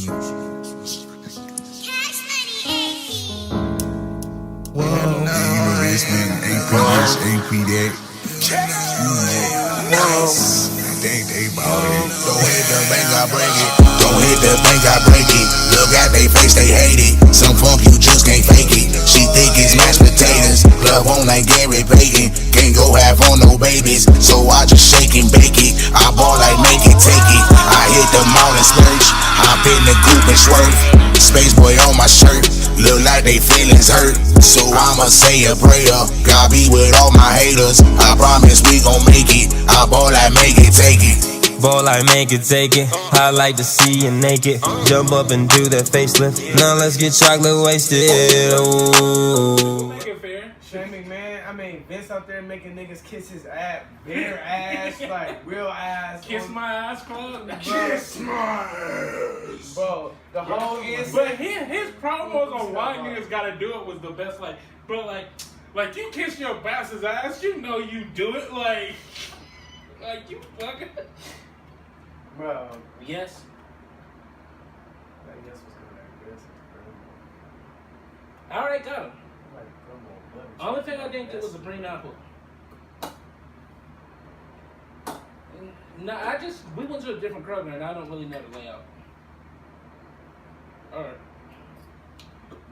AP that. They bought it. Don't hit the bank, I break it. Don't hit the bank, I break it. Look at they face, they hate it. Some funk, you just can't fake it. She think it's mashed potatoes. Glove on like Gary Payton. Can't go have on no babies, so I just shake and bake it. I ball like make it, take it. I hit the mountain splurge. Hop in the coupe and swerve. Space boy on my shirt. Look like they feelings hurt, so I'ma say a prayer. God be with all my haters. I promise we gon' make it. I ball like make it, take it. Ball like make it, take it. I like to see you naked. Jump up and do that facelift. Now let's get chocolate wasted. Ooh. Make it fair. Shaming, man. I mean, Vince out there making niggas kiss his ass, bare ass, like real ass. Kiss my ass, bro. Kiss my ass. Bro, the whole instant. But his promos on why niggas gotta do it was the best. Like, bro, like you kiss your boss's ass, you know you do it. Like you fucking. Bro. Yes. Like, yes, what's going on? Yes, I already got him. like, come on, Only thing I didn't do was a green apple. No, we went to a different Kroger and I don't really know the layout. Alright.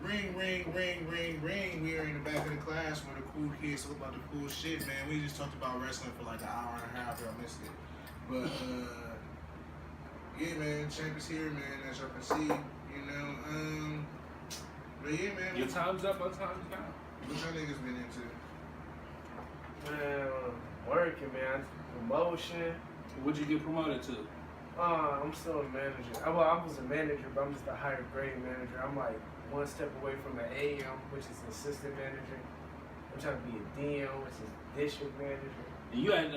Ring, ring, ring, ring, ring. We are in the back of the class where the cool kids talk about the cool shit, man. We just talked about wrestling for like an hour and a half. Y'all missed it. But, yeah, man. Champ is here, man. As y'all can see, you know. But yeah, man. Your time's up, my time's down. What y'all niggas been into? Man, working, man. Promotion. What'd you get promoted to? I'm still a manager. Well, I was a manager, but I'm just a higher grade manager. I'm like one step away from an AM, which is an assistant manager. I'm trying to be a DM, which is district manager. You had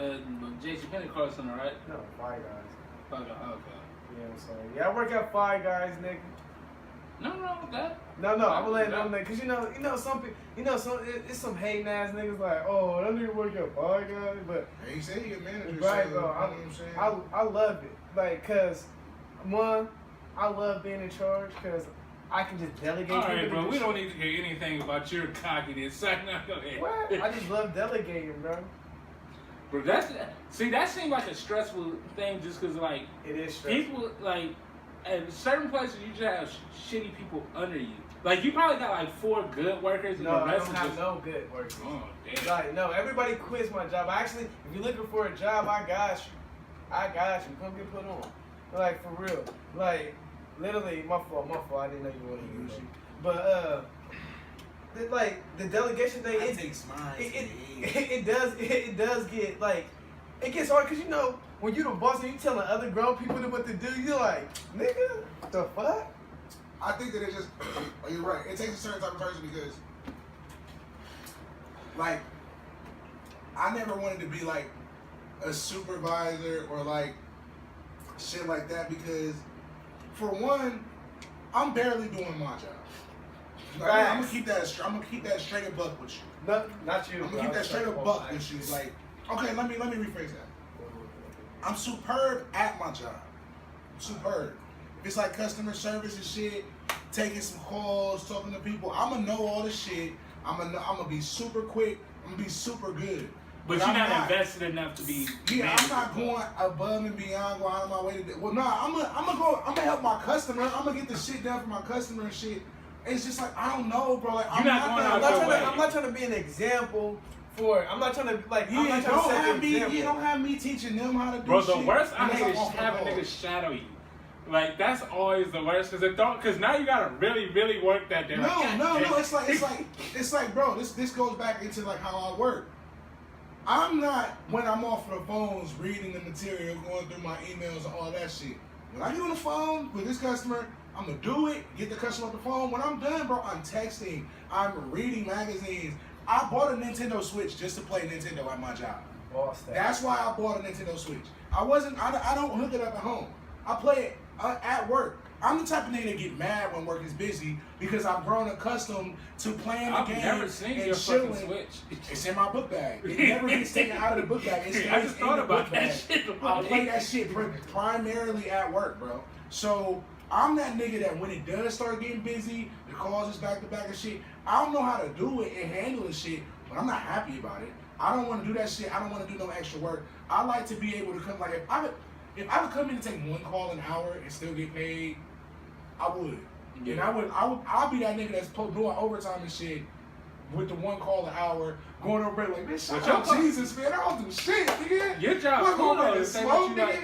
JCPenney Car Center, right? No, Five Guys. Okay. Yeah, I'm sorry. Yeah, I work at Five Guys, nigga. Nothing wrong with that. No, I'm gonna let them know, cause you know some it's some hating ass niggas like, oh, that nigga work at Five Guys, but Hey, you say you a manager, right, so, bro. you know what I'm saying? I love it, like, cause one, I love being in charge, cause I can just delegate. All right, bro. We don't need to hear anything about your cockiness. Go ahead. What? I just love delegating, bro. Bro, that seemed like a stressful thing, just cause like It is stressful. people like at certain places you just have shitty people under you. Like you probably got like 4 good workers, and No, the I rest don't is have just no good workers. Oh damn. Like, no, everybody quits my job. Actually, if you're looking for a job, I got you. Come get put on. Like, for real. Like, literally, my fault. I didn't know you wanted to use you. But, like, the delegation thing, I take mine. it does get, like, it gets hard because, you know, when you the boss and you telling other grown people what to do, you're like, nigga, the fuck? I think that it just, you're right. It takes a certain type of person because, like, I never wanted to be like a supervisor or like shit like that because, for one, I'm barely doing my job. Like, I'm gonna keep that straight up buck with you. No, not you. I'm gonna keep that straight up buck with you. Like, okay, let me rephrase that. I'm superb at my job. Superb. If it's like customer service and shit, taking some calls, talking to people, I'm gonna know all the shit. I'm gonna be super quick. I'm gonna be super good. But you're not invested enough to be. Yeah, I'm not going above and beyond, going out of my way to do. Well, no, I'm gonna help my customer. I'm gonna get the shit done for my customer and shit. It's just like, I don't know, bro. Like, I'm not trying to be an example for. I'm not trying to like. Yeah, I'm not trying to set the example. don't have me teaching them how to do Bro, shit. the worst I hate is off having the ball. niggas shadow you. Like that's always the worst because now you gotta really work that day. No. It's like, bro. This goes back into like how I work. I'm not when I'm off the phones reading the material, going through my emails and all that shit. When I get on the phone with this customer, I'm gonna do it. Get the customer off the phone. When I'm done, bro, I'm texting. I'm reading magazines. I bought a Nintendo Switch just to play Nintendo at my job. That's why I bought a Nintendo Switch. I don't hook it up at home. I play it at work. I'm the type of nigga that get mad when work is busy because I've grown accustomed to playing the game. I've never seen your chilling. fucking Switch. It's in my book bag. It never gets taken out of the book bag. I just thought about that shit. I play that shit primarily at work, bro. So I'm that nigga that when it does start getting busy, the calls is back to back and shit. I don't know how to do it and handle the shit, but I'm not happy about it. I don't want to do that shit. I don't want to do no extra work. I like to be able to come, like, if I would come in and take one call an hour and still get paid, I would. Yeah. And I'll be that nigga that's doing overtime and shit with the one call an hour, going over there like, bitch, shut up, Jesus, man, I don't do shit, nigga. Your job What, cool go though. over If there they let smoke, you nigga? like,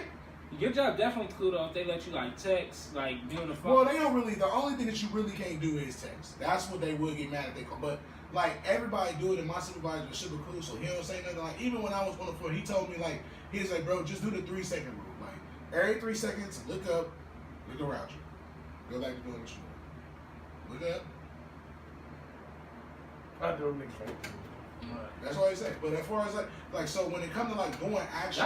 your job definitely cool though if they let you like text, like be on the phone. Well, they don't really. The only thing that you really can't do is text. That's what they would get mad if they call. But like everybody do it, and my supervisor was super cool, so he don't say nothing. Like even when I was on the floor, he told me like he's like, bro, just do the 3-second rule. Like every 3 seconds, look up, look around you, go back to doing what you want. Look up. I do a mix thing. That's what I say. But as far as like, so when it comes to like doing actual,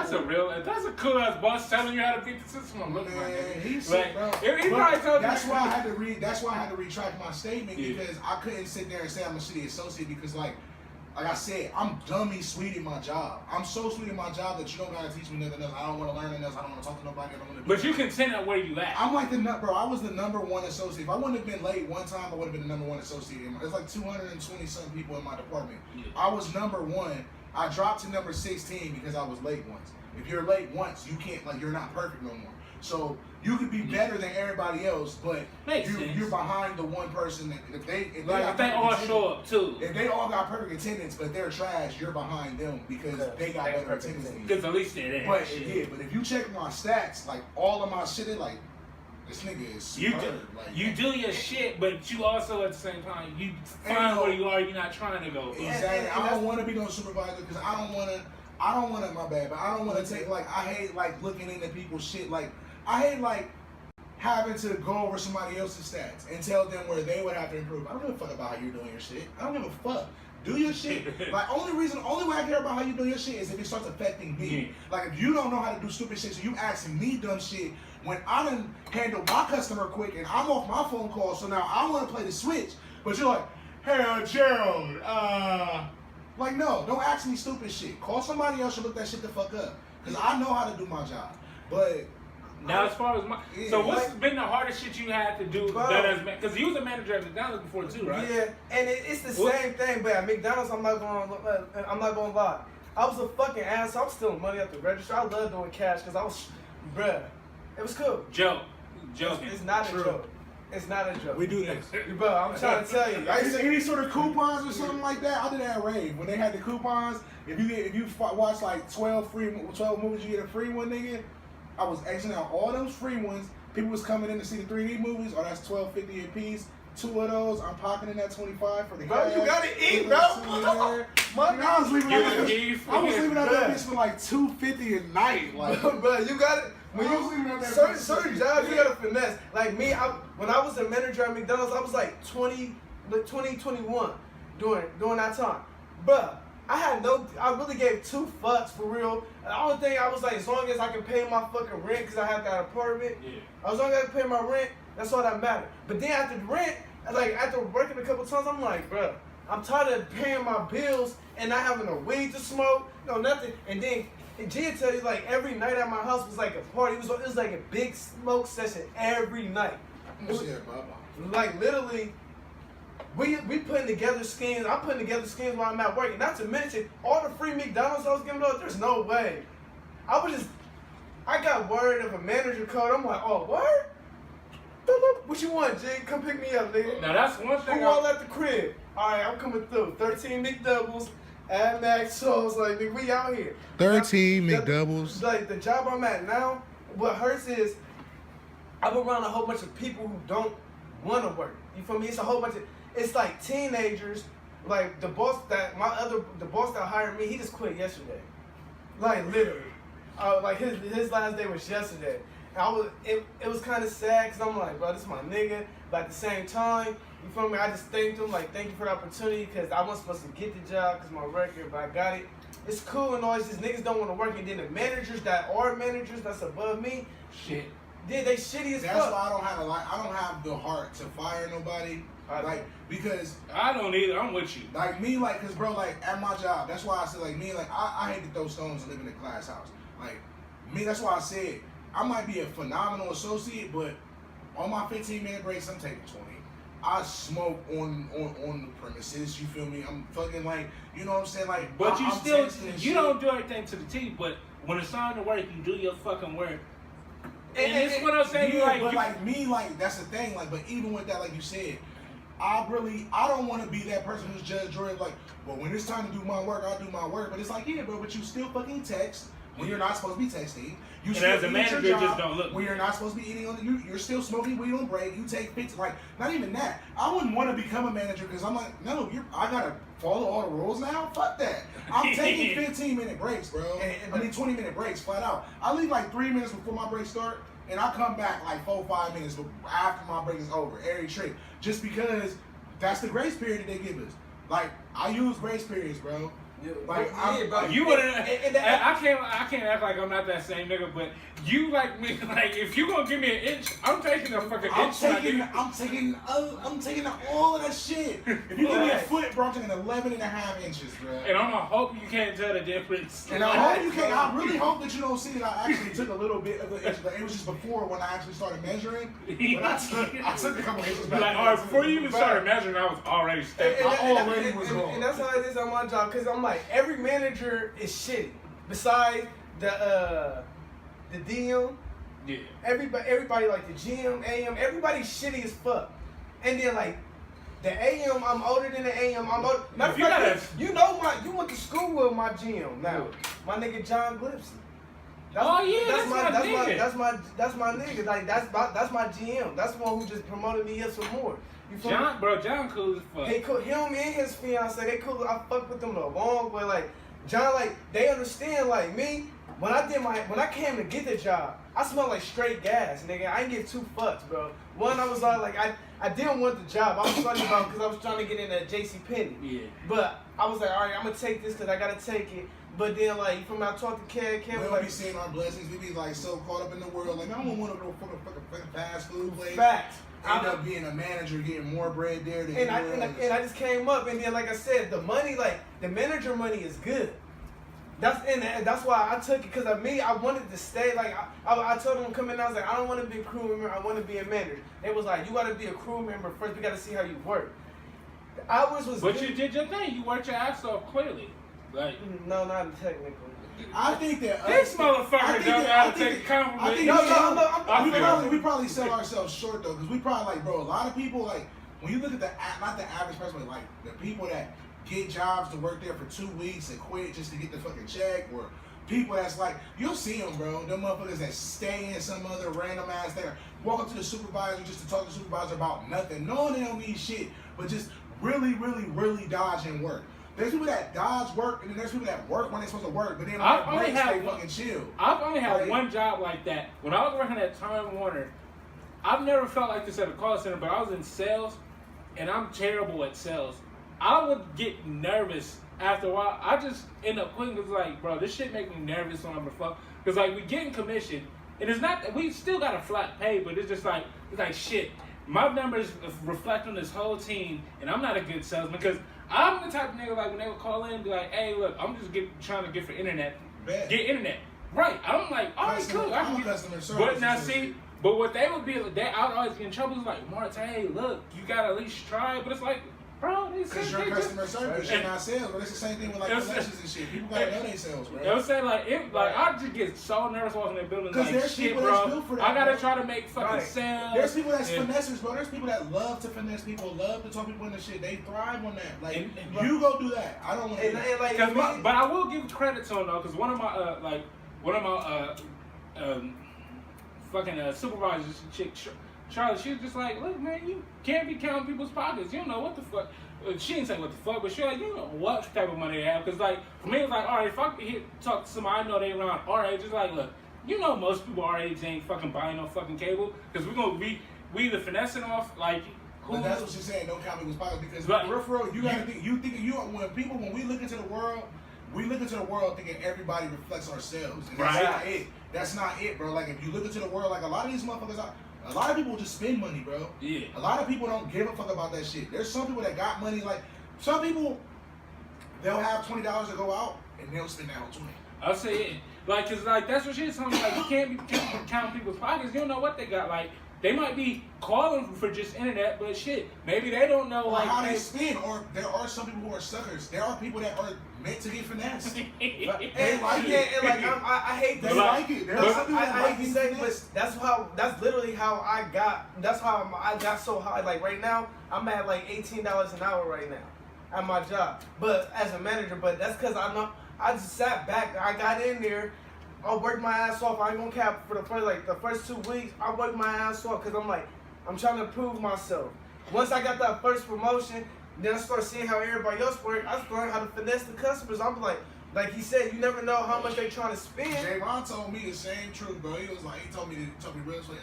That's a cool ass boss telling you how to beat the system. I'm looking at man, it. he's Like, bro. he probably told you. That's why I had to read. That's why I had to retract my statement Yeah. because I couldn't sit there and say I'm a shitty associate because like I said, I'm dummy sweet in my job. I'm so sweet in my job that you don't gotta teach me nothing else. I don't want to learn nothing else. I don't want to talk to nobody. I don't want to. But you content at where you at. I'm like bro. I was the #1 associate. If I wouldn't have been late one time, I would have been the #1 associate. There's like 220 some people in my department. Yeah. I was #1. I dropped to number 16 because I was late once. If you're late once, you can't you're not perfect no more. So you could be better than everybody else, but you're behind the one person that if they all show up too. If they all got perfect attendance, but they're trash, you're behind them because they got better attendance than you. Because at least they're there. But if you check my stats, like all of my shit, like this nigga is superb. You do your shit, but you also at the same time you find where you are. You're not trying to go. Exactly. I don't want to be no supervisor because I don't want to. My bad, but I don't want to take I hate looking into people's shit. Like I hate having to go over somebody else's stats and tell them where they would have to improve. I don't give a fuck about how you're doing your shit. I don't give a fuck. Do your shit. Only way I care about how you do your shit is if it starts affecting me. Yeah. Like if you don't know how to do stupid shit, so you asking me dumb shit when I done handle my customer quick and I'm off my phone call, so now I want to play the switch. But you're like, hey, Gerald, no, don't ask me stupid shit. Call somebody else and look that shit the fuck up. Because I know how to do my job. But now, as far as so what's been the hardest shit you had to do? Because you was a manager at McDonald's before too, right? Yeah, and it's the same thing. But at McDonald's, I'm not gonna lie. I was a fucking ass. I'm stealing money at the register. I love doing cash because I was, bruh, it was cool. Joking. It's not a joke. It's not a joke. We do this. Bro, I'm trying to tell you. Any sort of coupons or something like that, I did that at Rave. When they had the coupons, if you watch 12 movies, you get a free one, nigga. I was exiting out all those free ones. People was coming in to see the 3D movies. Oh, that's $12.50 a piece. 2 of those, I'm pocketing that 25 for the bro, gas. you gotta eat, bro. I was leaving out that bitch for like $2.50 a night. Like, bro, you got it. When you certain jobs, you gotta finesse. Like me, when I was a manager at McDonald's, I was like 20, 21 during that time. Bruh, I really gave 2 fucks for real. The only thing I was like, as long as I can pay my fucking rent, because I had that apartment, as long as I can pay my rent, that's all that mattered. But then after the rent, after working a couple times, I'm like, bruh, I'm tired of paying my bills and not having a weed to smoke, no nothing. And then G tell you every night at my house was like a party. It was like a big smoke session every night. Literally, we putting together schemes. I'm putting together schemes while I'm at work. And not to mention all the free McDonald's I was giving up. There's no way. I got word of a manager code. I'm like, oh, word? What you want, G? Come pick me up, nigga. Now that's one thing. Who all at the crib? All right, I'm coming through. 13 McDoubles, add max sauce. Like, nigga, we out here. 13 McDoubles. Like the job I'm at now, what hurts is I'm around a whole bunch of people who don't want to work. You feel me? It's a whole bunch of. It's like teenagers. Like the boss that hired me, he just quit yesterday. Like literally, like his last day was yesterday. And it was kind of sad because I'm like, bro, this is my nigga. But at the same time, you feel me? I just thanked him, like, thank you for the opportunity because I wasn't supposed to get the job because my record, but I got it. It's cool and all. It's just niggas don't want to work, and then the managers that are managers that's above me, shit. Yeah, they shitty as fuck. That's why I don't have the heart to fire nobody. Because I don't either. I'm with you. Like me, cause bro, at my job, that's why I said I hate to throw stones and live in a glass house. Like me, that's why I said I might be a phenomenal associate, but On my 15-minute breaks, I'm taking 20. I smoke on the premises. You feel me? I'm fucking like, you know what I'm saying? Like, But you I'm still, texting and you shit. don't do everything to the T. But when it's time to work, you do your fucking work. And it's what I'm saying. Yeah, Like, but like me, like that's the thing. Like, but even with that, like you said, I don't want to be that person who's Judge Jordan. Like, well, when it's time to do my work, I'll do my work. But it's like, yeah, bro, but you still fucking text when you're not supposed to be texting. You and still as a eat manager, your job just don't look. when you're not supposed to be eating on. You're still smoking weed on break. You take pictures. Like, not even that. I wouldn't want to become a manager because I'm like, no, I gotta follow all the rules now. Fuck that. I'm taking 15-minute breaks, bro. I mean 20-minute breaks, flat out. I leave like 3 minutes before my break start. And I come back like 4-5 minutes after my break is over, every trip. Just because that's the grace period that they give us. Like, I use grace periods, bro. Yeah, Like, bro. You wouldn't. I can't act like I'm not that same nigga, but you like me. Like, if you gonna give me an inch, I'm taking a fucking inch. I'm taking all of that shit. If you give me a foot, bro, I'm taking 11.5 inches, bro. And I'm gonna hope you can't tell the difference. And I hope you can. I really hope that you don't see that I actually took a little bit of an inch. But it was just before when I actually started measuring. But I took a couple inches back. Like, all right, before you even started measuring, I was already stepping. And that's how it is on my job. Cause I'm like, every manager is shitty. Besides the DM, Yeah. everybody like the GM, AM, everybody's shitty as fuck. And then like the AM, I'm older than the AM. I'm older. Matter of fact, you went to school with my GM now. My nigga John Glipsy. That's my nigga. Like that's my GM. That's the one who just promoted me up some more. You feel me? John cool as fuck. He cool. Him and his fiance, they cool. I fuck with them the long way. Like John, like they understand. Like me, when I came to get the job, I smelled like straight gas, nigga. I didn't give 2 fucks, bro. One, I was like I didn't want the job. I was talking about because I was trying to get in at JCPenney. Yeah. But I was like, all right, I'm gonna take this because I gotta take it. But then, like, from I talked to Kev we was don't like, be seeing our blessings. We be like so caught up in the world. Like, I don't want to go fucking fast food place. facts. End up being a manager, getting more bread there than And I just came up, and then like I said, the money, like the manager money is good. That's why I took it because of me. I wanted to stay. Like I told them coming out, I was like, I don't want to be a crew member. I want to be a manager. It was like, you got to be a crew member first. We got to see how you work. The hours was. But good. you did your thing. You worked your ass off clearly. Like, no, not technically. I think that this motherfucker don't know how to take a compliment. We probably sell ourselves short though, because we probably like, bro, a lot of people like when you look at not the average person, but like the people that get jobs to work there for 2 weeks and quit just to get the fucking check, or people that's like, you'll see them, bro, them motherfuckers that stay in some other random ass thing, walk up to the supervisor just to talk to the supervisor about nothing, knowing they don't need shit, but just really dodging work. There's people that dodge work, and then there's people that work when they're supposed to work, but then I've on only breaks, had they fucking chill. I've only had Like, one job like that. When I was working at Time Warner, I've never felt like this at a call center, but I was in sales, and I'm terrible at sales. I would get nervous after a while. I just end up quitting because, like, bro, this shit make me nervous when I'm fuck. Because, like, we getting commission, and it's not, we still got a flat pay, but it's just like, shit. My numbers reflect on this whole team, and I'm not a good salesman because I'm the type of nigga, like, when they would call in, be like, hey, look, I'm just trying to get for internet. Bet. Get internet. Right. I'm like, all right, cool. I can get customer service. But now, see, but what they would be, I would always get in trouble. It's like, Marta, hey, look, you got to at least try. But it's like, bro, because you're customer service, you're not sales. But it's the same thing with like collections and shit. People gotta know they sales, bro. I was saying I just get so nervous walking in the building. Because like, there's shit, people bro, that's built for that. I gotta bro. try to make fucking sales. There's people that's finessers, bro. There's people that love to finesse people, love to talk people into shit. They thrive on that. Like you go do that. I don't want to. Like, but I will give credit to him though, because one of my fucking supervisors, chick. Charlie, she was just like, look, man, you can't be counting people's pockets. You don't know what the fuck. She didn't say what the fuck, but she was like, you don't know what type of money they have. Because, like, for me, it's like, all right, if I could talk to somebody I know they around our age, it's like, look, you know most people our age ain't fucking buying no fucking cable. Because we either finessing off, like, But that's what she's saying, don't count people's pockets. Because, right. for real, you gotta think, when we look into the world, we look into the world thinking everybody reflects ourselves. And that's not it. That's not it, bro. Like, if you look into the world, like, a lot of these motherfuckers a lot of people just spend money, bro. Yeah. A lot of people don't give a fuck about that shit. There's some people that got money, like, some people, they'll have $20 to go out, and they'll spend that whole 20. I'll say it. Like, cause, like, that's what she's telling me. Like, you can't be counting people's pockets. You don't know what they got. Like, They might be calling for just internet, but shit, maybe they don't know Or like how they spin, or there are some people who are suckers. There are people that are meant to get finessed. And like like, I hate They this. like it. There are some people that I like hate to getting say, but finessed. that's literally how I got so high. Like right now, I'm at like $18 an hour right now at my job. But as a manager, but that's because I just sat back. I got in there. I worked my ass off. I ain't gonna cap for the first 2 weeks. I worked my ass off because I'm trying to prove myself. Once I got that first promotion, then I start seeing how everybody else work. I started how to finesse the customers. I'm like he said, you never know how much they trying to spend. Javon told me the same truth, bro. He told me real shit.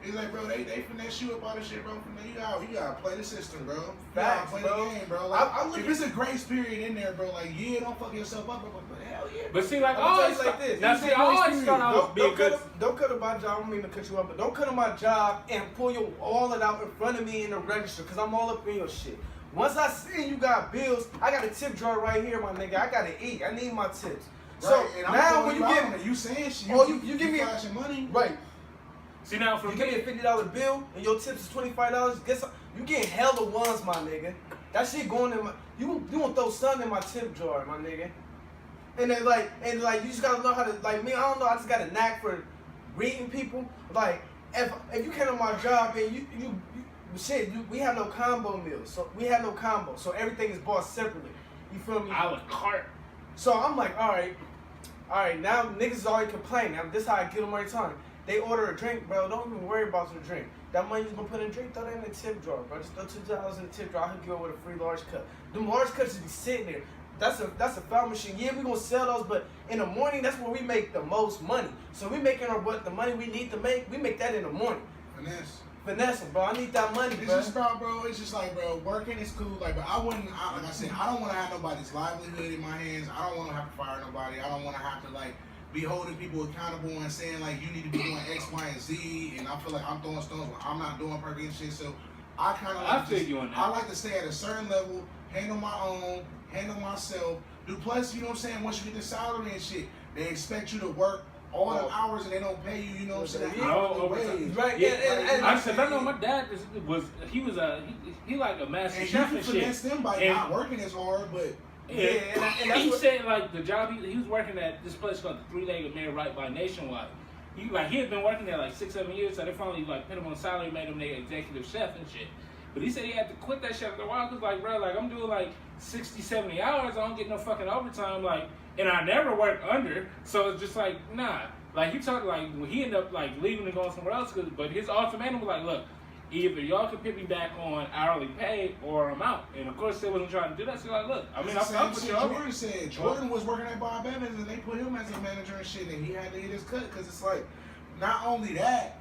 He's like, bro, they finesse you up all this shit, bro. You gotta play the system, bro. You Facts, gotta play bro. the game, bro. Like, if it's a grace period in there, bro, like, yeah, don't fuck yourself up, bro. But hell yeah. But see, like, I'm gonna tell you always like this. Now, see, I always thought I was being good. Don't cut on my job. I don't mean to cut you up, but don't cut on my job and pull your wallet out in front of me in the register, because I'm all up in your shit. Once I see you got bills, I got a tip jar right here, my nigga. I gotta eat. I need my tips. So Right, and I'm now throwing when you out get on it. You saying shit, you give me flashing money. right, See now for you me, give me a $50 bill and your tips is $25. Guess what? You getting hella ones, my nigga. That shit going in my. You gonna throw something in my tip jar, my nigga. And then you just gotta know how to me. I don't know. I just got a knack for reading people. Like if you came to my job and we have no combo meals, so we have no combo, so everything is bought separately. You feel me? a la carte. So I'm like, all right. Now niggas is already complaining. Now this how I get them every time. They order a drink, bro. Don't even worry about the drink. That money you gonna put in a drink, throw that in the tip jar, bro. Just throw $2 in the tip jar. I'll hook you up with a free large cup. Them large cups just be sitting there. That's a foul machine. Yeah, we gonna sell those, but in the morning, that's where we make the most money. So we making the money we need to make. We make that in the morning. Finesse, bro. I need that money, It's bro. just about, bro. It's just like, bro, working is cool. Like, but like I said, I don't want to have nobody's livelihood in my hands. I don't want to have to fire nobody. I don't want to have to be holding people accountable and saying like you need to be doing X, Y, and Z. And I feel like I'm throwing stones when I'm not doing perfect and shit. So I kind of I feel you on that. I like to stay at a certain level, handle my own, handle myself. Plus, you know what I'm saying. Once you get the salary and shit, they expect you to work all the hours and they don't pay you. You know what I'm saying? No, Right, yeah, and I know my dad was like a master And chef you and can shit. finesse them by And- not working as hard, but Yeah, and that's he what- said like the job he was working at this place called the Three-Legged Man right by Nationwide. He had been working there like 6-7 years, so they finally put him on salary, made him their executive chef and shit. But he said he had to quit that shit after a while because bro, I'm doing 60-70 hours, I don't get no fucking overtime, and I never work under, so it's just nah. He told when he ended up leaving and going somewhere else, but his ultimatum was look, either y'all can pick me back on hourly pay or I'm out. And of course they wasn't trying to do that, so look, I mean, I'm with you. Jordan said Jordan was working at Bob Evans and they put him as a manager and shit, and he had to hit his cut because it's not only that,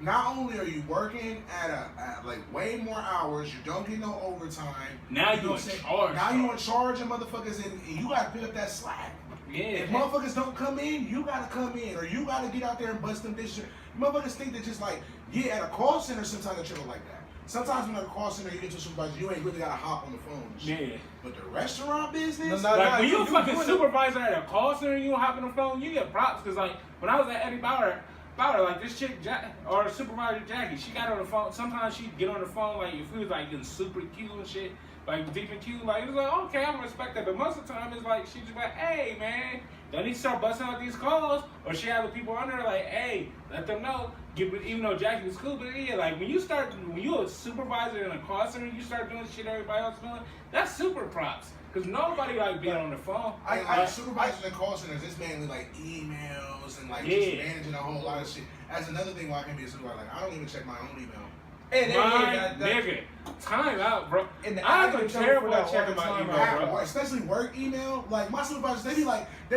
not only are you working at way more hours, you don't get no overtime. Now you you in charge. Now you in charge of motherfuckers, and you gotta pick up that slack. Yeah. If motherfuckers don't come in, you gotta come in, or you gotta get out there and bust them dishes. Motherfuckers think that just at a call center sometimes they treat it like that. Sometimes when at a call center you get to a supervisor, you ain't really gotta hop on the phone. And shit. Yeah. But the restaurant business, When you a fucking supervisor at a call center and you don't hop on the phone, you get props because when I was at Eddie Bauer, this chick or supervisor Jackie, she got on the phone. Sometimes she'd get on the phone if we was getting super cute and shit, deep and cute. It was okay, I respect that. But most of the time it's she just hey man, y'all need to start busting out these calls, or she had the people on her hey, let them know. Even though Jackie was cool, but yeah, when you're a supervisor in a call center, you start doing shit everybody else doing. That's super props. Cause nobody being on the phone. Supervisors and call centers, it's mainly emails and just managing a whole lot of shit. That's another thing why I can be a supervisor. I don't even check my own email. Nigga, time out, bro. I've been terrible at checking my email, bro. Especially work email. My supervisors, they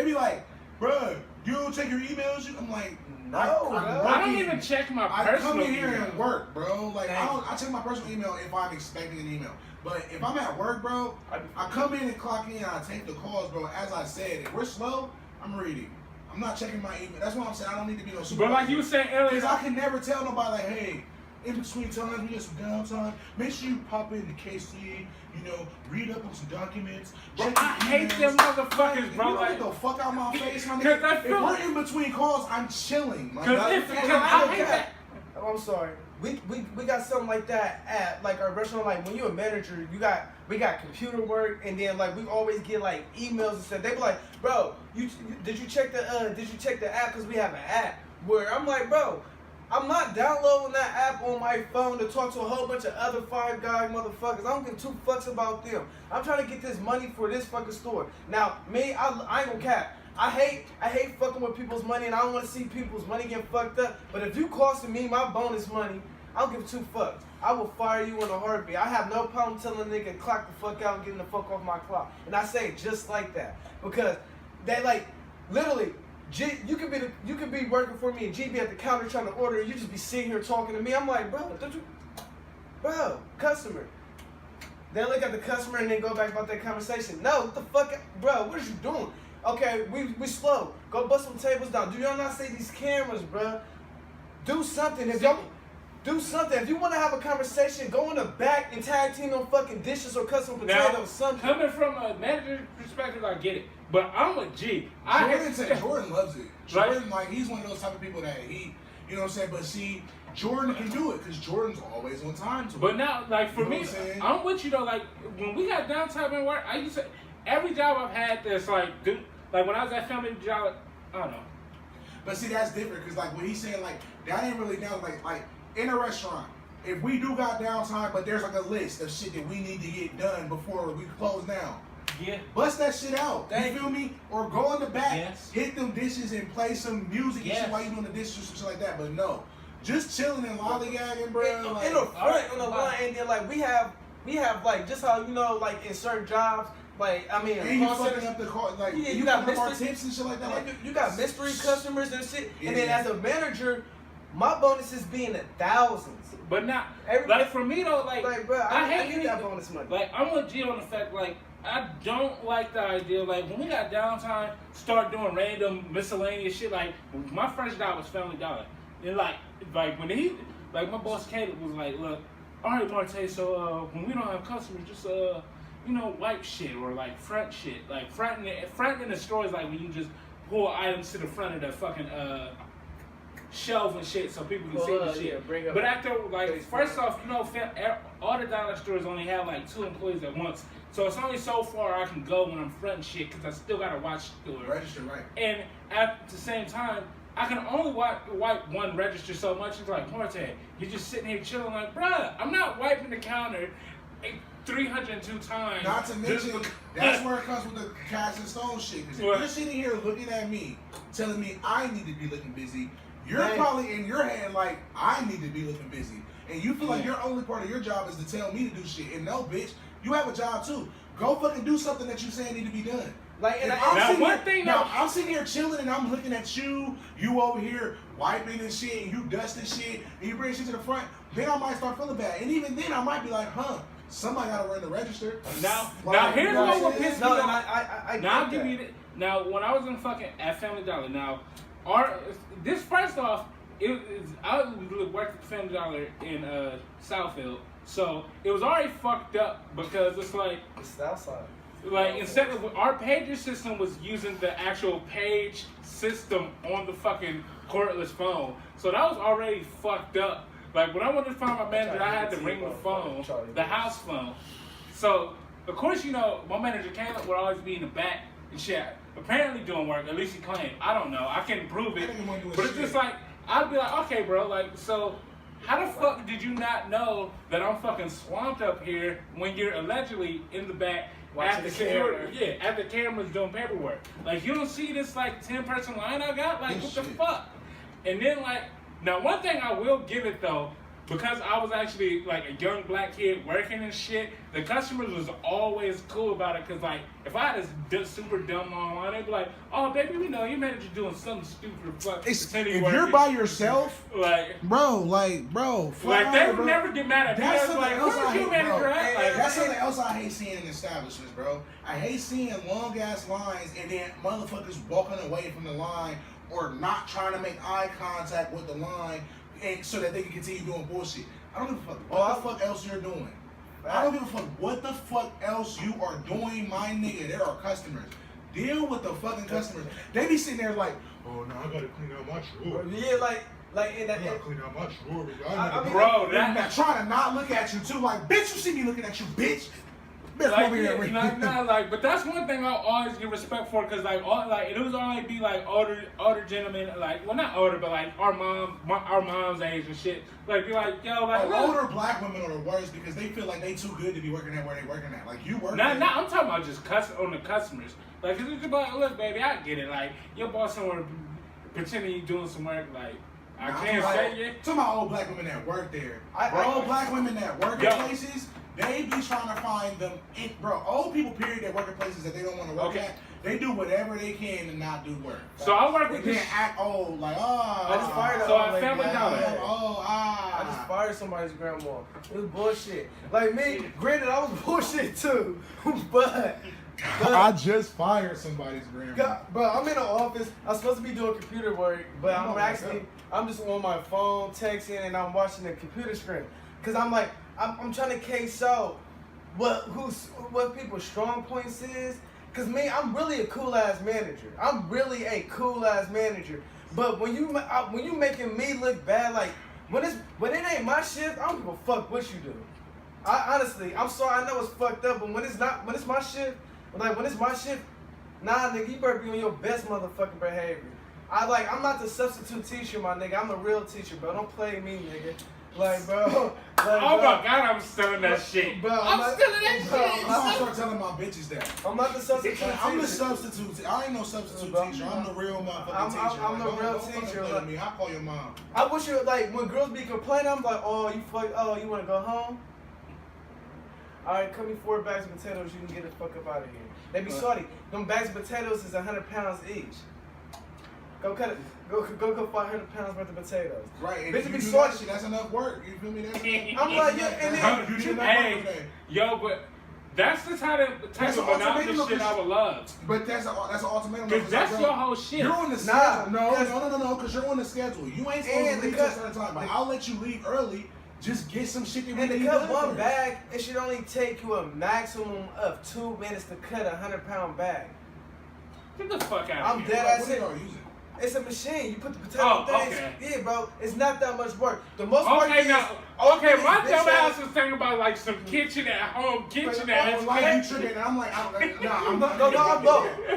be like, bro, you don't check your emails? I'm like, no, I don't even check my personal email. I come in here and work, bro. I check my personal email if I'm expecting an email. But if I'm at work, bro, I come in and clock in and I take the calls, bro. As I said, if we're slow, I'm reading. I'm not checking my email. That's why I'm saying I don't need to be no supervisor. But you were saying earlier, because I can never tell nobody hey, in between times, we get some downtime. Make sure you pop into KC, read up on some documents. Bro, I hate them motherfuckers, bro. Get the fuck out my face, my Cause nigga. If we're in between calls, I'm chilling. Cause I hate that. I'm sorry. We got something like that at like our restaurant. Like when you're a manager, we got computer work, and then like we always get like emails and stuff. They be like, bro, did you check the app? Cause we have an app. Where I'm like, bro, I'm not downloading that app on my phone to talk to a whole bunch of other Five Guy motherfuckers. I don't give two fucks about them. I'm trying to get this money for this fucking store. Now, me, I ain't gonna cap. I hate fucking with people's money, and I don't want to see people's money get fucked up. But if you costing me my bonus money, I don't give two fucks. I will fire you in a heartbeat. I have no problem telling a nigga clock the fuck out and getting the fuck off my clock. And I say it just like that. Because they like, literally, G, you could be working for me and G be at the counter trying to order, and you just be sitting here talking to me. I'm like, bro, customer. They look at the customer and then go back about that conversation. No, what the fuck, bro, what is you doing? Okay, we slow. Go bust some tables down. Do y'all not see these cameras, bro? Do something. If you want to have a conversation, go in the back and tag team on fucking dishes or cut some potatoes, something. Coming from a manager's perspective, I get it. But I'm a G. Jordan loves it. Jordan, he's one of those type of people that he, you know what I'm saying? But see, Jordan can do it because Jordan's always on time to it. But now, like, for me, I'm with you, though. Like, when we got downtime in work, I used to, every job I've had that's, like when I was at Family Job, I don't know. But see, that's different because, like, what he's saying, like, that ain't really down, like, in a restaurant, if we do got downtime, but there's, like, a list of shit that we need to get done before we close down. Yeah. Bust that shit out. You feel me? Or go in the back, yes. hit them dishes and play some music and shit while you doing the dishes or some shit like that. But no. Just chilling and lollygagging, bro. In the front, on the line, and then like we have like just how like in certain jobs, like I mean, and you fucking up the car, like you got mystery tips and shit like that. Yeah, like, you got mystery customers and shit. Yeah. And then as a manager, my bonuses be in the thousands. But not like for me though, like bro, I hate that bonus money. Like I'm with G on the fact, like I don't like the idea. Like when we got downtime, start doing random miscellaneous shit. Like my first job was Family Dollar, and like when he, like my boss Caleb was like, look, all right, Marte, so when we don't have customers, just wipe shit or like front shit. Like front in the store is like when you just pull items to the front of the fucking shelf and shit so people can see the shit. Yeah, but after, like, first off, all the dollar stores only have like 2 employees at once. So it's only so far I can go when I'm fronting shit because I still gotta watch the register, right? And at the same time, I can only wipe one register so much. It's like, Marte, you're just sitting here chilling like, bruh, I'm not wiping the counter 302 times. Not to mention, that's where it comes with the cash and stone shit. Because if you're sitting here looking at me, telling me I need to be looking busy, you're probably in your head like, I need to be looking busy. And you feel like your only part of your job is to tell me to do shit. And no, bitch, you have a job too. Go fucking do something that you saying need to be done. Like, and I'm sitting here chilling and I'm looking at you over here wiping and shit, and you dusting shit, and you bring shit to the front, then I might start feeling bad. And even then I might be like, somebody gotta run the register. Now here's what pisses me off. I'll give you now when I was in fucking at Family Dollar, this first off, I worked at Family Dollar in Southfield, so it was already fucked up because it's like the South Side. Like instead of our pager system was using the actual page system on the fucking cordless phone, so that was already fucked up. Like when I wanted to find my manager, I had to ring the phone, the house phone. So of course my manager Caleb would always be in the back and shit. Apparently doing work, at least he claimed. I don't know. I can't prove it. But it's just like, I'd be like, okay, bro, like, so how the fuck did you not know that I'm fucking swamped up here when you're allegedly in the back at the cameras doing paperwork? Like, you don't see this, like, 10-person line I got? Like, what the fuck? And then, like, now one thing I will give it, though, because I was actually, like, a young black kid working and shit, the customers was always cool about it, because, like, if I had this super dumb long line, they'd be like, oh, baby, we know your manager doing something stupid or fuck. If you're by yourself, bro, they would never get mad at me. That's something else I hate, bro. That's something else I hate seeing in establishments, bro. I hate seeing long-ass lines and then motherfuckers walking away from the line or not trying to make eye contact with the line. and so that they can continue doing bullshit. I don't give a fuck what the fuck else you're doing. I don't give a fuck what the fuck else you are doing, my nigga. There are customers. Deal with the fucking customers. They be sitting there like, oh no, I gotta clean out my drawer. Yeah, like in that. I gotta clean out my drawer. Bro, that trying to not look at you too. Like, bitch, you see me looking at you, bitch. Like, but that's one thing I always get respect for, cause like it was always be like older gentlemen, like, well, not older, but like our mom's age and shit. Like, be like, yo, like, older black women are the worst because they feel like they too good to be working at where they working at. Like, you work. Nah, I'm talking about just on the customers. Like, cause it's about, look, baby, I get it. Like, your boss somewhere pretending you doing some work, like. I can't say it. Talking about old black women that work there. Old black women that work in places, they be trying to find them. Bro, old people, period, that work in places that they don't want to work at, they do whatever they can to not do work. So I work with they can't act old, like, I just fired Family Dollar. I just fired somebody's grandma. It was bullshit. Like me, granted, I was bullshit too, but I just fired somebody's grandma. Bro, I'm in the office. I'm supposed to be doing computer work, but I'm just on my phone texting and I'm watching the computer screen. Cause I'm like, I'm trying to case out what people's strong points is. Cause me, I'm really a cool ass manager. I'm really a cool ass manager. But when you making me look bad, like when it ain't my shift, I don't give a fuck what you do. Honestly, I'm sorry. I know it's fucked up, but when it's my shift. Like, when it's my shift, nah, nigga, you better be on your best motherfucking behavior. I'm not the substitute teacher, my nigga. I'm the real teacher, bro. Don't play me, nigga. Like, bro. Like, oh my God, I'm stealing that shit. Bro, I'm stealing that shit. I'm gonna start telling my bitches that. I'm not the substitute teacher. I'm the substitute. I ain't no substitute teacher. I'm the real motherfucking teacher. I'm the real teacher. Like, me. I'll call your mom. I wish you, like, when girls be complaining, I'm like, you wanna go home? Alright, cut me 4 bags of potatoes, you can get the fuck up out of here. They be salty. Them bags of potatoes is 100 pounds each. Go cut it. Go 500 pounds worth of potatoes. Right, and bitch, if be you do salty. that shit, that's enough work. You feel me? That's I'm like, yeah, and then hey, yo, but that's the type of monotonous shit I would love. But that's an ultimatum. Cause that's your whole shit. You're on the schedule. No, because you're on the schedule. You ain't supposed to leave at a certain time. But I'll let you leave early. Just get some shit that we need need to cut one bag. It should only take you a maximum of 2 minutes to cut a 100-pound bag. Get the fuck out of here. I'm dead ass it. It's a machine. You put the potato things. Okay. Yeah, bro. It's not that much work. The most work my dumb ass was thinking about like some like kitchen ass. you tripping, and I'm like, I'm not.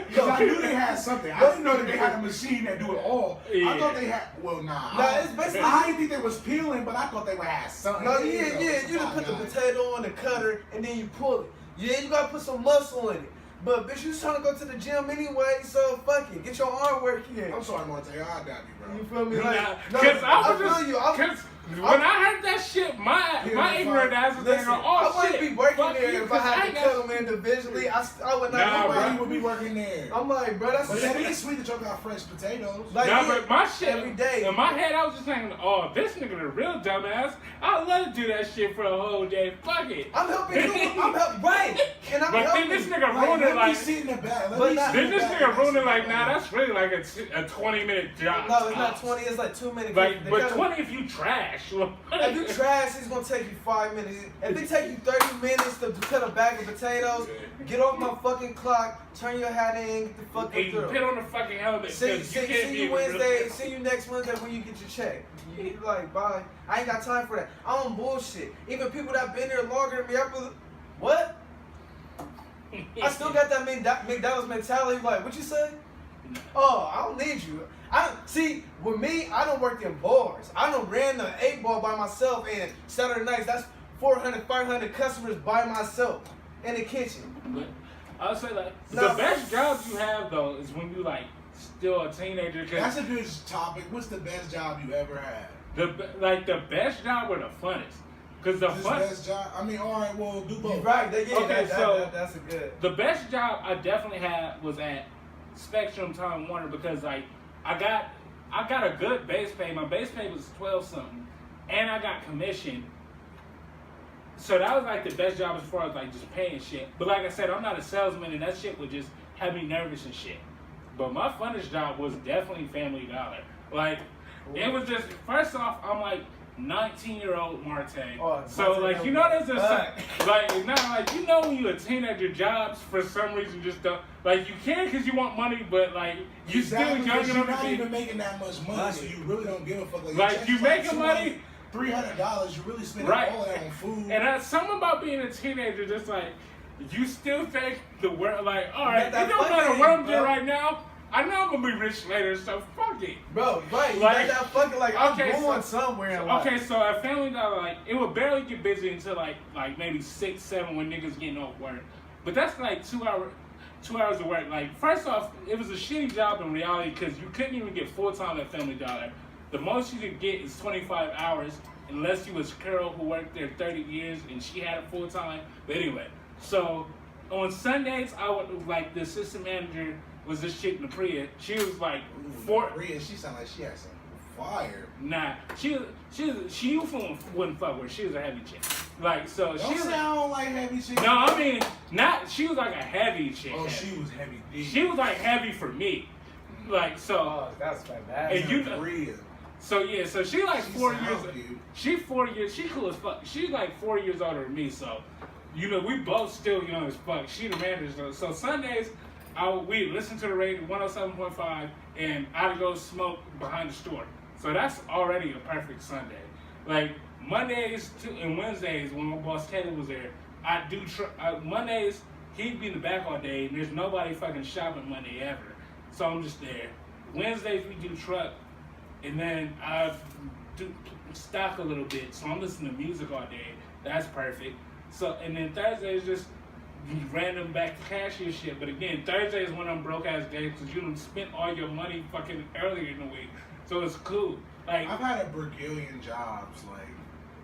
Because I knew they had something. I didn't know that they had a machine that do it all. Yeah. I thought they had. Well, Nah, it's basically. I didn't think they was peeling, but I thought they would have something. No, yeah. You just put the potato on the cutter and then you pull it. Yeah, you gotta put some muscle in it. But bitch, you was trying to go to the gym anyway, so fuck it. Get your arm work in. I'm sorry, Monte. I'll doubt you, bro. You feel me? Like, because when I heard that shit, my ignorant ass was thinking, I wouldn't be working there if I had to cut them individually. I would not. Nobody would be working there. I'm like, bro, that's. But that is sweet that y'all got fresh potatoes. Like, but my shit every day. In my head, I was just thinking, oh, this nigga the real dumbass. I love to do that shit for a whole day. Fuck it. I'm helping you. Right. And I'm but helping. Then this nigga ruined it like. Then this nigga ruined it like, nah, that's really like a 20-minute job. No, it's not 20. It's like 2 minutes. Like, but 20 if you trash. If you trash, it's gonna take you 5 minutes. If it take you 30 minutes to cut a bag of potatoes, get off my fucking clock, turn your hat in, get the fuck up through. Put on the fucking helmet. See you Wednesday. See you next Wednesday when you get your check. You like, bye. I ain't got time for that. I don't bullshit. Even people that been there longer than me, what? I still got that McDonald's mentality. Like, what you say? Oh, I don't need you. See, with me, I don't work in bars. I don't ran the 8-ball by myself, and Saturday nights, that's 400, 500 customers by myself in the kitchen. But I'll say, like, the best job you have, though, is when you, like, still a teenager. That's a good topic. What's the best job you ever had? The best job or the funnest? Because the best job. I mean, all right. Well, do both. Right. That's a good. The best job I definitely had was at Spectrum Time Warner because like I got a good base pay. My base pay was 12 something, and I got commission. So that was like the best job as far as like just paying shit. But like I said, I'm not a salesman, and that shit would just have me nervous and shit. But my funnest job was definitely Family Dollar. Like It was just, first off, I'm like 19-year-old Marte. Oh, So, like, you know, there's a, like, it's not like, you know, when you're a teenager, jobs for some reason just don't, like, you can because you want money, but, like, you Exactly, still young you're enough not to be. even making that much money, so you really don't give a fuck. Like, you making money. $300, you really spending all of that on food. And that's something about being a teenager, just like, you still think the world, like, all right, it don't matter what I'm doing right now. I know I'm gonna be rich later, so fuck it. Bro, right, you Like, got that fucking, like, okay, I'm going so- somewhere in life. Okay, so at Family Dollar, like, it would barely get busy until like maybe 6, 7 when niggas getting off work. But that's like 2 hours of work. Like, first off, it was a shitty job in reality because you couldn't even get full time at Family Dollar. The most you could get is 25 hours, unless you was Carol who worked there 30 years and she had it full time. But anyway, so on Sundays, I would, like, the assistant manager was this chick, Napria. She was like Rhea, she sounded like she had some fire. Nah, she wouldn't fuck with her. She was a heavy chick. Like, so Don't she say I don't like heavy shit. no, I mean, not, she was like a heavy chick. Oh, she was heavy D. She was like heavy for me. Like, so, Oh, that's fantastic. and you know, Rhea. so yeah, so she like She 4 sound years, cute. she 4 years, she cool as fuck. She's like 4 years older than me, so, you know, we both still young as fuck. She the manager, though. So Sundays, we listen to the radio 107.5, and I'd go smoke behind the store. So that's already a perfect Sunday. Like, Mondays and Wednesdays, when my boss Taylor was there, I do Mondays, he'd be in the back all day, and there's nobody fucking shopping Monday ever. So I'm just there. Wednesdays we do truck, and then I do stock a little bit. So I'm listening to music all day. That's perfect. So, and then Thursday is just random back to cashier shit. But again, Thursday is one of them broke ass days because you done spent all your money fucking earlier in the week. So it's cool. Like, I've had a bagillion jobs. Like,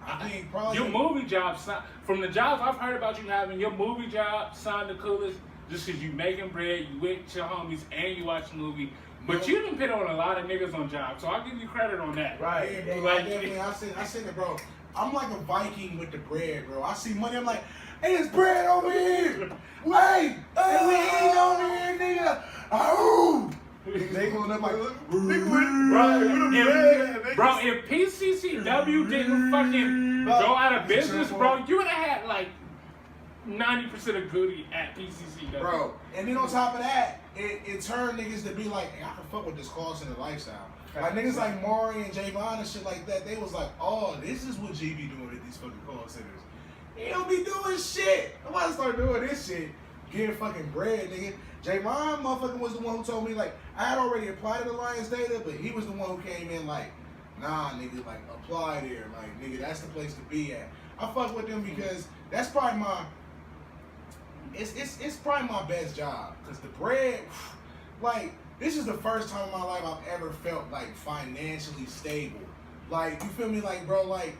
I think probably your movie job, from the jobs I've heard about you having, your movie job sound the coolest just because you making bread, you with your homies, and you watch a movie. But you done put on a lot of niggas on jobs, so I'll give you credit on that. Right. Yeah, bro, Like, I seen it, bro. I'm like a Viking with the bread, bro. I see money, I'm like, hey, there's bread over here. Wait, hey, we ain't over here, nigga. Oh, they going up like, Bro, if PCCW didn't fucking go out of business, bro, you would have had like 90% of goodie at PCCW. bro. And then on top of that, it turned niggas to be like, hey, I can fuck with this call center lifestyle. Like niggas like Maury and Javon and shit like that, they was like, oh, this is what G be doing at these fucking call centers. He don't be doing shit. I'm about to start doing this shit. Getting fucking bread, nigga. Javon motherfucking was the one who told me, like, I had already applied to the Lions data, but he was the one who came in like, nah, nigga, like, apply there. Like, nigga, that's the place to be at. I fuck with them because that's probably my, it's probably my best job. Because the bread, like, this is the first time in my life I've ever felt, like, financially stable. Like, you feel me? Like, bro, like,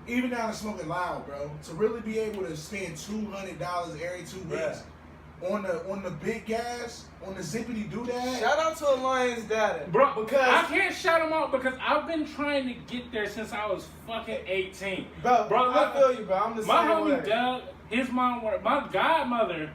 even down to smoking loud, bro, to really be able to spend $200 every 2 weeks on the big gas, on the zippity doodad. Shout out to Alliance Data. Bro, because I can't shout them out because I've been trying to get there since I was fucking 18. Bro, look, I feel you, bro. I'm the my same homie way. Doug, his mom worked, my godmother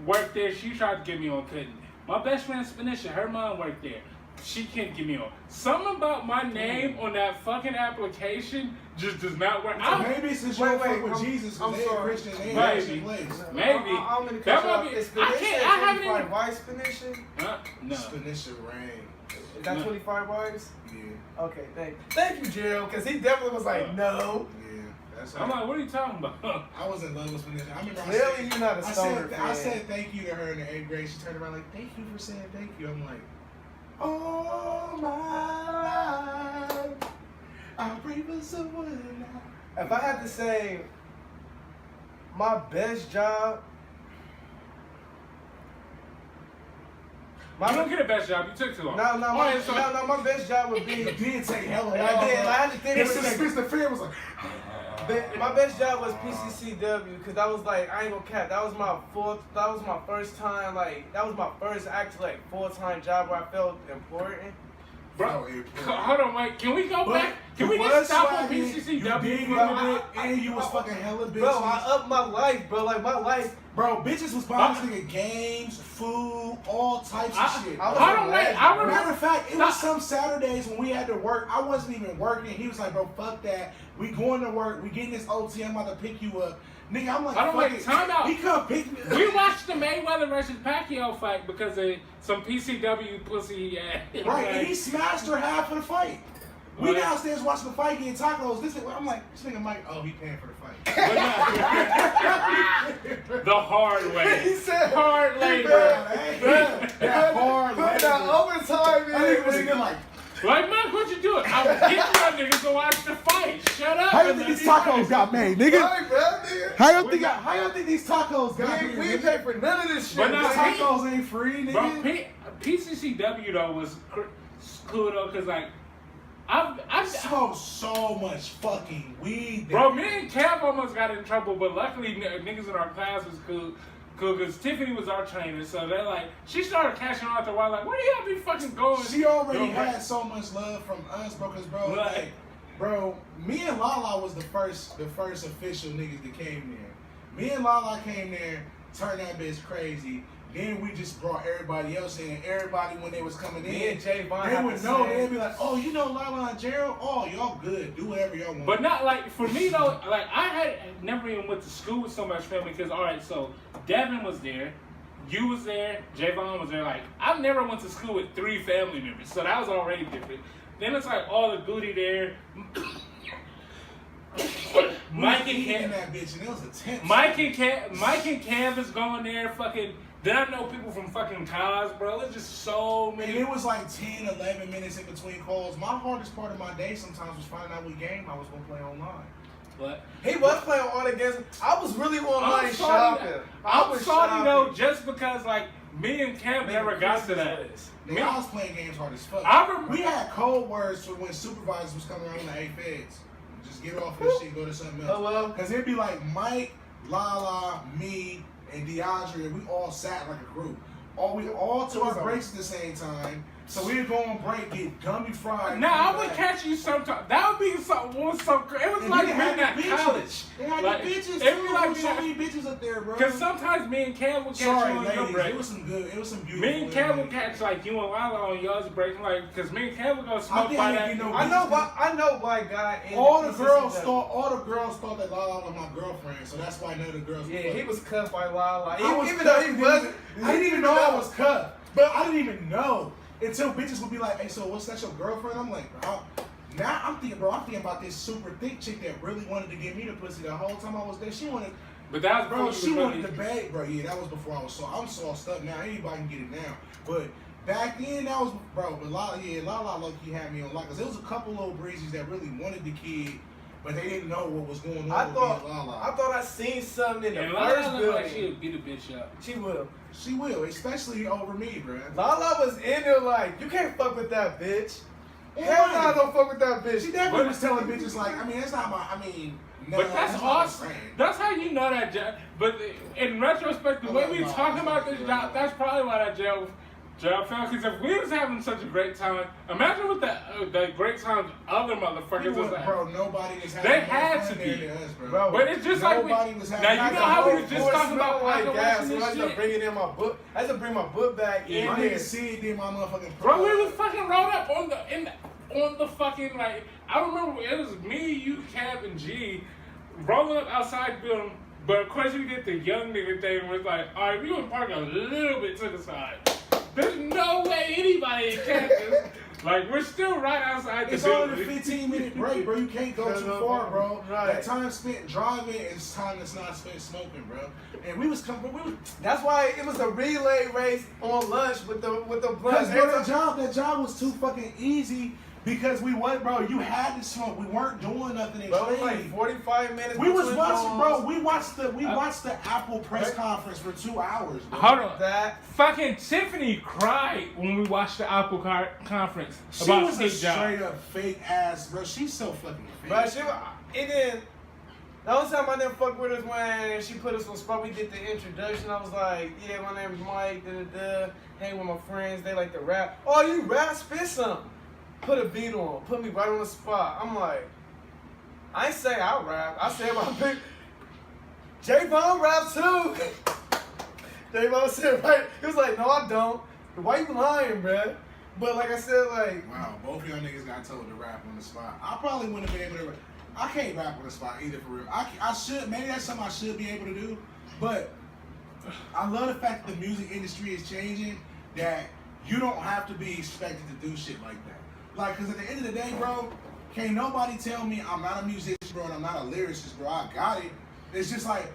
worked there. She tried to get me on, couldn't. My best friend Spanisha, her mom worked there. She can't get me on. Something about my name on that fucking application just does not work. Maybe since you don't fuck with Jesus, because they're Christian, they ain't Maybe. place. Maybe. I'm gonna That cut you might off. be- Is I can't- I haven't Spanisha even- wives Spanisha? No. Spanisha Rain. Is that No. 25 wives? Yeah, Okay, thank you, Gerald, because he definitely was like, no. yeah. That's I'm like, what are you talking about? I was in love with Spanisha. I remember Clearly, you're not a stoner I fan. said thank you to her in the 8th grade. She turned around like, thank you for saying thank you. I'm like, all my life, I'll pray for someone now. If I had to say my best job, You don't get a best job. You took too long. no, my best job would be. It did take hella long. I did. I had to think It's for a just second. Mr. Fair was like, My best job was PCCW because that was like, I ain't gonna cap, that was my first time, like, that was my first actual like full-time job where I felt important. Bro, hold on, wait. Can we go back? Can we was just stop on swagging, PCCW? You did bro, get it, and you was fucking hella bitches. Bro, I upped my life, bro. Like my life, Bro, bitches was buying this nigga games, food, all types of shit. I remember. Matter of fact, it was some Saturdays when we had to work. I wasn't even working. He was like, bro, fuck that. We going to work. We getting this OT. I'm about to pick you up. Nigga, I'm like, I don't fuck like it. time out. He come pick me up. We watched the Mayweather versus Pacquiao fight because of some PCW pussy. Right, and he smashed her half of the fight. We Right. downstairs watching the fight, getting tacos. This nigga, I'm like, this nigga Mike, oh, he paying for the fight. The hard way. He said Hard labor. That hard put that overtime in. I think it was even like, Like, Mike, what you doing? I was getting my niggas to watch the fight. Shut up. how you think these tacos got made, nigga? Right, bro, nigga. How you think these tacos got made? We ain't pay for none of this shit. But now, These tacos ain't free, Bro, nigga. PCCW though was cool though, cause like I smoked so much fucking weed. bro, me and Kev almost got in trouble, but luckily niggas in our class was cool, cause Tiffany was our trainer, so they're like, she started cashing out the while like, where do y'all be fucking going? She already Yo, had so much love from us, bro. Cause bro, Right. like, bro, me and Lala was the first official niggas that came there. Me and Lala came there, turned that bitch crazy. Then we just brought everybody else in. Everybody when they was coming Me in, and Jay Vaughn they had would the know. same- They'd be like, "Oh, you know Lala and Gerald? Oh, y'all good. Do whatever y'all want." But not like for me though. Like I had never even went to school with so much family because all right, so Devin was there, you was there, Javon was there. Like I never went to school with 3 family members, so that was already different. Then it's like all the booty there. Mike and eating Kev, that bitch, and it was a tense. Mike and Kev is going there. Fucking. Then I know people from fucking Kaz, bro. It's just so And many. it was like 10, 11 minutes in between calls. My hardest part of my day sometimes was finding out what game I was gonna play online. What? He was playing all the games. I was really online I'm shopping. I'm was sorry shopping. though, just because like me and Kev never got to that. Nigga, I was playing games hard as fuck. I remember- We had code words for when supervisors was coming around the A-Feds. Just get off this shit and go to something else. Hello? Because it'd be like Mike, Lala, me, and DeAndre. We all sat like a group. We all took our breaks at the same time. So we'd go on break, get gummy fried. Now I would catch you sometime. That would be something. Was so great. It was And like they being had at the bitches. college. They had Like, the bitches. It There was was like so many bitches up there, bro. Because sometimes me and Kev would catch Sorry, you on your ladies. break. It was some good. It was some beautiful. Me and Kev would ladies. catch like you and Lala on y'all's break, like because me and Kev would go smoke think by I that. didn't know- I know why guy. in All the PCCW. girls thought that Lala was my girlfriend, so that's why none of the girls. Yeah, were he fucking. was cuffed by Lala. I was Even though he cuffed, wasn't. I didn't even know I was cuffed. But I didn't even know until bitches would be like, "Hey, so what's that your girlfriend?" I'm like, bro. Now I'm thinking about this super thick chick that really wanted to give me the pussy the whole time I was there. She wanted, But that was bro. before She you was wanted really- the bag, bro. Yeah, that was before I was I'm sauced up now. Anybody can get it now, but back then that was, bro. But Lala low key had me on lock because there was a couple little breezies that really wanted the kid, but they didn't know what was going on I with thought me and Lala. I thought I seen something in the And first Lala looked like she building. would beat a bitch up. She will. She will, especially over me, bro. Lala was in there like, you can't fuck with that bitch. Yeah, Hell no, I right. don't fuck with that bitch. She definitely But- was telling bitches like, I mean, that's not my, no, But that's not my awesome. friend. That's how you know that jail. But in retrospect, the I way love we Lala. talking about this I love job, Lala. that's probably why that jail fell. Because if we was having such a great time, imagine what the great time other motherfuckers People, was having. bro, nobody was having They more had fun to there be. than us, bro. Bro, But it's just like Nobody was having now you fun. know how we was The just whole talking floor about smelled like pocket gas. watching So I this had to shit. bring it in my book. I had to bring my book back Yeah, in My there. nigga see did my motherfucking Bro, we was fucking rolled up on the fucking like I remember it was me, you, Cab, and G rolling up outside the building. But of course we did the young nigga thing where it's like, all right, we gonna park a little bit to the side. There's no way anybody in campus. Like we're still right outside the It's building. only a 15-minute break, bro. You can't go too far, bro. Right. That time spent driving is time that's not spent smoking, bro. And we was coming, That's why it was a relay race on lunch with the because blunts. that job was too fucking easy because we went, bro. You had to smoke. We weren't doing nothing in Bro, it was like training. 45 minutes. We was between watching, calls. bro. We watched the Apple press conference for 2 hours, bro. Hold on. That Fucking Tiffany cried when we watched the Apple conference She about was a Steve Jobs. straight up fake ass, bro. She's so fucking fake. Bro, it didn't. The only time I didn't fuck with her is when she put us on spot. We did the introduction. I was like, yeah, my name's Mike. Hang with my friends. They like to rap. Oh, you rap? Spit something. Put a beat on. Put me right on the spot. I'm like, I ain't say I rap. I said my big. J Bone rap too. Dave Lowe said, right? He was like, no, I don't. Why you lying, bruh? But like I said, like... Wow, both of y'all niggas got told to rap on the spot. I probably wouldn't have been able to... I can't rap on the spot either, for real. I should... Maybe that's something I should be able to do. But I love the fact that the music industry is changing, that you don't have to be expected to do shit like that. Like, because at the end of the day, bro, can't nobody tell me I'm not a musician, bro, and I'm not a lyricist, bro. I got it. It's just like...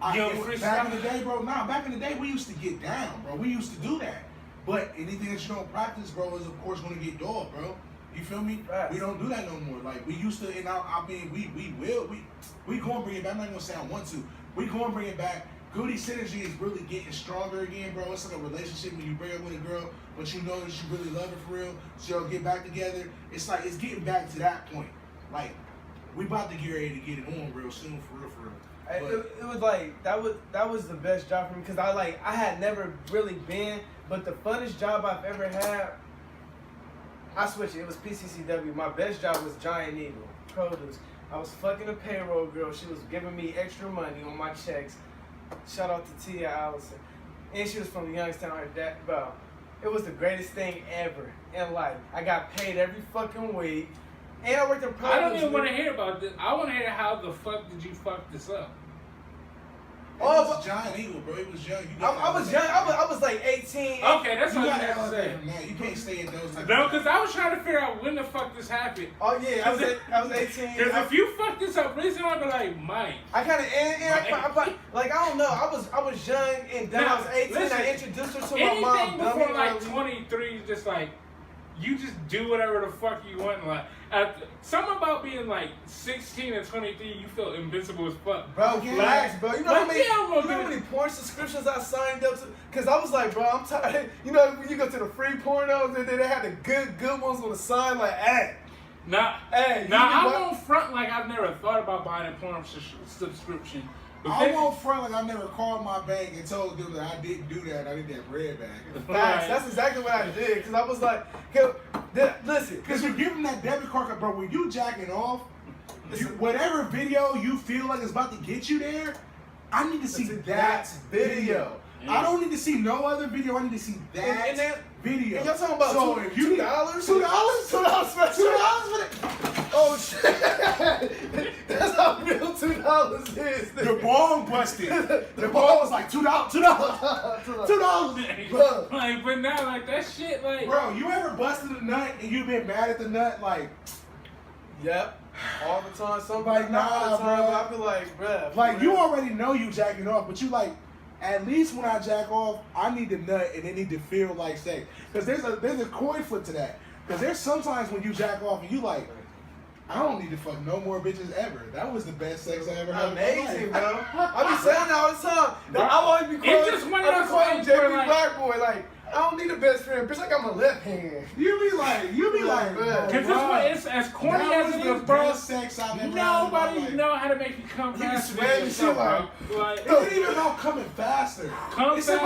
back in the day, bro, back in the day, we used to get down, bro. We used to do that. But anything that you don't practice, bro, is of course going to get dogged, bro. You feel me? Right. We don't do that no more. Like, we used to, and I mean, we going to bring it back. I'm not going to say I want to. We going to bring it back. Goody synergy is really getting stronger again, bro. It's like a relationship when you break up with a girl, but you know that you really love her for real, so y'all get back together. It's like, it's getting back to that point. Like, we about to get ready to get it on real soon, for real, for real. It was like that was the best job for me because I had never really been, but the funnest job I've ever had, I switched it. It was PCCW. My best job was Giant Eagle Produce. I was fucking a payroll girl. She was giving me extra money on my checks. Shout out to Tia Allison, and she was from Youngstown. Her dad, bro. It was the greatest thing ever in life. I got paid every fucking week, and I worked in produce. I don't even want to hear about this. I want to hear how the fuck did you fuck this up? It was Giant Eagle, bro. It was young. I was young. I was like 18. Okay, that's You what got you to have to say. elevate from that. You can't stay in those type No, of because I was trying to figure out when the fuck this happened. Oh yeah, I was 18. Because if you fuck this up recently, I'd be like, Mike. I kind of like I don't know. I was young and then I was 18. Listen, I introduced her to my mom. Anything before dummy, like early. 23, just like you just do whatever the fuck you want. Like something about being like 16 and 23, you feel invincible as fuck. Bro, relax, bro. You know how Like, many porn subscriptions I signed up to? Because I was like, bro, I'm tired. You know, when you go to the free pornos and then they had the good ones on the side, like, hey. I won't front like I've never thought about buying a porn subscription. I won't front like I never called my bank and told them that I didn't do that. I did that bread back. Facts. That's exactly what I did. Because I was like, listen. Because you give them that debit card, bro. When you jacking off, whatever video you feel like is about to get you there, I need to see that video. Yeah. I don't need to see no other video. I need to see that video. And y'all talking about so $2? if you $2 for that. Oh shit! That's how real $2 is. The ball busted. The ball was like $2. $2. Like, but now, like that shit, like. Bro, you ever busted a nut and you been mad at the nut, like? Yep. All the time. Somebody Like, not all the nah, time, bro. but I be like, bruh. Like you already know you jacking off, but you like. At least when I jack off, I need to nut and it need to feel like sex. Because there's a coin flip to that. Because there's sometimes when you jack off and you like, I don't need to fuck no more bitches ever. That was the best sex I ever had. Amazing, bro. I be saying that all the time. Bro, I'll always be it's just one of those things JB where, like- Black Boy. Like, I don't need a best friend. Bitch, I got my left hand. You be like, bro. Because this one, it's as corny that as was it the is, bro. best sex I've ever had. Nobody know how to make you come You can faster sweat than and yourself, shit, bro. Like, It ain't even about coming faster. Come fast, come it's better,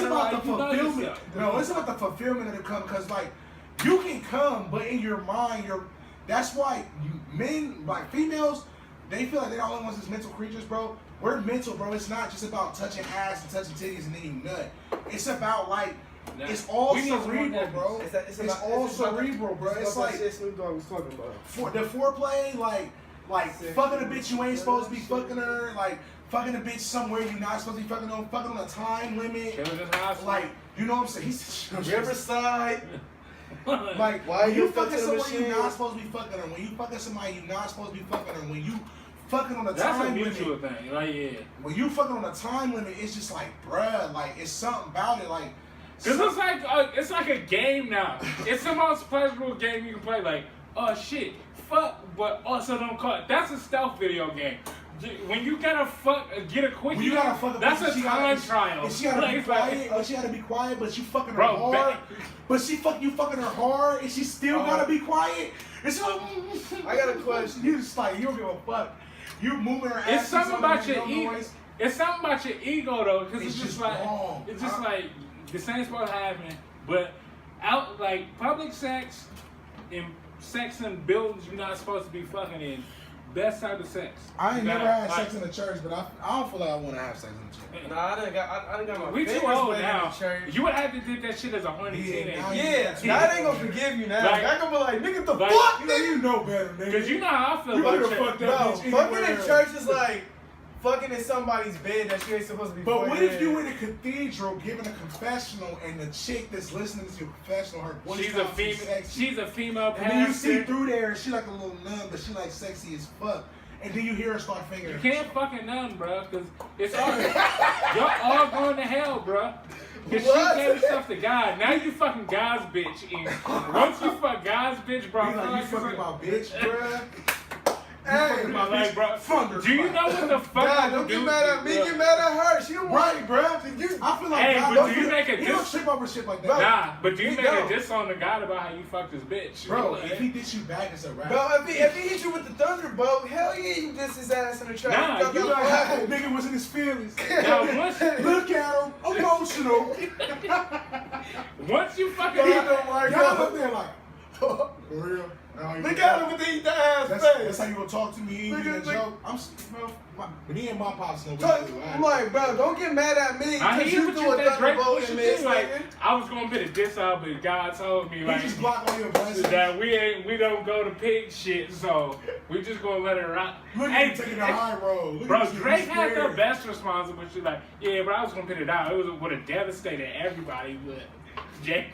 about like, the you know fulfillment. yourself. No, it's about the fulfillment of the come. Because like, you can come, but in your mind, that's why men, like females, they feel like they're the only ones that's mental creatures, bro. We're mental, bro. It's not just about touching ass and touching titties and then you nut. It's about like, it's all cerebral, bro. It's all cerebral, bro. It's like Snoop Dogg was talking about. the foreplay, like fucking a bitch you ain't supposed to be fucking her, like fucking a bitch somewhere you're not supposed to be fucking on a time limit. Like, you know what I'm saying? Riverside. Like, why when you you fucking filter the somebody you're machine? not supposed to be fucking her. When you fucking somebody you're not supposed to be fucking her. When you fucking on a that's time a mutual limit. thing. Like, yeah. When you fucking on a time limit, it's just like, bruh, like it's something about it. Like, Cause it's like a game now. It's the most pleasurable game you can play. Like, oh shit, fuck, but also don't call it. That's a stealth video game. When you gotta get a quick, when you gotta fuck that's bitch, a time trial. And she gotta be Like, quiet. But she gotta be quiet. But you fucking her Bro, hard. But you fucking her hard, and she still gotta be quiet. It's like, I got a question. You just like, you don't give a fuck. You moving her ass. It's something about your ego. ego. It's something about your ego though, because it's It's just just like wrong. it's just like the same supposed to happen, but out like public sex and sex in buildings you're not supposed to be fucking in. best type of sex. I ain't You never got, had like, sex in the church, but I don't feel like I want to have sex in the church. Nah, I done got my We too fingers old wet in now. the church. You would have to do that shit as a horny Yeah, teenager. now Yeah, you- now they ain't gonna forgive you now. Like- I gonna be like, nigga, the like- fuck, You know, nigga? you know better, nigga. Because you know how I feel You about would've church. fucked No, up. bitch fucking in anywhere. church is like fucking in somebody's bed that you ain't supposed to be But fucking what if you in. in a cathedral giving a confessional and the chick that's listening to your confessional, her voice She's a sounds so female. sexy, She's a female and then you see pastor. through there and she like a little nun, but she like sexy as fuck, and then you hear her start You fingering. can't fucking none, bro, because it's all y'all all going to hell, bro. Because she What? gave herself to God. Now you fucking God's bitch. And once you fuck God's bitch, bro, You like, you fucking my bitch, bruh. You Hey, fucking my like, bitch. bro, Thunder do you fight. know what the fuck? God, I don't would get do? mad at me, get mad at her. She don't want Right, bruh. you. I feel like Hey, God but don't do you feel- make a he don't diss- trip over shit like that. Bro, Nah, but do you He make don't. a diss on to God about how you fucked this bitch? Bro, Like, if he did you back, it's a rap. Bro, if he hit you with the thunderbolt, hell yeah, you diss his ass in the trap. Nah, Fuck you that like, fuck. that nigga was in his feelings. now, once, Look at him, emotional. once you fucking God don't like Y'all her. up there like, for real? Look at him with the eat the ass That's face. how you gonna talk to me. He ain't Look a at- joke. But he and my pops know Talk- what to do. I'm like, bro, don't get mad at me I because hear you what threw a you that Drake thunderbolt push in you this, do. Like, nigga. I was gonna put a diss out, but God told me He like just block all your blessings. that we don't go to pig shit, so we just gonna let it rock. Look at him taking the high road. Look Bro, at you, Drake he's had the scared. best response, but she's like, yeah, but I was gonna put it out. It would have devastated everybody, but Jake.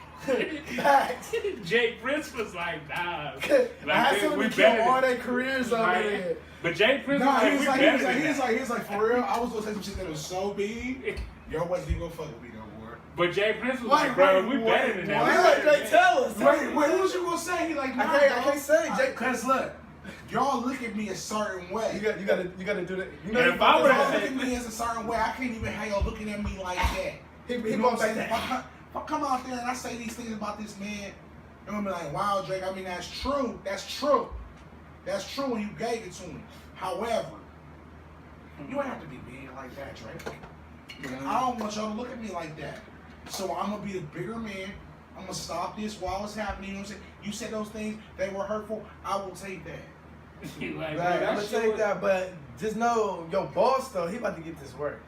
Facts. Jake Prince was like, nah. I had man, someone we to kill better all than- their careers over Like, there. But Jake Prince Nah, was he like, was we like, better than he was that. like, for real. I was gonna say some shit that was so big. Yo wasn't even gonna fuck with me no more. But Jay Prince was Wait, like, bro, wait, we better than that. wait, We Wait, better Drake, than that. tell us. Wait, what was you gonna say? He like, nah, I can't say. Jake- Cause look, y'all look at me a certain way. You gotta do that. You know, And he if I fucked would've us Y'all all. look at me as a certain way. I can't even have y'all looking at me like that. He You know brought what I'm back saying? that. If I come out there and I say these things about this man, I'm gonna be like, wow, Drake, I mean, that's true. That's true. That's true when you gave it to me. However, you don't have to be big like that, Drake. I don't want y'all to look at me like that. So I'm gonna be the bigger man. I'm gonna stop this while it's happening. You know what I'm saying? You said those things, they were hurtful. I will take that. He like, Right, bro, I'm that gonna shit take was- that, but just know your boss though, he about to get this work.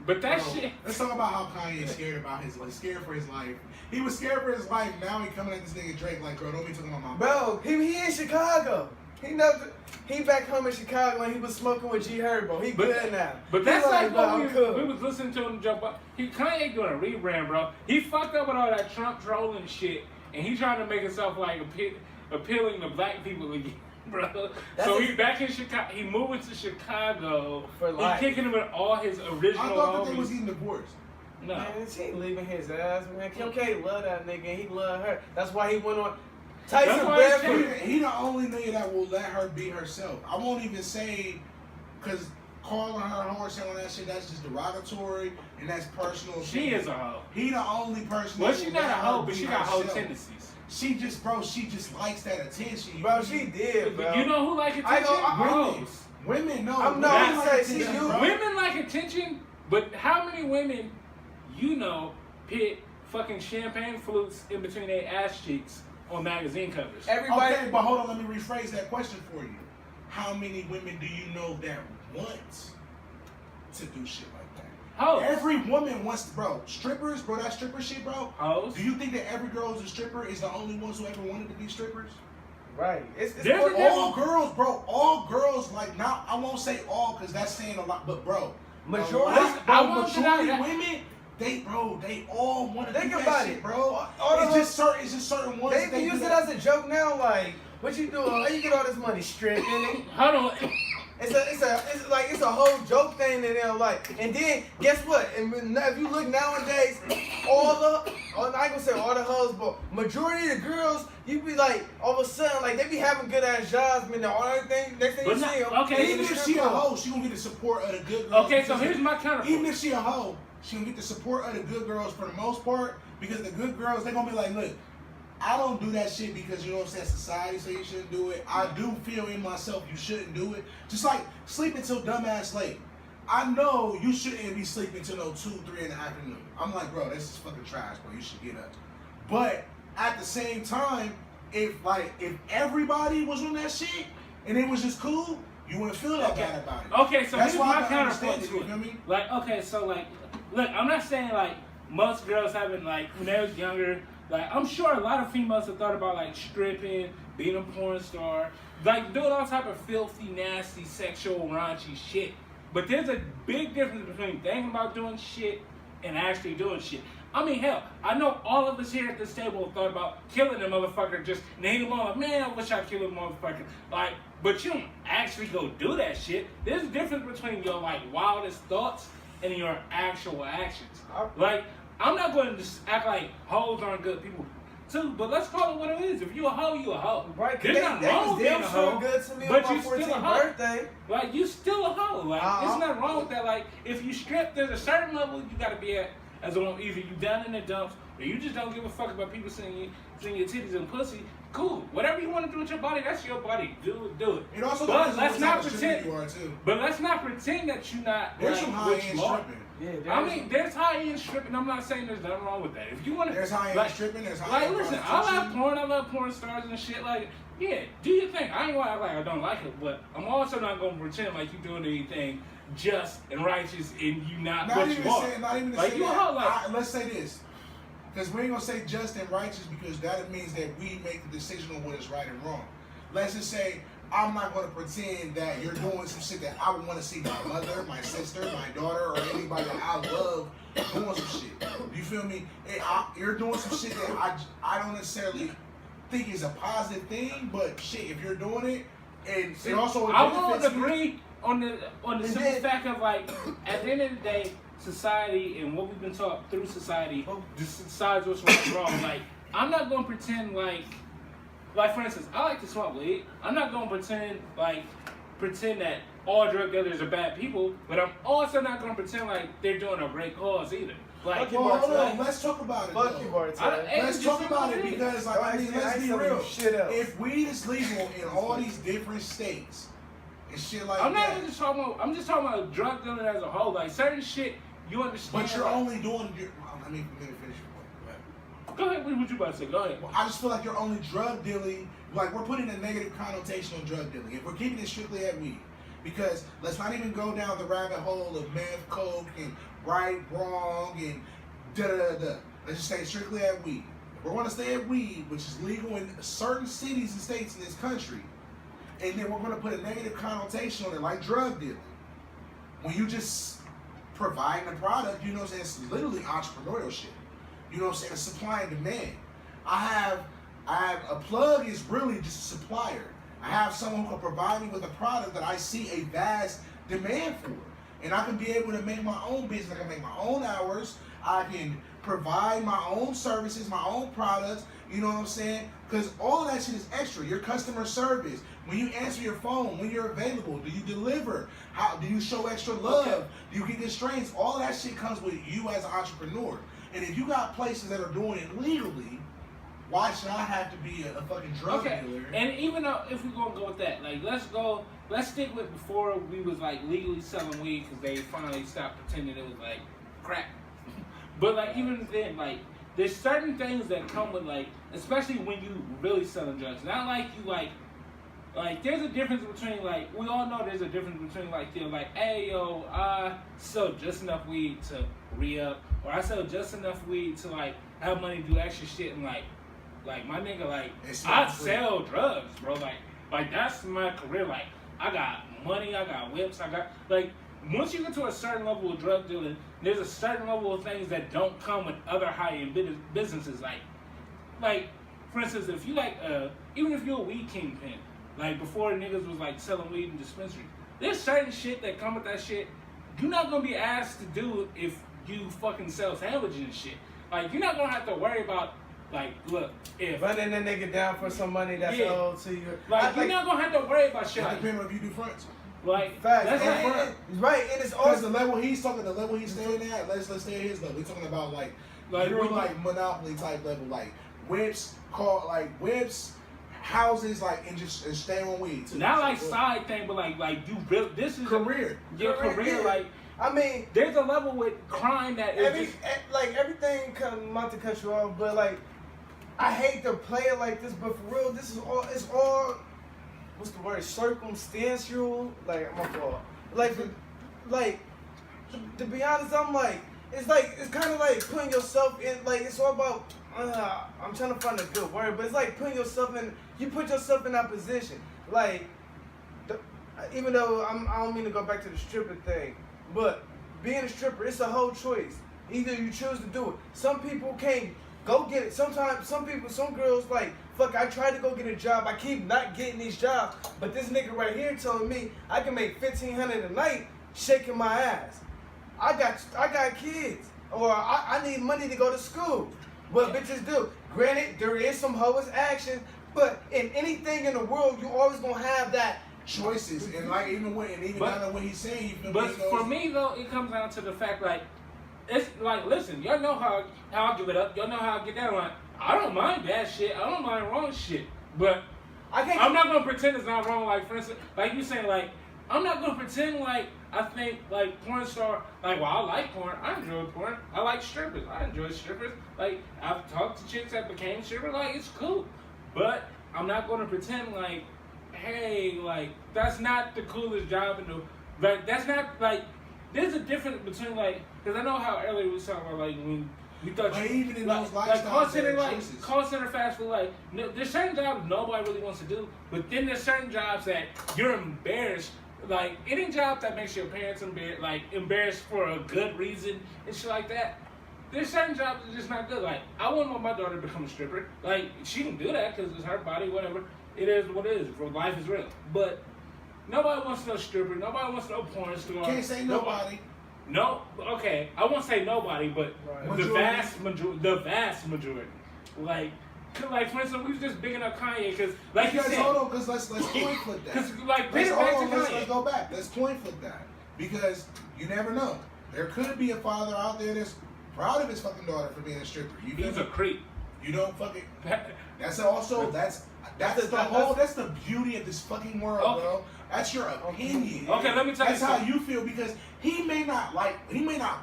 But that Bro, shit. let's talk about how Kanye's scared about his life. Scared for his life. He was scared for his life. Now he coming at this nigga Drake like, bro, don't be talking about my Bro, he in Chicago. He back home in Chicago and he was smoking with G Herbo. He But- good now. But He that's like bro, what I'm we cool. was listening to him jump up. Kanye doing a rebrand, bro. He fucked up with all that Trump trolling shit, and he trying to make himself like appealing to black people again, bro. That's So a- he back in Chicago. He moving to Chicago. For life. He kicking him with all his original I thought that they homies. was getting divorced. No. Man, she ain't leaving his ass, man. Kim K love that nigga and he love her. That's why he went on Tyson That's why Bradford. He the only nigga that will let her be herself. I won't even say, because calling her a whore, saying all that shit, that's just derogatory and that's personal. She is a hoe. He the only person. Well, that she will not a let hoe, her but be she got hoe herself. tendencies. She just likes that attention. Bro, she did, bro. You know who like attention? I know, women. Hoes. Women, no. I'm women not like saying attention, she do. bro. Women like attention, but how many women you know put fucking champagne flutes in between their ass cheeks on magazine covers? Everybody. Okay, but hold on, let me rephrase that question for you. How many women do you know that want to do shit like that? Hoes. Every woman wants, bro, strippers, bro, that stripper shit, bro. Hoes. Do you think that every girl who's a stripper is the only ones who ever wanted to be strippers? Right. It's There's more- a All girls, bro, all girls, like, not, I won't say all because that's saying a lot, but bro, Majority- a lot, I bro, want to majority know- women, they all want to do Think that about shit, it. bro. All It's the- just certain ones. They that use do it that. as a joke now, like, what you doing? How you get all this money? Stripping it. Hold on. It's a whole joke thing that they're like. And then guess what? And if you look nowadays, I ain't gonna say all the hoes, but majority of the girls, you be like, all of a sudden, like they be having good ass jobs, man. The only thing, next thing But you not- see them, okay, they in Even the if strip she a club. hoe, she gonna get the support of the good girls. Okay, so because here's my counterpoint. even if she a hoe, she gonna get the support of the good girls for the most part because the good girls, they gonna be like, look, I don't do that shit because, you know what I'm saying, society say you shouldn't do it. I do feel in myself you shouldn't do it. Just like sleeping till dumbass late. I know you shouldn't be sleeping till no 2, 3 in the afternoon. I'm like, bro, this is fucking trash, bro. You should get up. But at the same time, if everybody was on that shit and it was just cool, you wouldn't feel that bad about it. Okay, so That's here's why I my can understand counterpoint it, to you it. feel me? Like, okay, so like, look, I'm not saying like most girls haven't like when they was younger. Like, I'm sure a lot of females have thought about like stripping, being a porn star, like doing all type of filthy, nasty, sexual, raunchy shit. But there's a big difference between thinking about doing shit and actually doing shit. I mean, hell, I know all of us here at this table have thought about killing a motherfucker, just name them all. Like, man, I wish I killed a motherfucker. Like, but you don't actually go do that shit. There's a difference between your like wildest thoughts and your actual actions. Like, I'm not going to just act like hoes aren't good people too, but let's call it what it is. If you a hoe, you a hoe. Right, There's nothing wrong with being a hoe, good to me but on you my still a 14th hoe. birthday. Like, you still a hoe. Like, it's nothing wrong with that. Like, if you strip, there's a certain level you gotta be at as a woman. Either you down in the dumps, or you just don't give a fuck about people seeing your titties and pussy. Cool. Whatever you want to do with your body, that's your body. Do it. It also But depends on let's what not type of stripper pretend. you are too. But let's not pretend that you're not. There's like, some what high-end you are. stripping. Yeah, I mean, there's high-end stripping. I'm not saying there's nothing wrong with that. If you want to, There's high-end like, stripping. There's like, high-end listen, I prostitution. love porn. I love porn stars and shit. Like, yeah, do your thing. I ain't gonna act like I don't like it, but I'm also not gonna pretend like you doing anything just and righteous and you not what you are. Not even to Like, say you a that. hoe, like- Let's say this. Because we ain't going to say just and righteous because that means that we make the decision on what is right and wrong. Let's just say I'm not going to pretend that you're doing some shit that I would want to see my mother, my sister, my daughter, or anybody that I love doing some shit. You feel me? You're doing some shit that I don't necessarily think is a positive thing, but shit, if you're doing it, and it also I won't benefits me. agree on the simple fact of like at the end of the day, society and what we've been taught through society decides what's right and wrong. Like, I'm not gonna pretend like for instance, I like to smoke weed. I'm not gonna pretend that all drug dealers are bad people, but I'm also not gonna pretend like they're doing a great cause either. Like, Well, hold on, let's talk about it. Fuck though. you, Bartel. Let's talk about it because, like, I mean, let's be real. Shit else. If weed is legal in all these different states and shit like I'm not that, even just talking about. I'm just talking about drug dealing as a whole. Like certain shit, you understand. but you're like, only doing. Let me finish your point. Go ahead. What you about to say? Go ahead. Well, I just feel like you're only drug dealing. Like, we're putting a negative connotation on drug dealing. If we're keeping it strictly at weed, because let's not even go down the rabbit hole of meth, coke, and right, wrong, and da-da-da-da. Let's just stay strictly at weed. If we're going to stay at weed, which is legal in certain cities and states in this country, and then we're going to put a negative connotation on it, like drug dealing. When you just providing a product, you know what I'm saying? It's literally entrepreneurial shit. You know what I'm saying? It's supply and demand. I have a plug is really just a supplier. I have someone who can provide me with a product that I see a vast demand for. And I can be able to make my own business. I can make my own hours. I can provide my own services, my own products. You know what I'm saying? Because all of that shit is extra. Your customer service, when you answer your phone, when you're available, do you deliver? How do you show extra love? Okay. Do you get constraints? All of that shit comes with you as an entrepreneur. And if you got places that are doing it legally, why should I have to be a fucking drug dealer? And even though if we're gonna go with that, like let's stick with before we was like legally selling weed because they finally stopped pretending it was like crack. But like even then, like there's certain things that come with like, especially when you really selling drugs. Not like you like there's a difference between like we all know there's a difference between like you're like, hey yo, I sell just enough weed to re-up, or I sell just enough weed to like have money to do extra shit and like my nigga, like I sell drugs, bro. Like that's my career. Like I got money, I got whips, I got like once you get to a certain level of drug dealing, there's a certain level of things that don't come with other high-end businesses. Like for instance, if you like even if you're a weed kingpin, like before niggas was like selling weed in dispensaries, there's certain shit that come with that shit. You're not gonna be asked to do if you fucking sell sandwiches and shit. Like you're not gonna have to worry about. Like, look, if running a nigga down for some money that's owed to you, like you're not gonna have to worry about shit. It Like, depends on if you do fronts. Facts. That's Right, and it's Because also the level he's staying at, let's stay at his level. We're talking about like you're like Monopoly type level, like whips, houses, like and stay on weed too. Not like side thing, but like you really this is career. Your career. Like I mean, there's a level with crime that is everything not to cut you off, but like I hate to play it like this, but for real, this is all. It's all what's the word? Circumstantial. Like my fault. Like to be honest, I'm like, it's kind of like putting yourself in. Like it's all about. I'm trying to find a good word, but it's like putting yourself in. You put yourself in that position. Like, even though I don't mean to go back to the stripper thing, but being a stripper, it's a whole choice. Either you choose to do it. Some people can't go get it. Sometimes some girls like, fuck, I tried to go get a job. I keep not getting these jobs. But this nigga right here telling me I can make $1,500 a night shaking my ass. I got kids. Or I need money to go to school. What bitches do. Granted, there is some hoes action, but in anything in the world, you always gonna have that choices. And like even down to what he's saying, you feel But me? for me though, it comes down to the fact like, it's like, listen, y'all know how I give it up. Y'all know how I get down. Like, I don't mind that shit. I don't mind wrong shit. But I'm not gonna pretend it's not wrong. Like for instance, like you saying, like I'm not gonna pretend like I think like porn star. Like, well, I like porn. I enjoy porn. I like strippers. I enjoy strippers. Like I've talked to chicks that became strippers. Like it's cool. But I'm not gonna pretend like, hey, like that's not the coolest job in the. Like that's not like. There's a difference between like, because I know how earlier we was talking about like when we thought but you, even in like, those like call center, choices. call center fast food, like no, there's certain jobs nobody really wants to do, but then there's certain jobs that you're embarrassed. Like any job that makes your parents embarrassed for a good reason and shit like that. There's certain jobs that are just not good. Like I wouldn't want my daughter to become a stripper. Like she can do that because it's her body, whatever. It is what it is. Life is real, but. Nobody wants no stripper. Nobody wants no porn star. Can't say nobody. No, okay. I won't say nobody, but right. the vast majority. Like for instance, we was just bigging up Kanye because, like you said. Hold on, because let's point flip that. Because like, let's go back. Let's point flip that because you never know. There could be a father out there that's proud of his fucking daughter for being a stripper. He's a creep. You don't fucking. That's the beauty of this fucking world, okay. Bro. That's your opinion. Okay, let me tell you. That's how you feel because he may not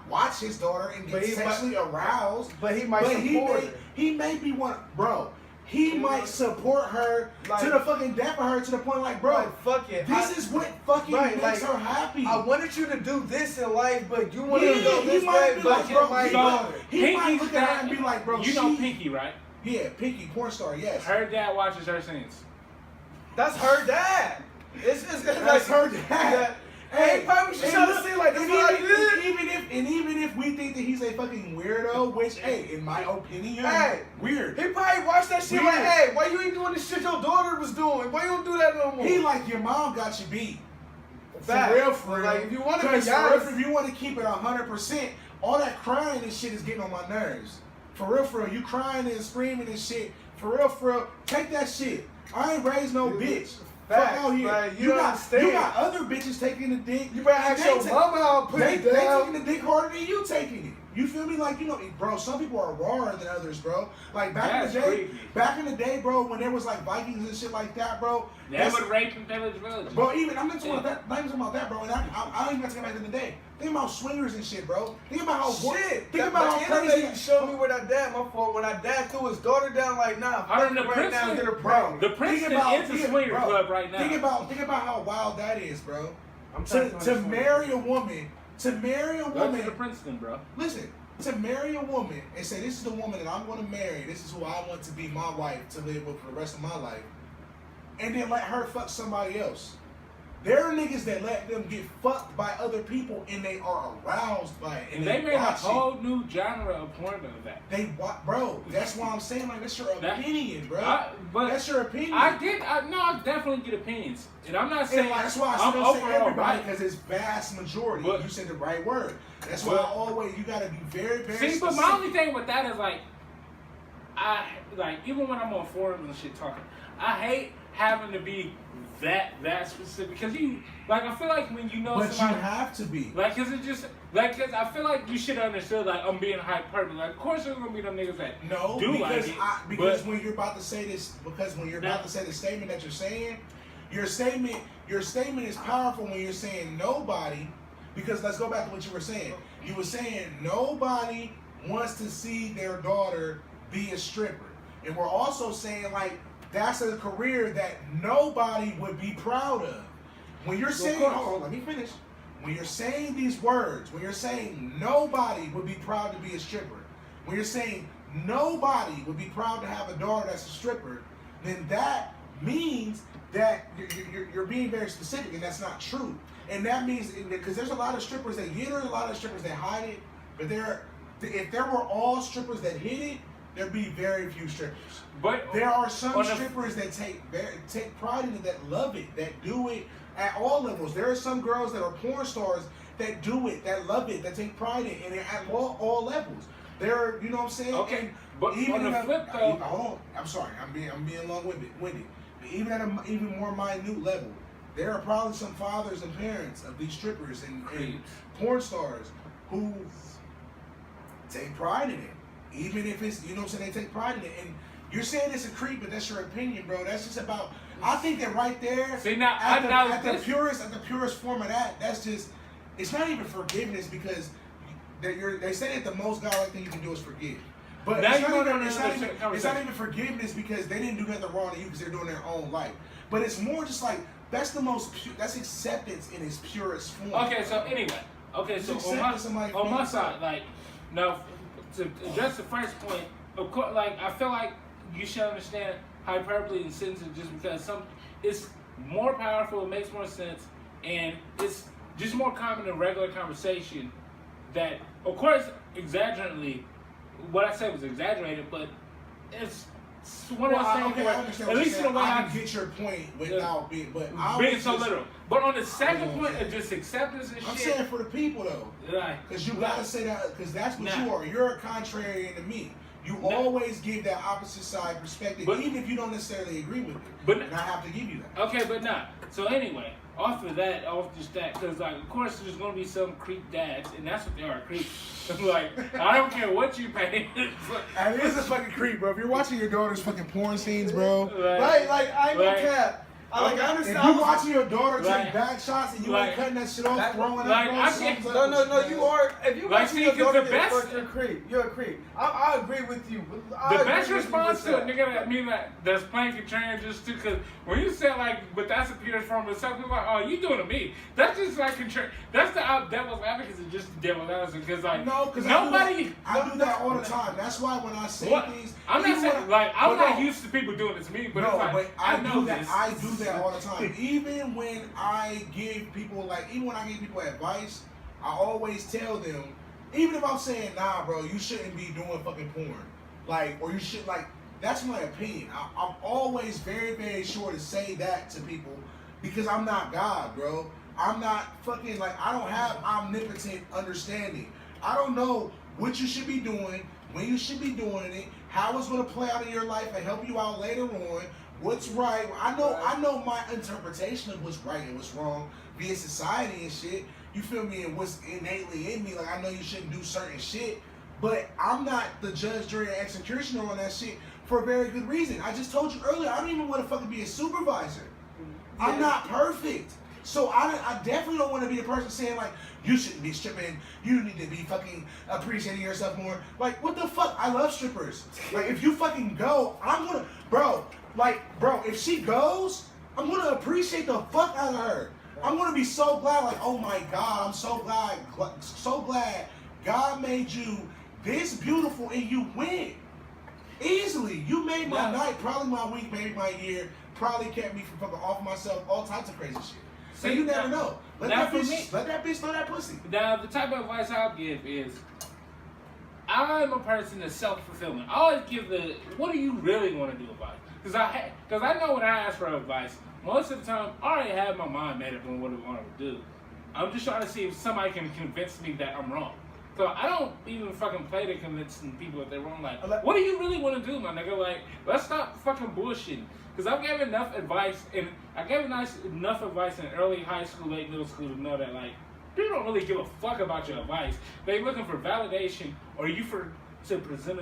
watch his daughter and get sexually aroused, but he might support her. He may be one, bro. He might support her to the fucking death of her to the point like, bro, like, fuck it. This is what fucking makes her happy. I wanted you to do this in life, but you want to go this he might way, be like, bro, he might Pinky's look at her and be like, bro, you know Pinky, right? Yeah, Pinky, porn star, yes. Her dad watches her scenes. That's her dad. It's that's her dad. Hey, probably should try to see like this. Even if we think that he's a fucking weirdo, which, hey, in my opinion, weird. He probably watched that shit like, hey, why you ain't doing the shit your daughter was doing? Why you don't do that no more? He like your mom got you beat. For real. Like if you want to be honest, if you want to keep it 100%, all that crying and shit is getting on my nerves. For real, you crying and screaming and shit. For real, take that shit. I ain't raised no bitch. Fuck out here. Like, you got other bitches taking the dick. You better ask your mama how to put it down. They taking the dick harder than you taking it. You feel me? Like, bro, some people are rawer than others, bro. Like back in the day, bro, when there was like Vikings and shit like that, bro. They would rape and pillage villages. Bro, even I'm not talking about that. Not even talking about that, bro. And I don't even have to get back in the day. Think about swingers and shit, bro. Think about how Think about how crazy. Showed me where that dad. My fault. When that dad threw his daughter down, like, nah. I'm the right now, get her pregnant. The Princeton is a swinger club right now. Think about how wild that is, bro. To marry a woman. To Princeton, bro. Listen. To marry a woman and say, this is the woman that I'm going to marry. This is who I want to be my wife to live with for the rest of my life. And then let her fuck somebody else. There are niggas that let them get fucked by other people and they are aroused by it. And they made a whole new genre of porn of that. Bro, that's why I'm saying, like, that's your opinion, bro. That's your opinion. I definitely get opinions. And I'm not saying, that's why I don't say everybody, because it's vast majority. You said the right word. That's why you gotta be very, very specific. But my only thing with that is even when I'm on forums and shit talking, I hate having to be that specific because I feel like when you know but somebody, you have to be because cause I feel like you should understand I'm being hyperbole. Like, of course there's gonna be them niggas that because when you're about to say this, about to say the statement that you're saying, your statement is powerful when you're saying nobody. Because let's go back to what you were saying. You were saying nobody wants to see their daughter be a stripper. And we're also saying, like, that's a career that nobody would be proud of. When you're saying, hold on, let me finish. When you're saying these words, when you're saying nobody would be proud to be a stripper, when you're saying nobody would be proud to have a daughter that's a stripper, then that means that you're being very specific, and that's not true. And that means, because there's a lot of strippers that get it, a lot of strippers that hide it, but if there were all strippers that hid it, there'd be very few strippers. But there are some strippers that take pride in it, that love it, that do it at all levels. There are some girls that are porn stars that do it, that love it, that take pride in it, and at all levels. There, you know what I'm saying? Okay, but even on the flip though, hold on. I'm sorry, I'm being long-winded. But even at an even more minute level, there are probably some fathers and parents of these strippers and porn stars who take pride in it. Even if it's, you know what I'm saying, they take pride in it. And you're saying it's a creep, but that's your opinion, bro. That's just about, I think that right there, see, now, at the purest form of that, that's just, it's not even forgiveness, because they say that the most godlike thing you can do is forgive. But it's not even forgiveness, because they didn't do nothing wrong to you because they're doing their own life. But it's more just like, that's that's acceptance in its purest form. Okay, so anyway, so on my side, like, now, to address the first point, of course, like, I feel like you should understand hyperbole and sentences just because it's more powerful, it makes more sense, and it's just more common in regular conversation that, of course, exaggerately, what I said was exaggerated, but it's one of those things where, at least in a way I can get your point without being so literal. But on the second point of just acceptance and shit, I'm saying for the people though, because you gotta say that, because that's what you are. You're a contrarian to me. You always give that opposite side perspective, even if you don't necessarily agree with it. And I have to give you that. Okay, but not. So anyway, off just that, because like, of course, there's gonna be some creep dads, and that's what they are, creeps. Like, I don't care what you pay. And it is a fucking creep, bro. If you're watching your daughter's fucking porn scenes, bro. Like I know cap. I understand. If you're watching your daughter take back shots and you ain't cutting that shit off, throwing that, no, you are. If you watching your daughter get fucked, you're a creep. You're a creep. I agree with you. The best response to a nigga that's playing contrarian just too, because when you say like, but that's a purest form of some people like, oh, you doing to me? That's just like contrarian. That's the devil's advocate, is just the devil's advocate, because like nobody. I do that all the time. That's why when I say things, I'm not saying like I'm not used to people doing it to me, but it's like I know that. I do that all the time. Even when I give people advice, I always tell them, even if I'm saying, nah, bro, you shouldn't be doing fucking porn, like, or you should, like, that's my opinion. I'm always very, very sure to say that to people, because I'm not God, bro. I'm not fucking, like, I don't have omnipotent understanding. I don't know what you should be doing, when you should be doing it, how it's going to play out in your life and help you out later on. What's right? I know my interpretation of what's right and what's wrong via society and shit. You feel me? And what's innately in me. Like, I know you shouldn't do certain shit, but I'm not the judge, jury, and executioner on that shit for a very good reason. I just told you earlier, I don't even want to fucking be a supervisor. Yeah. I'm not perfect. So I definitely don't want to be the person saying like, you shouldn't be stripping, you need to be fucking appreciating yourself more. Like, what the fuck? I love strippers. Like, if you fucking go, I'm gonna, bro, if she goes, I'm gonna appreciate the fuck out of her. I'm gonna be so glad, like, oh my God, I'm so glad God made you this beautiful and you win. Easily. You made my night, probably my week, maybe my year, probably kept me from fucking off myself, all types of crazy shit. So you never know. Let that bitch throw that pussy. Now, the type of advice I'll give is, I'm a person that's self-fulfilling. I always give what do you really want to do about it? Because I know when I ask for advice, most of the time, I already have my mind made up on what I want to do. I'm just trying to see if somebody can convince me that I'm wrong. So I don't even fucking play to convincing people that they're wrong. Like, what do you really want to do, my nigga? Like, let's stop fucking bullshitting. Because I've given enough advice, and I gave enough advice in early high school, late middle school to know that, like, people don't really give a fuck about your advice. They're looking for validation or to present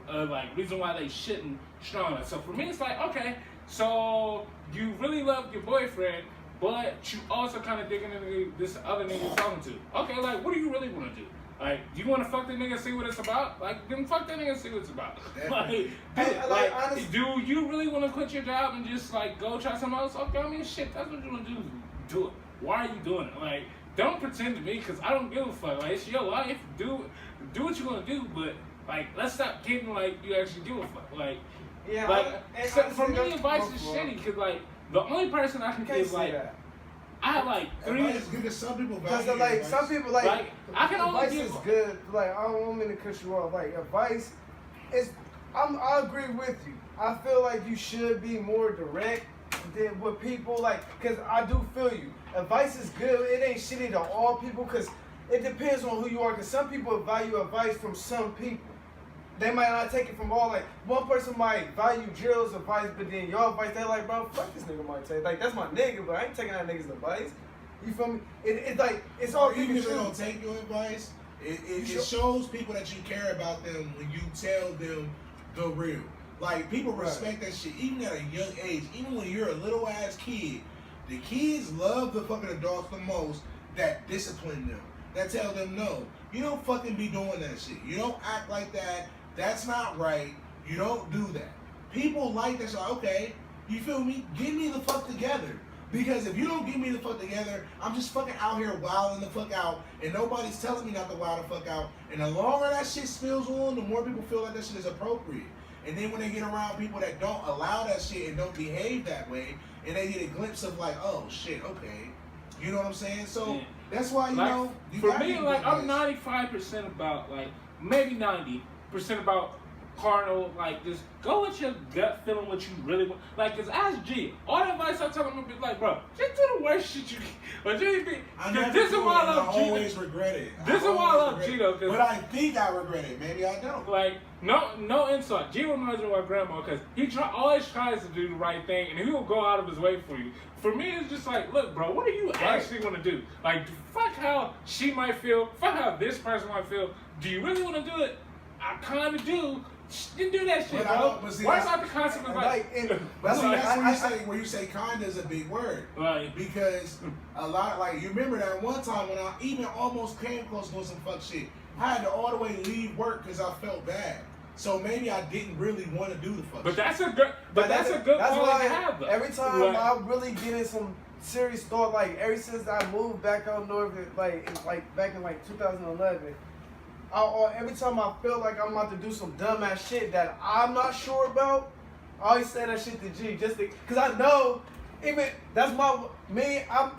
like, reason why they shouldn't strong enough. So for me, it's like, okay, so you really love your boyfriend, but you also kind of digging into this other nigga you're talking to. Okay, like, what do you really want to do? Like, do you want to fuck that nigga and see what it's about? Like, then fuck that nigga and see what it's about. Definitely. Like, honestly, do you really want to quit your job and just, like, go try something else? Okay, I mean, shit, that's what you want to do. Do it. Why are you doing it? Like, don't pretend to me, because I don't give a fuck. Like, it's your life. Do what you want to do, but, like, let's stop getting like you actually give a fuck. Like, yeah, like, for me, advice is shitty, because, like, the only person I can give, like, that. I have like three. Advice is good 'cause some people Because value like advice. some people like I can only advice give. is good. Like I don't want me to cut you off. Like advice is, I agree with you. I feel like you should be more direct than what people like. Cause I do feel you. Advice is good. It ain't shitty to all people. Cause it depends on who you are. Cause some people value advice from some people. They might not take it from all. Like one person might value Gerald's advice, but then your advice, they're like, bro, fuck this nigga might take. Like that's my nigga, but I ain't taking that nigga's advice. You feel me? It's like it's all Even if they people. don't take your advice, it shows people that you care about them when you tell them the real. Like people respect that shit even at a young age. Even when you're a little ass kid, the kids love the fucking adults the most that discipline them. That tell them no, you don't fucking be doing that shit. You don't act like that. That's not right. You don't do that. People like that shit. Like, okay, you feel me? Get me the fuck together. Because if you don't get me the fuck together, I'm just fucking out here wilding the fuck out, and nobody's telling me not to wild the fuck out. And the longer that shit spills on, the more people feel like that shit is appropriate. And then when they get around people that don't allow that shit and don't behave that way, and they get a glimpse of like, oh shit, okay, you know what I'm saying? So that's why you like, know. You for gotta me, get like good I'm advice. 95% about like maybe 90% about carnal, like just go with your gut feeling what you really want. Like, cause as G, all the advice I tell him be like, bro, just do the worst shit you can. But you be, I cause never this is do it, why I and love G. always regret it. This is why I love regret it. Gino, cause But I think I regret it. Maybe I don't. like no insult. G reminds me of my grandma, cause he always tries to do the right thing, and he will go out of his way for you. For me, it's just like, look, bro, what do you actually want to do? Like, fuck how she might feel, fuck how this person might feel. Do you really want to do it? I kind of do. Then do that shit, But I bro. don't- but see, What that's- about the concept of But see, like, that's where you say kind is a big word. Right. Because a lot, like, you remember that one time when I even almost came close to doing some fuck shit. I had to all the way leave work because I felt bad. So maybe I didn't really want to do the fuck But shit. that's a good, that's a good quality to have, though. Every time Right. I really get in some serious thought, like ever since I moved back up north, like back in like 2011. Every time I feel like I'm about to do some dumbass shit that I'm not sure about, I always say that shit to G cause I know, even that's I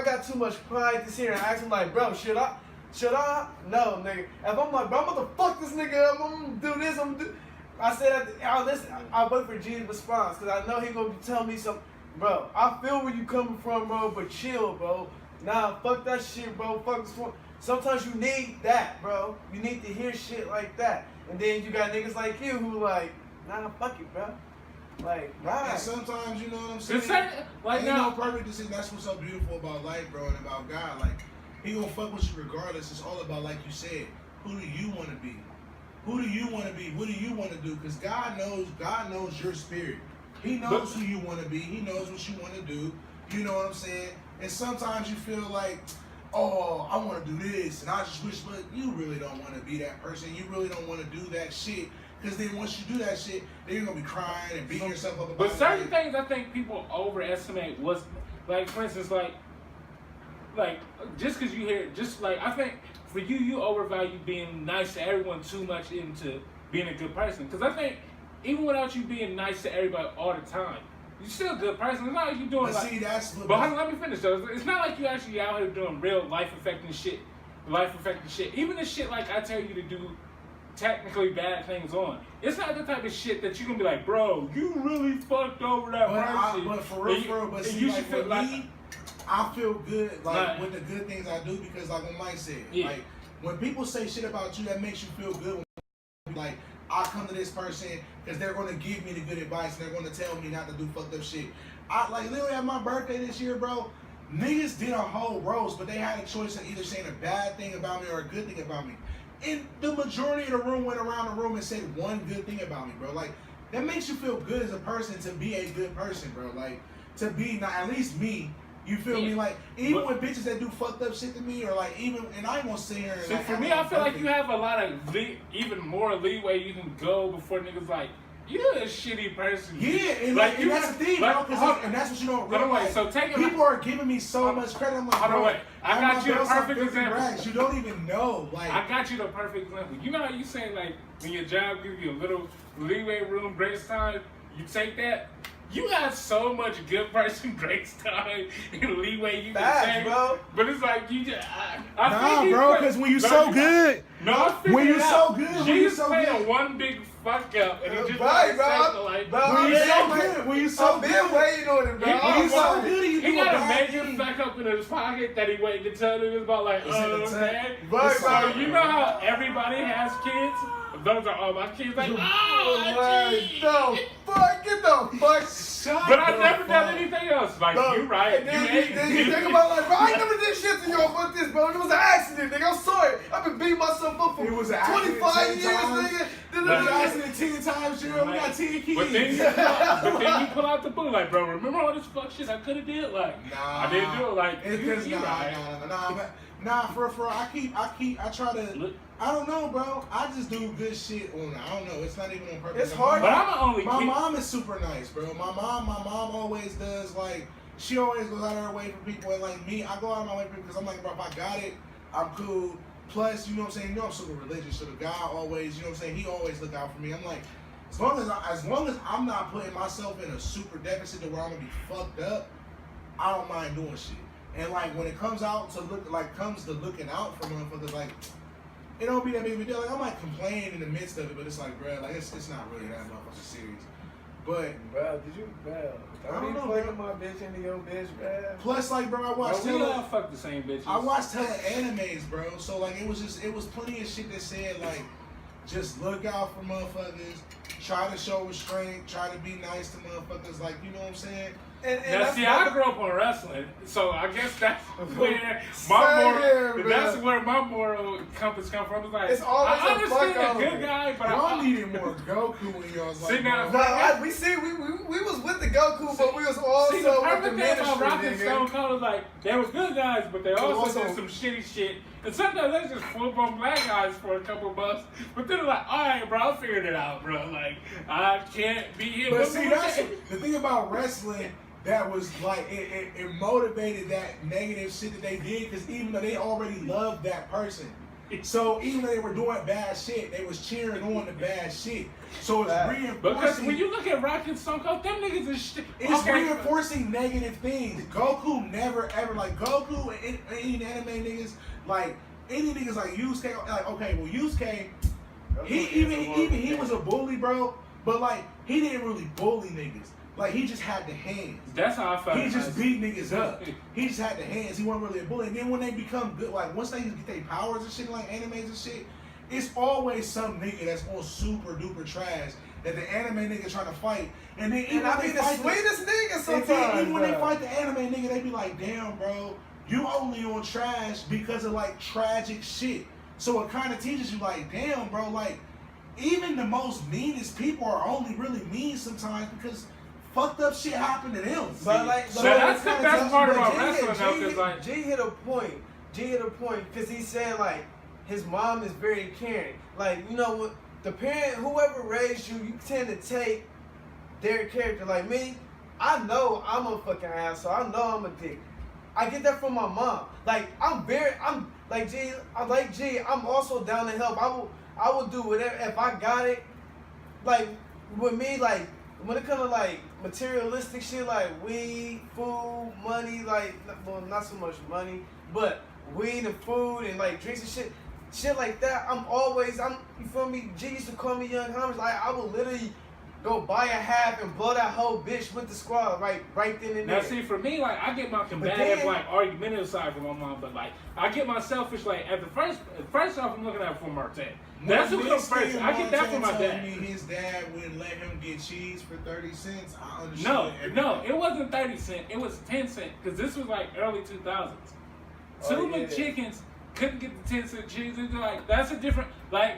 got too much pride to sit here and ask him like, bro, should I? No, nigga. If I'm like, bro, I'm about to fuck this nigga up, I'm gonna do this, I said, I wait for G's response cause I know he gonna tell me something. Bro, I feel where you coming from, bro, but chill, bro. Nah, fuck that shit, bro. Fuck this one. Sometimes you need that, bro. You need to hear shit like that. And then you got niggas like you who like, nah, fuck it, bro. Like, right. And sometimes, you know what I'm saying? Like ain't now, no perfect decision. That's what's so beautiful about life, bro, and about God. Like, he gonna fuck with you regardless. It's all about, like you said, who do you want to be? Who do you want to be? What do you want to do? Because God knows your spirit. He knows who you want to be. He knows what you want to do. You know what I'm saying? And sometimes you feel like, oh, I want to do this, and I just wish, but you really don't want to be that person. You really don't want to do that shit. Because then once you do that shit, then you're going to be crying and beating yourself up about but it. certain things I think people overestimate was, like, for instance, like just because you hear, just like, I think for you overvalue being nice to everyone too much into being a good person. Because I think even without you being nice to everybody all the time, you're still a good person. It's not like you're doing But like. see, that's what. But hold on, let me finish though. It's not like you actually out here doing real life affecting shit. Even the shit like I tell you to do technically bad things on. It's not the type of shit that you're gonna be like, bro, you really fucked over that person. But for real, but see, you like, should feel for like, me, I feel good, like, Right. with the good things I do, because like what Mike said, Yeah. like, when people say shit about you, that makes you feel good. Like, I come to this person because they're going to give me the good advice and they're going to tell me not to do fucked up shit. I, like, literally at my birthday this year, bro, niggas did a whole roast, but they had a choice of either saying a bad thing about me or a good thing about me. And the majority of the room went around the room and said one good thing about me, bro. Like, that makes you feel good as a person to be a good person, bro. Like, to be, not at least me, You feel me? Like, even with bitches that do fucked up shit to me, or like, even, and I ain't gonna sit here and See, like, for me, I feel like you have a lot of even more leeway you can go before niggas like, you're a shitty person. Yeah, and like and that's the thing, bro, and that's what you don't realize. So take people are giving me so much credit. I'm like, bro, I got you the perfect example. Racks. You don't even know. Like, I got you the perfect example. You know how you say, like, when your job gives you a little leeway room, grace time, you take that? You got so much good person grace time and leeway you can take, bro. But it's like you just nah, bro, because when you so good, when you so good, when you so good, one big fuck up and he just right, bro. When you so good, when you so I've been waiting on it, bro. When you so good, you he do got a a bad major thing. fuck up in his pocket that he waited to tell niggas about, like, man. Right, So bro. you know how everybody has kids? Those are all my kids. Like, Get the fuck. but I never done anything else. Like, Bro, you right. And then you think about, like, bro, I ain't never did shit to y'all but this, bro. It was an accident, nigga. I'm sorry. I've been beating myself up for It was an accident 25 10 years, times. nigga. It was an accident 10 times, Gerald. We got 10 kids. But then you pull out the boot, like, bro, remember all this fuck shit I could have did? Like, I didn't do it. Like, it's you right. Nah, for I try to, I don't know, bro. I just do good shit on, I don't know. It's not even on purpose. It's hard. But I'm the only My kid. mom is super nice, bro. My mom always does, like, she always goes out of her way for people. And, like, me, I go out of my way for people because I'm like, bro, if I got it, I'm cool. Plus, you know what I'm saying? You know I'm super religious, so the guy always, you know what I'm saying? He always look out for me. I'm like, as long as I'm not putting myself in a super deficit to where I'm gonna be fucked up, I don't mind doing shit. And like when it comes to looking out for motherfuckers, like it don't be that big of a deal. Like I might complain in the midst of it, but it's like, bro, like it's not really that motherfucking serious. But Bro, did you, bro? I don't know, fucking bro. my bitch into your bitch, bro. Plus, like, bro, I watched Bro, we all fuck the same bitches. I watched hella animes, bro. So like it was plenty of shit that said like just look out for motherfuckers, try to show restraint, try to be nice to motherfuckers, like you know what I'm saying? And Now, see, I grew up on wrestling, so I guess that's where my moral compass come from. It's like, It's always I a understand fuck a good over. guy, but Y'all needed more Goku when y'all was like, See, now, bro. we was with the Goku, but we was also see, the with the perfect thing about ministry, Rock and Stone nigga. Cold is like, they was good guys, but they also did some shitty shit. And sometimes they just full-blown black guys for a couple months. But then they're like, all right, bro, I figured it out, bro. Like, I can't be here. But see, that's the thing about wrestling that was like, it motivated that negative shit that they did, because even though they already loved that person. So even though they were doing bad shit, they was cheering on the bad shit. So it's reinforcing. Because when you look at Rock and Stone Cold, them niggas is shit. It's reinforcing negative things. Goku never ever, like Goku and any anime niggas, like any niggas like Yusuke, like okay, well Yusuke, he was a bully, bro, but like he didn't really bully niggas. Like he just had the hands. That's how I felt. He just beat niggas up. He just had the hands. He wasn't really a bully. And then when they become good, like once they get their powers and shit, like animes and shit, it's always some nigga that's on super duper trash that the anime nigga trying to fight. And then even I be the sweetest nigga sometimes. Even when they fight the anime nigga, they be like, damn, bro, you only on trash because of like tragic shit. So it kind of teaches you like, damn, bro, like even the most meanest people are only really mean sometimes because fucked up shit happened to them. But like, so that's the best part about wrestling though, because like G hit a point because he said like his mom is very caring. Like, you know what, the parent, whoever raised you, you tend to take their character. Like me, I know I'm a fucking asshole. I know I'm a dick. I get that from my mom. Like I'm like G. I'm also down to help. I will do whatever if I got it. Like with me, like when it comes to like materialistic shit, like weed, food, money, like well not so much money, but weed and food and like drinks and shit like that. You feel me? G used to call me Young Homies. Like I will literally go buy a half and blow that whole bitch with the squad right then and there. Now see, for me, like I get my combative, like argumentative side from my mom, but like I get my selfish, like at the first off, I'm looking at it for Marte. That's who comes first. I get that from my dad. Me his dad wouldn't let him get cheese for 30 cents. I understand. No, it wasn't 30 cents. It was 10 cents because this was like early 2000s. Two McChickens couldn't get the 10-cent cheese. It's like that's a different like.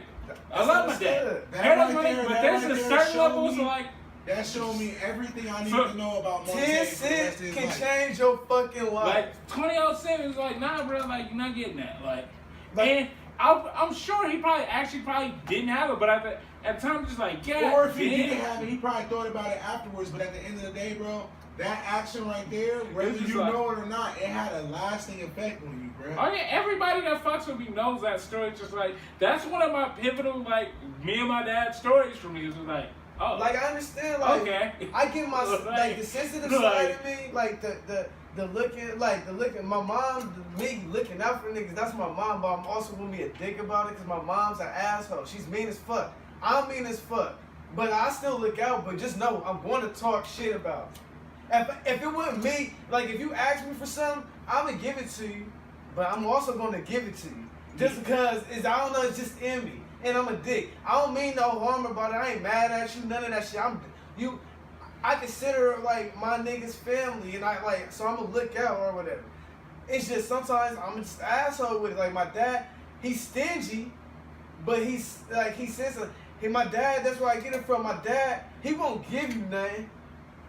I love my dad. But there's a certain level, so like That showed me everything I need to know about Monte. 10 cents can change your fucking life. Like 2007 is like, nah, bro, like you're not getting that. Like and I'm sure he probably didn't have it, but at the time, just like, yeah. Or if he didn't have it, he probably thought about it afterwards. But at the end of the day, bro, that action right there, whether you know it or not, it had a lasting effect on you, bro. Oh yeah, everybody that fucks with me knows that story. Just like that's one of my pivotal, like me and my dad's stories for me. It's just like, oh, like I understand, like okay. I get my like the sensitive side of me, like the looking, my mom, me looking out for niggas. That's my mom, but I'm also gonna be a dick about it because my mom's an asshole. She's mean as fuck. I'm mean as fuck, but I still look out. But just know I'm going to talk shit about it. If it wasn't me, like if you ask me for something, I'm gonna give it to you, but I'm also gonna give it to you just because I don't know, it's just in me, and I'm a dick. I don't mean no harm about it. I ain't mad at you, none of that shit. I consider like my niggas family, and so I'm gonna look out or whatever. It's just sometimes I'm just an asshole with it. Like my dad, he's stingy, but he's like he says. My dad, that's where I get it from. My dad, he won't give you nothing.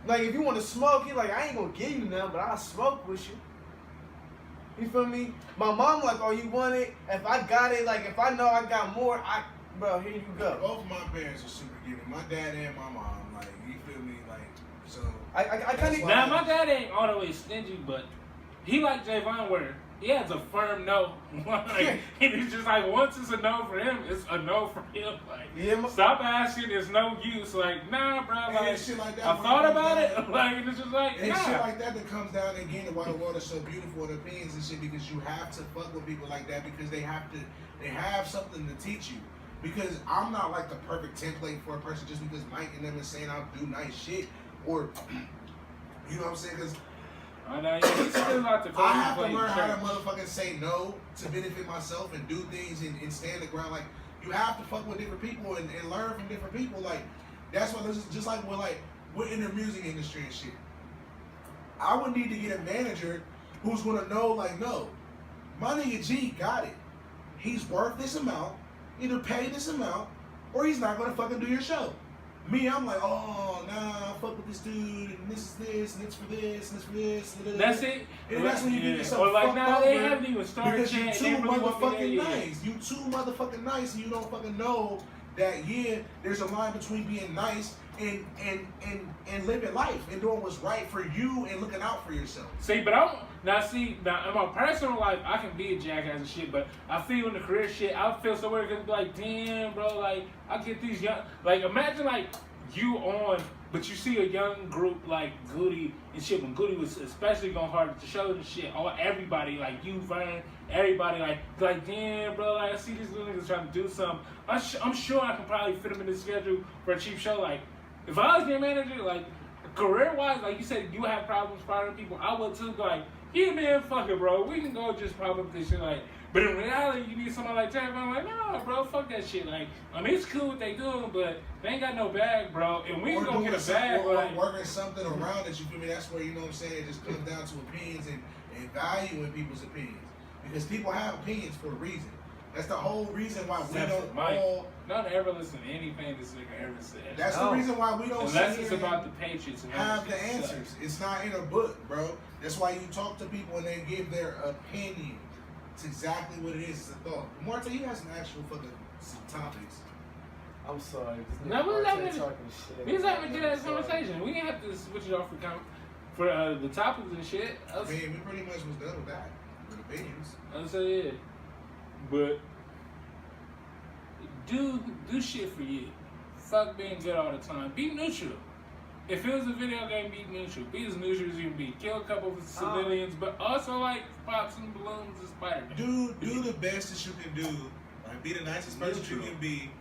Like, if you want to smoke, he like, I ain't going to give you nothing, but I'll smoke with you. You feel me? My mom like, oh, you want it? If I got it, like, if I know I got more, bro, here you go. Both of my parents are super giving. My dad and my mom, like, you feel me? Like, so. I kind of. Now, my dad ain't always stingy, but he like Javon where he has a firm no. Like, and it's just like once it's a no for him, it's a no for him. Like, yeah, stop asking, there's no use. Like, nah, bro. Like, shit like that I thought about it. Like, and it's just like, and nah. shit like that comes down again to why the world is so beautiful and opinions and shit, because you have to fuck with people like that because they have something to teach you. Because I'm not like the perfect template for a person just because Mike and them is saying I'll do nice shit or you know what I'm saying? Because I know, yeah, still not the I have to learn how to motherfucking say no to benefit myself and do things and stand the ground. Like, you have to fuck with different people and learn from different people. Like, that's why this is just like we're in the music industry and shit. I would need to get a manager who's gonna know, like, no, my nigga G got it. He's worth this amount. Either pay this amount or he's not gonna fucking do your show. Me, I'm like, oh, nah, fuck with this dude, and this is this, and it's for this, and it's for this. That's it. And that's when you get yourself or like fucked now up, they man, haven't even started because you yet. too They really motherfucking nice. You too motherfucking nice, and you don't fucking know that, yeah, there's a line between being nice and living life and doing what's right for you and looking out for yourself. See, but in my personal life, I can be a jackass and shit, but I feel in the career shit, I feel so weird because like, damn, bro, like, I get these young, like, imagine like you on, but you see a young group like Goody and shit, when Goody was especially going hard to show the shit, everybody, like you, Vern, everybody, like, damn, bro, like, I see these little niggas trying to do something. I'm sure I can probably fit them in the schedule for a cheap show. Like, if I was your manager, like, career-wise, like you said, you have problems firing people, I would too. Like, yeah, man, fuck it, bro. We can go just pop up this shit, like, but in reality, you need somebody like Jack. I'm like, no, bro, fuck that shit. Like, I mean, it's cool what they doing, but they ain't got no bag, bro. And we ain't gonna get a bag, or like, working something around it, you feel me? That's where, you know what I'm saying, it just comes down to opinions and valuing people's opinions. Because people have opinions for a reason. That's the whole reason why we don't all... Don't ever listen to anything this nigga ever said. That's the reason why we don't Unless it's about the Patriots and have the answers. It's not in a book, bro. That's why you talk to people and they give their opinion. It's exactly what it is. It's a thought. Marta, you have some actual fucking topics. I'm sorry. No, we was having a good sorry. conversation. We didn't have to switch it off for the topics and shit. I mean, we pretty much was done with that. With opinions. I say yeah. But do shit for you. Fuck being good all the time. Be neutral. If it was a video game, be neutral. Be as neutral as you can be. Kill a couple of civilians, but also like pop some balloons and Spider-Man. Do the best that you can do. Like, be the nicest person you can be,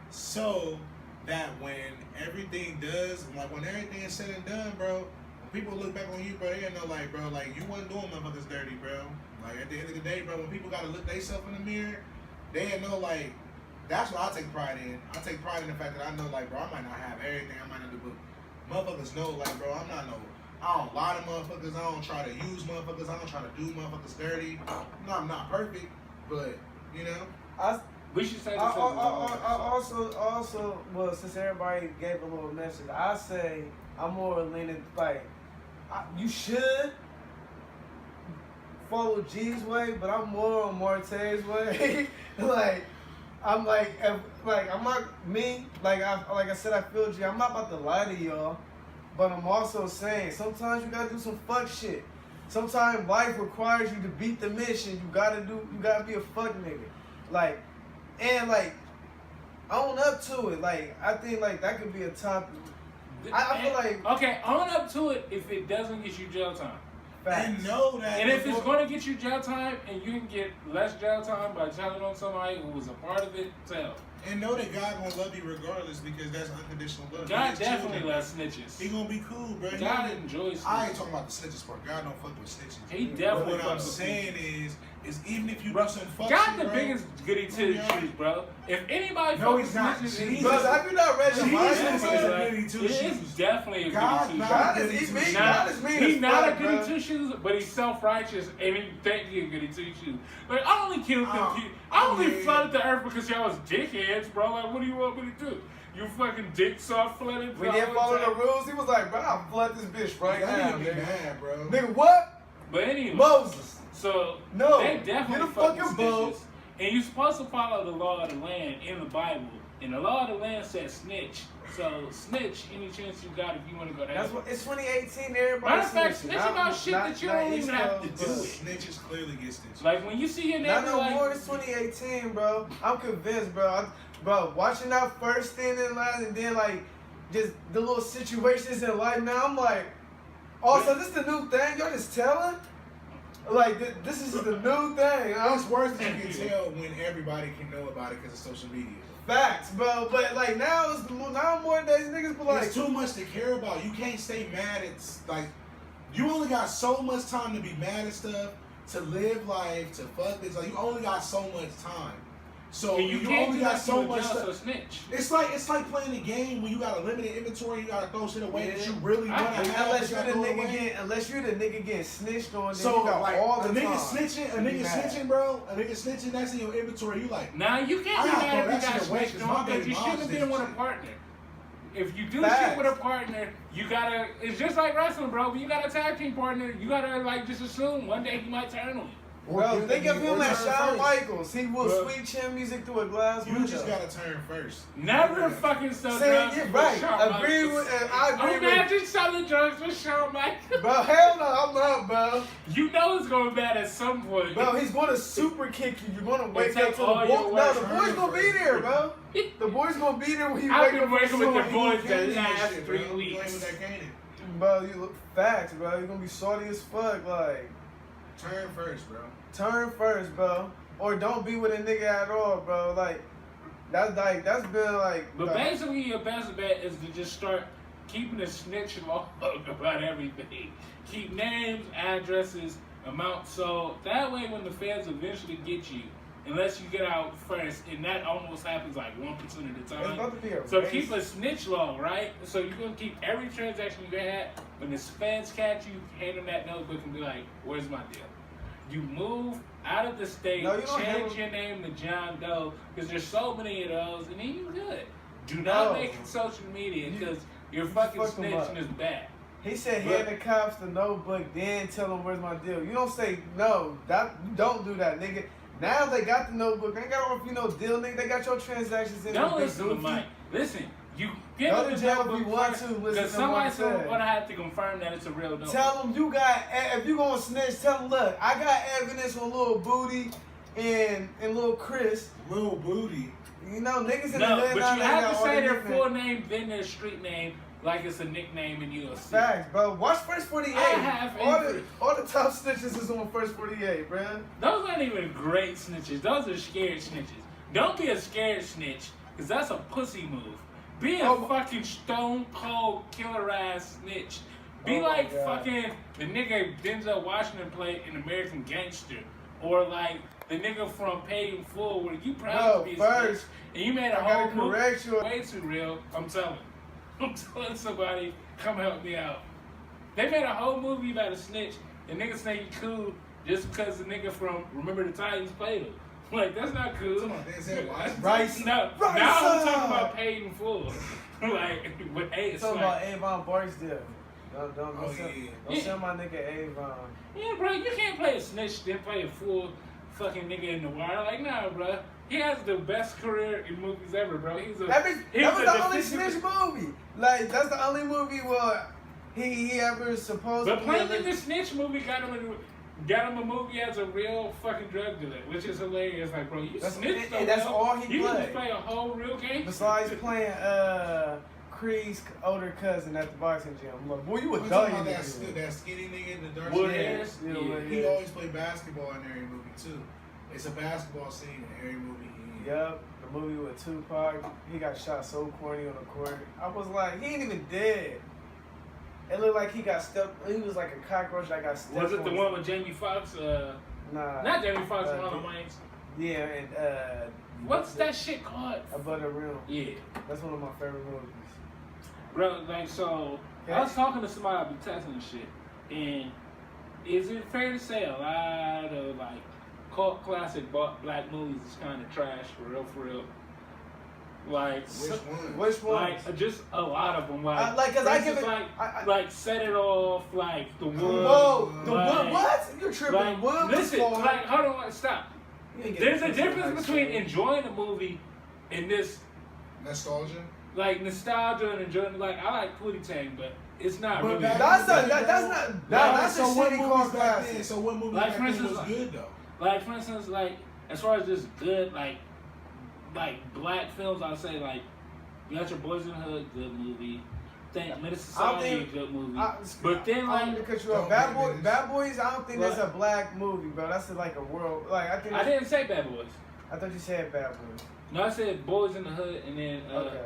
so that when everything when everything is said and done, bro, when people look back on you, bro, they know, like, bro, like, you wasn't doing motherfuckers dirty, bro. Like, at the end of the day, bro, when people gotta look themselves in the mirror, they know, like, that's what I take pride in. I take pride in the fact that I know, like, bro, I might not have everything, I might not do, but motherfuckers know, like, bro, I don't lie to motherfuckers, I don't try to use motherfuckers, I don't try to do motherfuckers dirty. No, I'm not perfect, but, you know. We should say this. Also, well, since everybody gave a little message, I say I'm more leaning like you should follow G's way, but I'm more on Marte's way. I'm not me. Like I said, I feel G. I'm not about to lie to y'all, but I'm also saying sometimes you gotta do some fuck shit. Sometimes life requires you to beat the mission. You gotta be a fuck nigga. Own up to it. Like, I think like that could be a topic. I feel like okay, own up to it if it doesn't get you jail time. facts. And know that. And if it's going to get you jail time and you can get less jail time by telling on somebody who was a part of it, tell. And know that God gonna love you regardless because that's unconditional love. God definitely loves snitches. He gonna be cool, bro. God enjoys snitches. I ain't talking about the snitches part. God don't fuck with snitches. He But definitely what I'm fucks with saying is even if you bro, do some fuck God shit, the bro, biggest goody two shoes, bro. If anybody No, fucks he's with not. snitches, Jesus. Bro, have you not read the Jesus Bible, is bro? a goody two it is shoes. definitely a God goody two not shoes. God goody is two he shoes. God is mean He's as not fuck, a goody bro. two shoes, but he's self-righteous and he think he's a goody two shoes. Like, I only killed them people. I only yeah. flooded the earth because y'all was dickheads, bro. Like, what do you want me to do? You fucking dick soft flooded. We didn't follow the rules. He was like, bro, I'll flood this bitch right That now, nigga be nigga. mad, bro. Nigga, what? But anyway, Moses. so No, they definitely get a fucking fucking boat. snitches. And you're supposed to follow the law of the land in the Bible. And the law of the land says snitch. So snitch any chance you got if you want to go there. That's what it's 2018. Everybody. Matter of fact, snitching. snitch Not- about shit not- that you not don't East even have to Coast, do but- it. Snitches clearly get stitched. Like when you see your Not neighbor, no more. like It's 2018, bro. I'm convinced, bro. Bro, watching that first thing in line and then like just the little situations in life. Now I'm like, oh, so this the new thing? Y'all just telling? Like this is the new thing. It's worse than you can tell when everybody can know about it because of social media. Facts, bro. But like now more days niggas be like, There's too much to care about. You can't stay mad at like you only got so much time to be mad at stuff, to live life, to fuck this. Like you only got so much time. So and you can't only do got that so to much adjust stuff. or snitch. It's like playing a game when you got a limited inventory, you gotta throw shit away that you really I- want to have. unless you you're the gotta throw nigga away. getting snitched on, then So you got like all the a nigga time. snitching, to be mad. bro. A nigga snitching, that's in your inventory. You like, Now you can't be I gotta mad throw if you that got shit away, snitched 'cause on my because baby you mom shouldn't have been snitched with a shit. partner. If you do Facts. shit with a partner, you gotta. It's just like wrestling, bro. When you got a tag team partner, you gotta like just assume one day he might turn on you. Bro, think of him as Shawn first. Michaels. He will Bro. sweet chin music through a glass You window. just gotta turn first. Never Yeah. fucking sell Say drugs. it with right. Shawn Agree Michaels. with, I agree with. Imagine selling drugs with Shawn Michaels. Bro, hell no, I'm not, bro. You know it's going bad at some point. Bro, he's gonna super kick you. You're gonna wake take up to the all your boy. No, work. the boy's gonna be there, bro. The boy's gonna be there when you I've wake been up. working with the morning. boys the Candy last shit, 3 bro. Playing weeks. with that candy. Bro, you look facts, bro. You're gonna be salty as fuck. Like, Turn first, bro. turn first, bro. Or don't be with a nigga at all, bro. Like, that's been like. But basically, your best bet is to just start keeping a snitch log about everything. Keep names, addresses, amounts. So that way, when the feds eventually get you, unless you get out first, and that almost happens like 1% of the It's time. about to be a So race. keep a snitch log, right? So you're gonna keep every transaction you had. When the feds catch you, hand them that notebook and be like, "Where's my deal?" You move out of the state, No, you don't change have- your name to John Doe, because there's so many of those, and then you good. Do No. not make it social media, You- because your fucking fuck 'em up. snitching is bad. He said But- hand the cops the notebook, then tell them where's my deal. You don't say no. You don't do that, nigga. Now they got the notebook. They ain't got offer you no deal, nigga. They got your transactions in there. Don't big listen to goofy. Mike. Listen, you get Go up to the jail if notebook you want first, to, listen because to what I somebody's said. gonna have to confirm that it's a real notebook. Tell them you got, if you gonna snitch, tell them, look, I got evidence on Lil Booty and Lil Chris. Little booty. You know, niggas in No, the hood but now, you they have got to all say the their nicknames. full name, then their street name, like it's a nickname in UFC. Facts, bro. Watch First 48. I have all the top snitches is on First 48, bro. Those aren't even great snitches. Those are scared snitches. Don't be a scared snitch, because that's a pussy move. Be a fucking stone cold killer ass snitch. Be Oh my like God. fucking the nigga Denzel Washington played in American Gangster. Or like the nigga from Paid in Full, where you proud to be a first, snitch. And you made a I whole gotta movie correct you. way too real. I'm telling somebody, come help me out. They made a whole movie about a snitch, and niggas think he cool just because the nigga from Remember the Titans played him. Like, that's not cool. Come on, Denzel Washington. Rice. No, Rice now I'm up. talking about paid in full. Like, with Ace. Talking Like, about Avon Barksdale. Don't Oh, sell, yeah. don't sell my nigga Avon. yeah, bro, you can't play a snitch then play a full fucking nigga in the wire. Like, nah, bro. He has the best career in movies ever, bro. That was the only snitch movie. Like, that's the only movie where he ever supposed But to playing be. in the snitch movie got him a movie as a real fucking drug dealer, which is hilarious. Like, bro, you snitched so that's well. all he You can played. just play a whole real game. Besides playing Creed's older cousin at the boxing gym. I'm like, boy, you a I'm dog. talking about that skinny nigga in the dark Wood skin. ass? Yeah, Yeah. Wood He ass. always play basketball in every movie too. It's a basketball scene in every movie. Yep, the movie with Tupac. He got shot so corny on the court. I was like, he ain't even dead. It looked like he got stepped. He was like a cockroach that got stepped. Was it the on. one with Jamie Foxx? Nah. Not Jamie Foxx, Uh, Ronald Wayans. Yeah, and What's that shit called? Above the Rim. Yeah. That's one of my favorite movies. Bro, like, so, I was talking to somebody, I be texting and shit, and is it fair to say a lot of, like, cult classic black movies is kind of trash, for real? Like, Which one? Which one? like, just a lot of them, like, like, cause for I give instance, it, like, Set It Off, like, The Wood. Whoa, the like, Wood, what? You're tripping. Like, The Wood was listen, called. like, hold on, stop. You ain't There's a getting difference like between shit. enjoying a movie and this, Nostalgia. like, nostalgia and enjoying, like, I like Pootie Tang, but it's not But really. back- That's not. That's a so what shitty movies called back then? classic. So what movie Like, back for then instance, was like- good though? Like, for instance, like, as far as just good, like black films, I'd say, like, You Got Your Boys in the Hood, good movie. Think Menace Society, a good movie. But then, like, because Don't Bad make it Bad Boys, I don't think that's a Right. black movie, bro. That's like a world. Like I think. I didn't say Bad Boys. I thought you said Bad Boys. No, I said Boys in the Hood, and then Okay.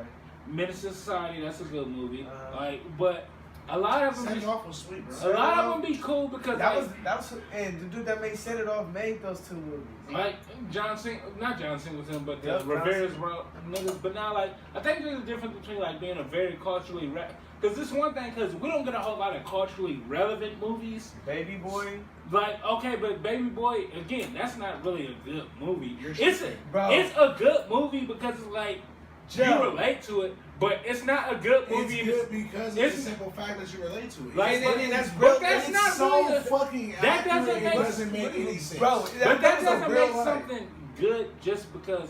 Menace Society, that's a good movie. Uh-huh. Like, but a lot of them Set It just, Off was sweet, bro. a lot of them be cool because, That like, was and the dude that made Set It Off made those two movies. like John Singleton, but the Yep, Rivera's niggas. But now, like, I think there's a difference between, like, being a very culturally because this one thing, because we don't get a whole lot of culturally relevant movies. Baby Boy. Like, okay, but Baby Boy, again, that's not really a good movie. You're It's tripping. Bro. it's a good movie because it's like Joe. you relate to it, but it's not a good movie. It's good because of the it's- simple fact that you relate to it. Like, And that's but real. that's it's not so really a- fucking that accurate, doesn't it make- doesn't make any sense. Bro, But that was a doesn't real make life. something good just because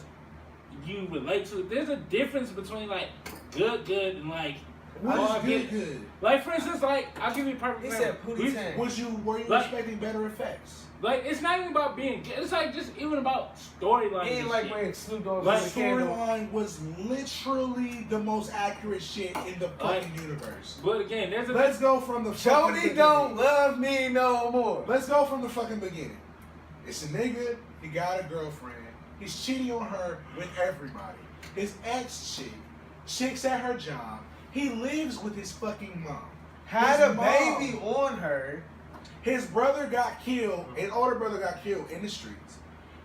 you relate to it. There's a difference between, like, good and, like, What oh, I is get good, it. good? Like, for instance, like, I'll give you a perfect He example. said Pootie Tang. Were you Like- expecting better effects? Like, it's not even about being good. It's, like, just even about storyline. He ain't and like shit. when Snoop Dogg Like, was a candle. Storyline was literally the most accurate shit in the Like- fucking universe. But again, there's a Let's go from the fucking Jody beginning. don't love me no more. Let's go from the fucking beginning. It's a nigga, he got a girlfriend. He's cheating on her with everybody. His chicks at her job. He lives with his fucking mom. Had His a mom. baby on her. His brother got killed. His older brother got killed in the streets.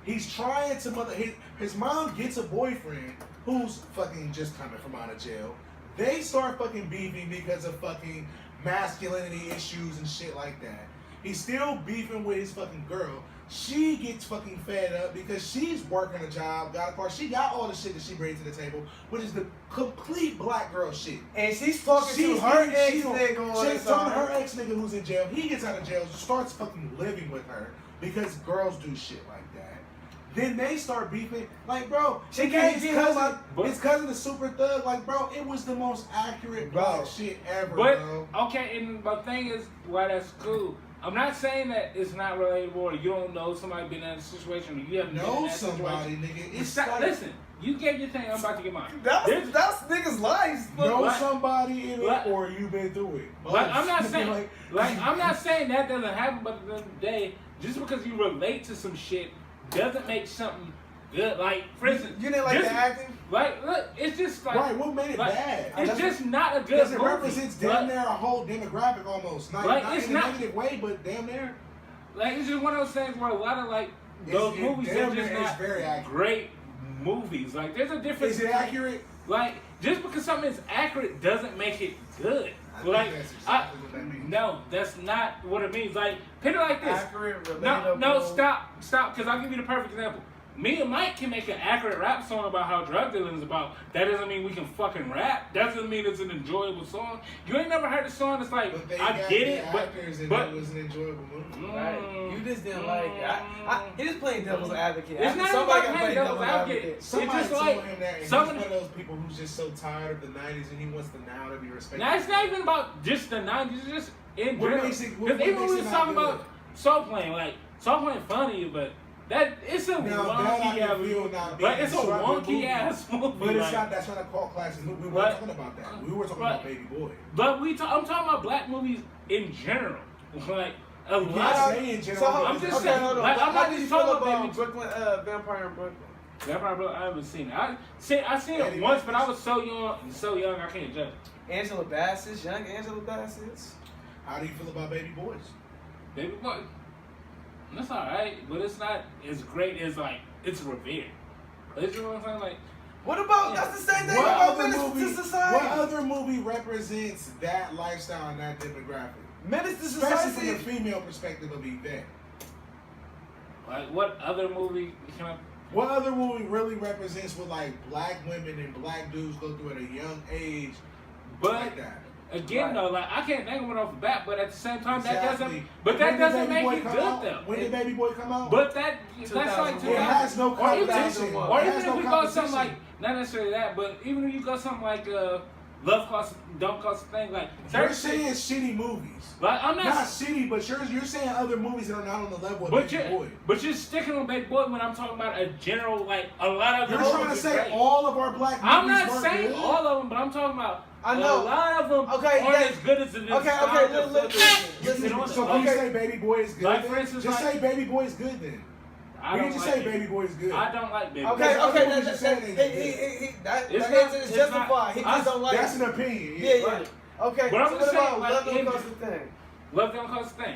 He's trying to his mom gets a boyfriend who's fucking just coming from out of jail. They start fucking beefing because of fucking masculinity issues and shit like that. He's still beefing with his fucking girl. She gets fucking fed up because she's working a job, got a car. She got all the shit that she brings to the table, which is the complete black girl shit. And she's talking to her ex nigga on She's the talking to her side. ex nigga who's in jail. He gets out of jail, starts fucking living with her because girls do shit like that. Then they start beefing. Like, bro, She can't get him his cousin is super thug. Like, bro, it was the most accurate Bro. black shit ever, But bro. okay, and the thing is, why that's cool. I'm not saying that it's not relatable or you don't know somebody been in that situation or you haven't been in Know that somebody, situation. nigga. It's Stop, like, listen, you gave your thing, I'm about to get mine. That's There's- niggas' lives. know Like- somebody in it like- or you've been through it. Like, I'm not saying, Like- I'm not saying that doesn't happen, but at the end of the day, just because you relate to some shit doesn't make something good. Like, for instance, You didn't like just- the acting? Like, look, it's just like, Right, what made it like, bad? it's just not a good Because it movie. represents damn Like- near a whole demographic almost. Not, Like, not it's in a not- negative way, but damn near. Like, it's just one of those things where a lot of, like, those movies are damn just near not is very accurate. great movies. Like, there's a difference. Is it between- accurate? Like, just because something is accurate doesn't make it good. I think Like, that's exactly what that means. no, that's not what it means. Like, put it like this. Accurate, No, relatable. no, stop, because I'll give you the perfect example. me and Mike can make an accurate rap song about how drug dealing is about. That doesn't mean we can fucking rap. That doesn't mean it's an enjoyable song. You ain't never heard a song that's like, I get it, but it was an enjoyable movie. Right. You just didn't like it. He just playing devil's advocate. It's not Somebody about can play playing devil's advocate. Somebody It's just told like him that, and he's some one of those people who's just so tired of the 90s and he wants to now to be respected. now it's not even about just the 90s. It's just in What general. makes it- what Because even makes we it was not talking good? about Soul Plane, like Soul Plane funny, but that it's a Now, that I wonky can ass feel movie. not But being it's a struck with wonky movie. ass movie. But it's like- not. That's not a cult classic movie. We But- weren't talking about that. We were talking but- about Baby Boy. But I'm talking about black movies in general. Like a You lot can't of. say in general. So I'm just okay, saying, hold on. like, I'm How not did you just feel talking about about Baby- Brooklyn, Vampire in Brooklyn? Vampire Brooklyn, I haven't seen it. I seen it Eddie once, Murphy. but I was so young I can't judge. Angela Bassett, young Angela Bassett. How do you feel about Baby Boys? Baby Boy, that's alright, but it's not as great as like it's revered. You know what I'm saying? Like, What about Yeah. that's the same thing What about other Menace movie? to Society? What other movie represents that lifestyle and that demographic? Menace to Especially from the Society. female perspective of Yvette. what other movie can I? What other movie really represents what like black women and black dudes go through at a young age But like that? again, Right. though, like I can't think of it off the bat. But at the same time, that Exactly. doesn't. But When that did doesn't Baby make Boy it come good out? though. When did Baby Boy come out? But that's like 2001. it has no or even, competition. or It even has if no we go competition. something like not necessarily that, but even if you go something like Love Costs Don't Cost a Thing, like You're certain shit- saying shitty movies. like I'm not. Not shitty, but you're saying other movies that are not on the level of But Baby Boy. you're sticking on Baby Boy when I'm talking about a general, like a lot of You're them trying to movies say great. all of our black movies I'm not weren't saying good? all of them, but I'm talking about I know. a lot of them Okay, aren't that- as good as the okay, nostalgia listen, fucking- listen. you know what So I'm can you saying? say Baby Boy is good? Like, then? for instance, just like- say Baby Boy is good then. I We don't can just like say it. Baby Boy is good. I don't like Baby Boy. Okay, That's okay, what that, you're that, saying that, is that It's answer not- is it's justified. not- He just don't like That's it. an opinion. Yeah, yeah. Right. Okay, But I'm so just what saying, about like, Love Don't in- Cost a Thing? Love Don't Cost a Thing.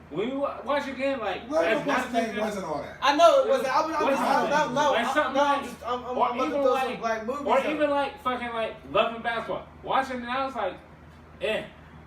When you watch again, like Love as Don't not Cost a Thing just- wasn't all that. I know it wasn't. I'm What just is no, it? no, Like something like- I'm or about to even throw like, some black movies. or out. even like fucking like Love and Basketball. Watching it, I was like,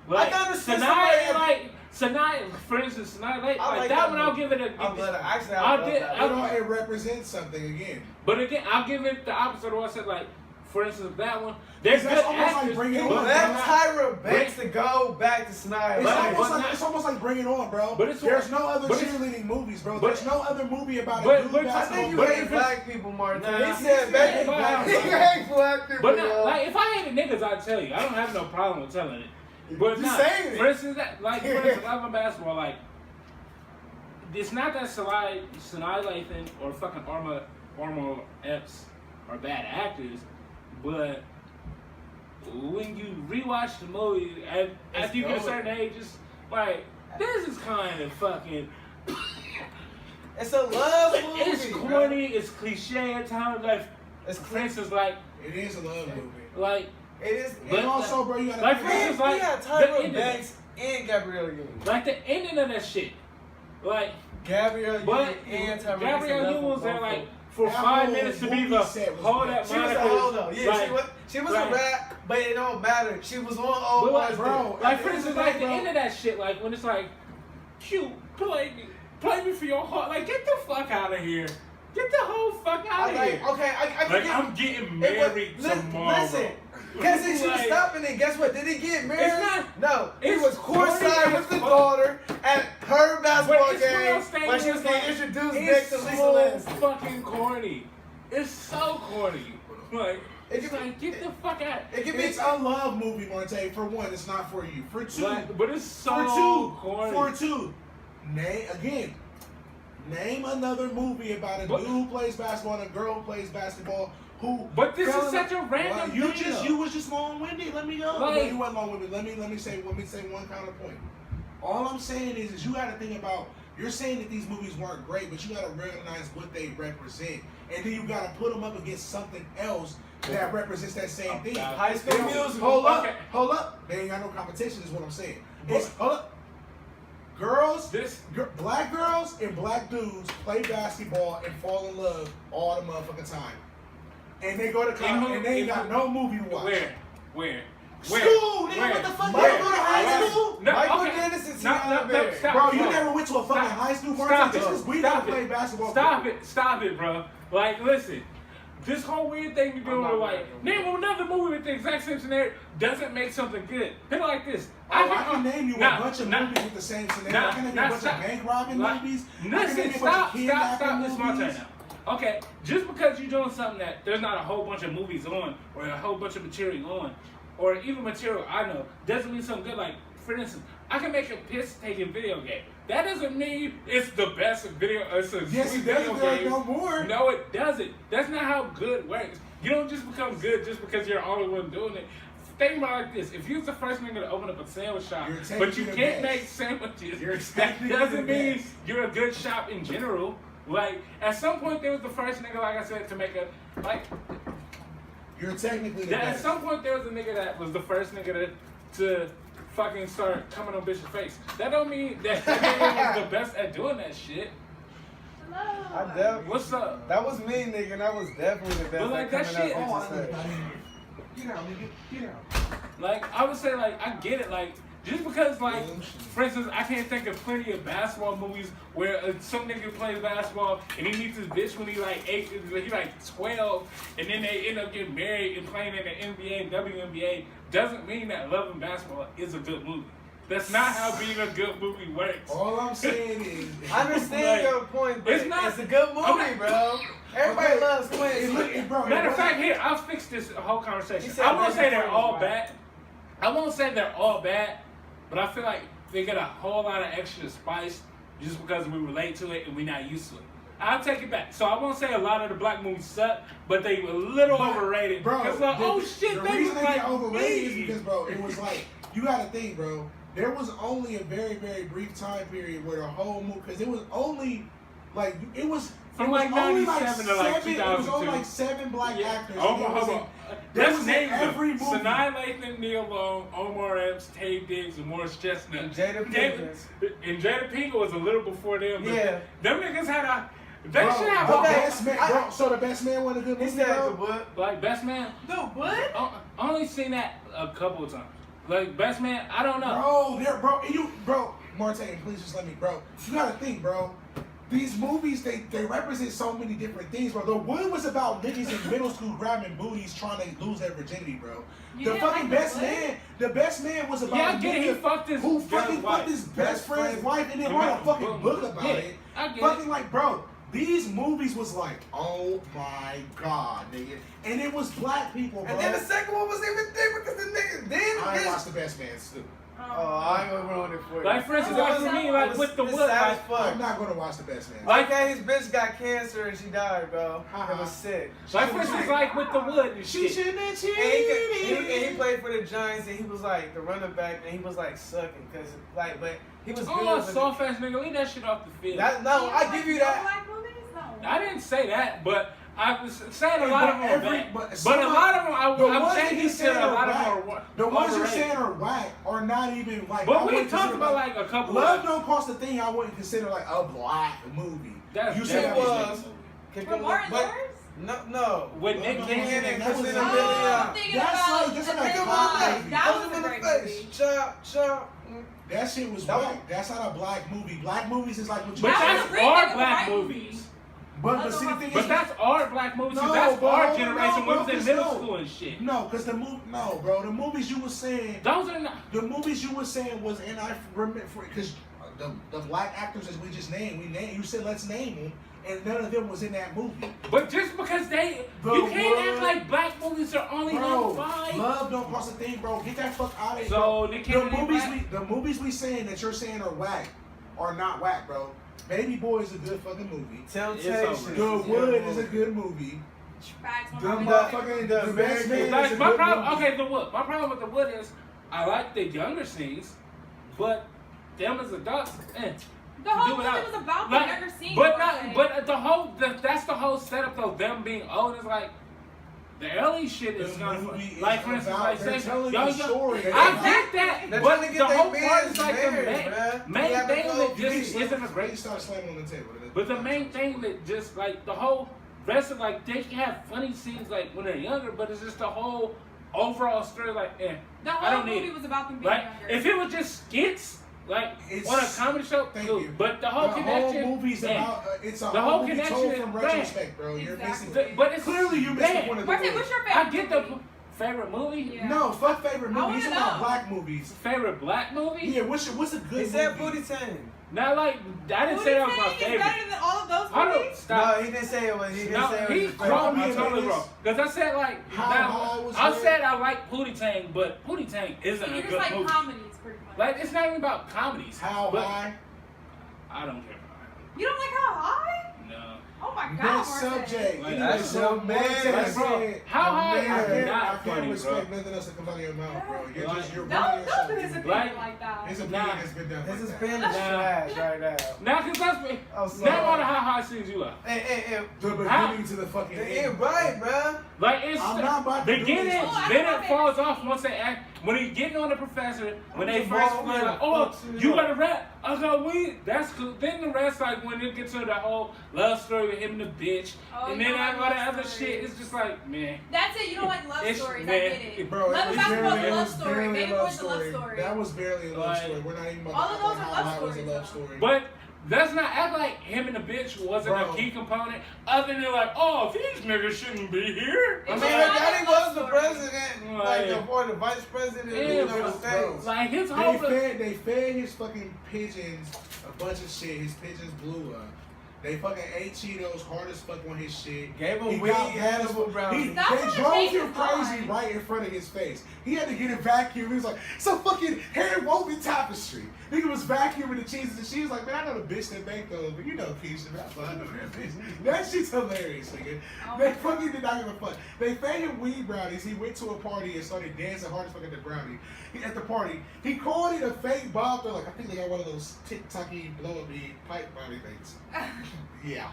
like can understand Sanaa, somebody- like Sanaa, for instance, Sanaa Lake, I like like that that one, I'll movie. give it a. I love it. Actually, I I'll love get- that. You know, it represents something again. But again, I'll give it the opposite of what I said. Like, for instance, that one, there's That's good almost like actors. Bring It but On. they're Let not- Tyra Banks to go back to Snyder. It's, But- almost but like, not- it's almost like Bring It On, bro. But it's- There's no other but it's- cheerleading movies, bro. but- There's no other movie about but- a dude but- I I basketball think you But hate if black people, Martin. Nah, He said he back. said black He people. hates black people. But not, yo. like, if I hated niggas, I'd tell you. I don't have no problem with telling it. But You not. saying it. For instance, like, for instance, Love and Basketball, like, it's not that Sanaa Lathan or fucking Armor Epps are bad actors, but when you rewatch the movie, after you get a dope. certain age, it's like, this is kind of fucking. It's a love movie. It's corny, it's cliche at times. Like, It's for instance, like, It is a love movie. It is. But- And also, bro, you gotta like, think for about instance, it. like, we got the Tyra ending. Banks and Gabrielle Union. Like the ending of that shit. Like, Gabrielle but Union and Tyra Banks. Gabrielle Union was there like for That 5 whole minutes to be movie the set was hold great. that She was a moniker. hold up. Yeah, like, she was like- a rap, but it don't matter. She was on all But like, bro, like at for the end instance, of the like day, the bro. end of that shit, like when it's like, cute, play me for your heart. Like, get the fuck out of here. Get the whole fuck out of here. Okay, I can Like, get. I'm getting it was- married tomorrow. Listen, because she was Like, stopping it. Guess what? Did he get married? not- No, he it's was corny courtside as with the fuck. daughter at her basketball But it's one of game those things when she was where getting it's like, introduced it's next to Lisa so Lansing. fucking corny. It's so corny. Like, It it's can be- like, get the fuck out. It can be. It's a love movie, Monte. For one, it's not for you. For two, But it's so for two, corny. for two. Name another movie about a But- dude who plays basketball and a girl who plays basketball who. But this fell is in- such a random Well, thing, though. you was just long-winded. Let me go. Like- No, you weren't long-winded. Let me say one counterpoint. All I'm saying is you got to think about. You're saying that these movies weren't great, but you got to recognize what they represent, and then you got to put them up against something else that represents that same thing. High School They don't- Musical. Hold up, Okay. hold up. They ain't got no competition. Is what I'm saying. It's But- hold up. Girls, This black girls and black dudes play basketball and fall in love all the motherfucking time, and they go to college and they ain't got no movie to watch. where School, nigga, what the fuck? You go to high school? No, Michael okay. Dennis is No, stop. Bro, you Stop. never went to a fucking high school, Martin? Stop Just it. 'cause we Stop never it. played basketball. Stop it, bro. Like, listen. This whole weird thing you're doing I'm with, not like, name another movie with the exact same scenario doesn't make something good. Think like this. I can name you a bunch of movies with the same scenario. I can name you a bunch of bank robbing movies. Listen, stop. This is my turn now. Okay, just because you're doing something that there's not a whole bunch of movies on, or a whole bunch of material on, or even material I know, doesn't mean something good. Like, for instance, I can make a piss-taking video game. That doesn't mean it's the best video. It's a Yes, sweet it does. video There game. no more. No, it doesn't. That's not how good works. You don't just become good just because you're the only one doing it. Think about it like this: if you're the first nigga to open up a sandwich shop, but you can't make sandwiches, that doesn't mean you're a good shop in general. Like, at some point, there was the first nigga, like I said, to make a, like, You're technically the at best. some point, there was a nigga that was the first nigga to fucking start coming on bitch's face. That don't mean that nigga was the best at doing that shit. What's up? That was me, nigga, and I was definitely the best But, like, at that coming shit- out bitches' face. Get out, nigga. Get out. Like, I would say, like, I get it. Like, just because, like, for instance, I can't think of plenty of basketball movies where some nigga plays basketball and he meets his bitch when he like 8, he like 12, and then they end up getting married and playing in the NBA and WNBA. Doesn't mean that loving basketball is a good movie. That's not how being a good movie works. All I'm saying is, I understand Like, your point, but it's not- it's a good movie, Okay. bro. Everybody Okay. loves Quinn. Look, bro, Matter of it fact, here, I'll fix this whole conversation. He said I won't say Megan they're Fox all was bad. I won't say they're all bad, but I feel like they get a whole lot of extra spice just because we relate to it and we're not used to it. I'll take it back. So I won't say a lot of the black movies suck, but they were a little overrated. bro. Because like, oh shit, the they reason was they like get overrated is me. because, bro, it was like you got to think, bro. There was only a very, very brief time period where the whole movie, because it was only like it was From it was like only 97 to like 7, it was 2002. only like 7 black Yeah. actors. Oh, and it was hold in- on. there Let's was in name them. every movie. Sinai Lathan, Neil Long, Omar Epps, Taye Diggs, and Morris Chestnut. And Jada Pinkett. And Jada Pinkett was a little before them. But Yeah. them niggas had a. They Bro, should have the a best man, bro. So the best man won a good He movie, said bro. the what? like best man. The what? I only seen that a couple of times. Like best man, I don't know. Bro, Martin, please just let me, bro. You gotta think, bro. These movies, they represent so many different things, bro. The Wood was about niggas in middle school grabbing booties trying to lose their virginity, bro. You The didn't fucking like The best Wood? man, the best man was about Yeah, I a get it. He nigga fucked his who girl's fucking wife. fucked his best friend's wife and then Yeah. wrote a fucking Boom. book about Yeah, it. I get Fucking it. like, bro, these movies was like, oh my god, nigga. And it was black people, bro. And then the second one was even different because the nigga then I ain't this. watched The Best Man too. Oh, I ain't gonna ruin it for you. Like for instance, Oh, like for me, like with the It's Wood, sad as like, fuck. I'm not gonna watch The Best Man. Like that, his bitch got cancer and she died, bro. Uh-huh. It was sick. like for instance, like with the Wood and She shit. shouldn't have And cheated. he played for the Giants and he was like the running back and he was like sucking because like, but he was good. Oh, as a- soft ass nigga, leave that shit off the field. No, I give you that. Black movies? No. I didn't say that, but I was saying a lot of them are bad. but But some a of- lot of them, The I'm ones that changing he's to saying a are lot of whack. them are The ones you're overrated. saying are whack are not even like. But I we wouldn't talked consider, about like, like a couple Love of Don't Cost a Thing. I wouldn't consider like a black movie. That's You said definitely was. From Martin Lawrence? No. with Nick No, Cannon. that and was Christina not- Oh, Milian. I'm thinking That's about like- that's the like a Big black Five. movie. That I was him a in the great face. movie. Chop. That shit was That whack. one- That's not a black movie. Black movies is like what you. But That was that's a great our nigga black white movies. But see the thing But is, that's our black movies. No, that's bro, our no, generation. bro, We was in it's middle no. school and shit. no, because the movie, no, bro, the movies you were saying, Those are not. the movies you were saying was, and I remember because the black actors as we just named, you said let's name them, and none of them was in that movie. But just because they, The you can't Wood- act like black movies are only Bro, number 5. Love Don't Cost a Thing, bro. Get that fuck out of here. So, bro. Nick the Cannon ain't movies black? the movies we saying that you're saying are whack are not whack, bro. Baby Boy is a good fucking movie. Temptation. The Wood is a good movie. Facts, The one of my motherfucking favorites. the Best Man is Like a my good problem, movie. okay, the Wood. My problem with the Wood is I like the younger scenes, but them as adults, The whole do it movie out. was about the Like, younger scene. but not, but the whole, that's the whole setup of them being old is like. The early shit is The kind of movie is like, for instance, about- like they're say, telling yo, a yo, story. I get that, They're but trying to get the their whole part mans is like the married, main bruh. thing Yeah, that because just isn't a You great. start slamming on the table. But the main thing that just like the whole rest of like they can have funny scenes like when they're younger, but it's just the whole overall story, like, The I whole don't need movie it. was about them being Like, younger. if it was just skits, like It's- on a comedy show, Thank cool. you. But the whole connection, movie's man. about it's a The whole whole movie connection told is from bad. retrospect, bro. You're Exactly. missing. But it's Clearly, you missed the bad. point of the Martin, movie. what's your favorite I get the movie? favorite movie. Yeah. No, fuck favorite I movie. wanna He's talking about know. black movies. Favorite black movie? Yeah, what's a good He said movie? Booty Tang. Not like I didn't say that was my Booty Tang is favorite. better than all of those I don't movies? stop. No, he didn't say it was. He didn't No, say it was. he his favorite. wrong. Yeah, He's totally it is. wrong. Because I said like How now, High was I good. said I like Pootie Tang, but Pootie Tang isn't So a you good just like movie. comedies, pretty much. Like it's not even about comedies. How but High? I don't care. You don't like How High? No. Oh my god, Next Martin. subject. Like, Anyway, that's so your Martin man. Like, bro, said, How High I is can't, not I can't funny, respect bro. nothing else that comes out of your mouth, bro. You're Like, just you're Don't running put his yourself. opinion Like- like that. His Nah. opinion has been done. His like that. opinion is trash right now. Now, cause that's me. I'm sorry. Not all the How High scenes you love. Hey, The beginning to the fucking yeah, end. right, bro. Like it's I'm not about to do beginning, this. Oh, I then know it falls off once they act. When he getting on the professor, when they first Jamal, like, man, oh, fuck you you up. got a rap? I got weed. That's cool. Then the rest, like when it gets to the whole love story with him and the bitch, Oh, and you then don't like all that love other stories. shit, it's just like, man. That's it. You don't like love It's- stories. I man, get it. Bro, Love it is was not supposed to barely- be a it love was story. barely a Baby love boy's a love story. story. That was barely a love Like- story. We're not even about All to of act those like are How love High was a stories, love though. story. But let's not act like him and the bitch wasn't Bro. a key component, other than like, oh, these niggas shouldn't be here. I It's mean, not her daddy a love was the story. president, Like- like or the vice president Yeah, of the United bro. States. Like his whole They fed his fucking pigeons a bunch of shit. His pigeons blew up. They fucking ate Cheetos hard as fuck on his shit. Gave him He weed, got had mad him as with brownies. They Stop trying to drove change him his crazy mind. right in front of his face. He had to get it vacuumed. He was like, so fucking hair woven tapestry. Nigga was vacuuming the cheeses and she was like, man, I know the bitch that baked those, but you know Keisha, that's why I know that bitch. That shit's hilarious, nigga. Oh They my fucking did not give a fuck. They fed him weed brownies. He went to a party and started dancing hard as fuck at the brownie. At the party, he called it a fake bob. They're like, I think they got one of those TikToky blow-up-y pipe brownie things. Yeah.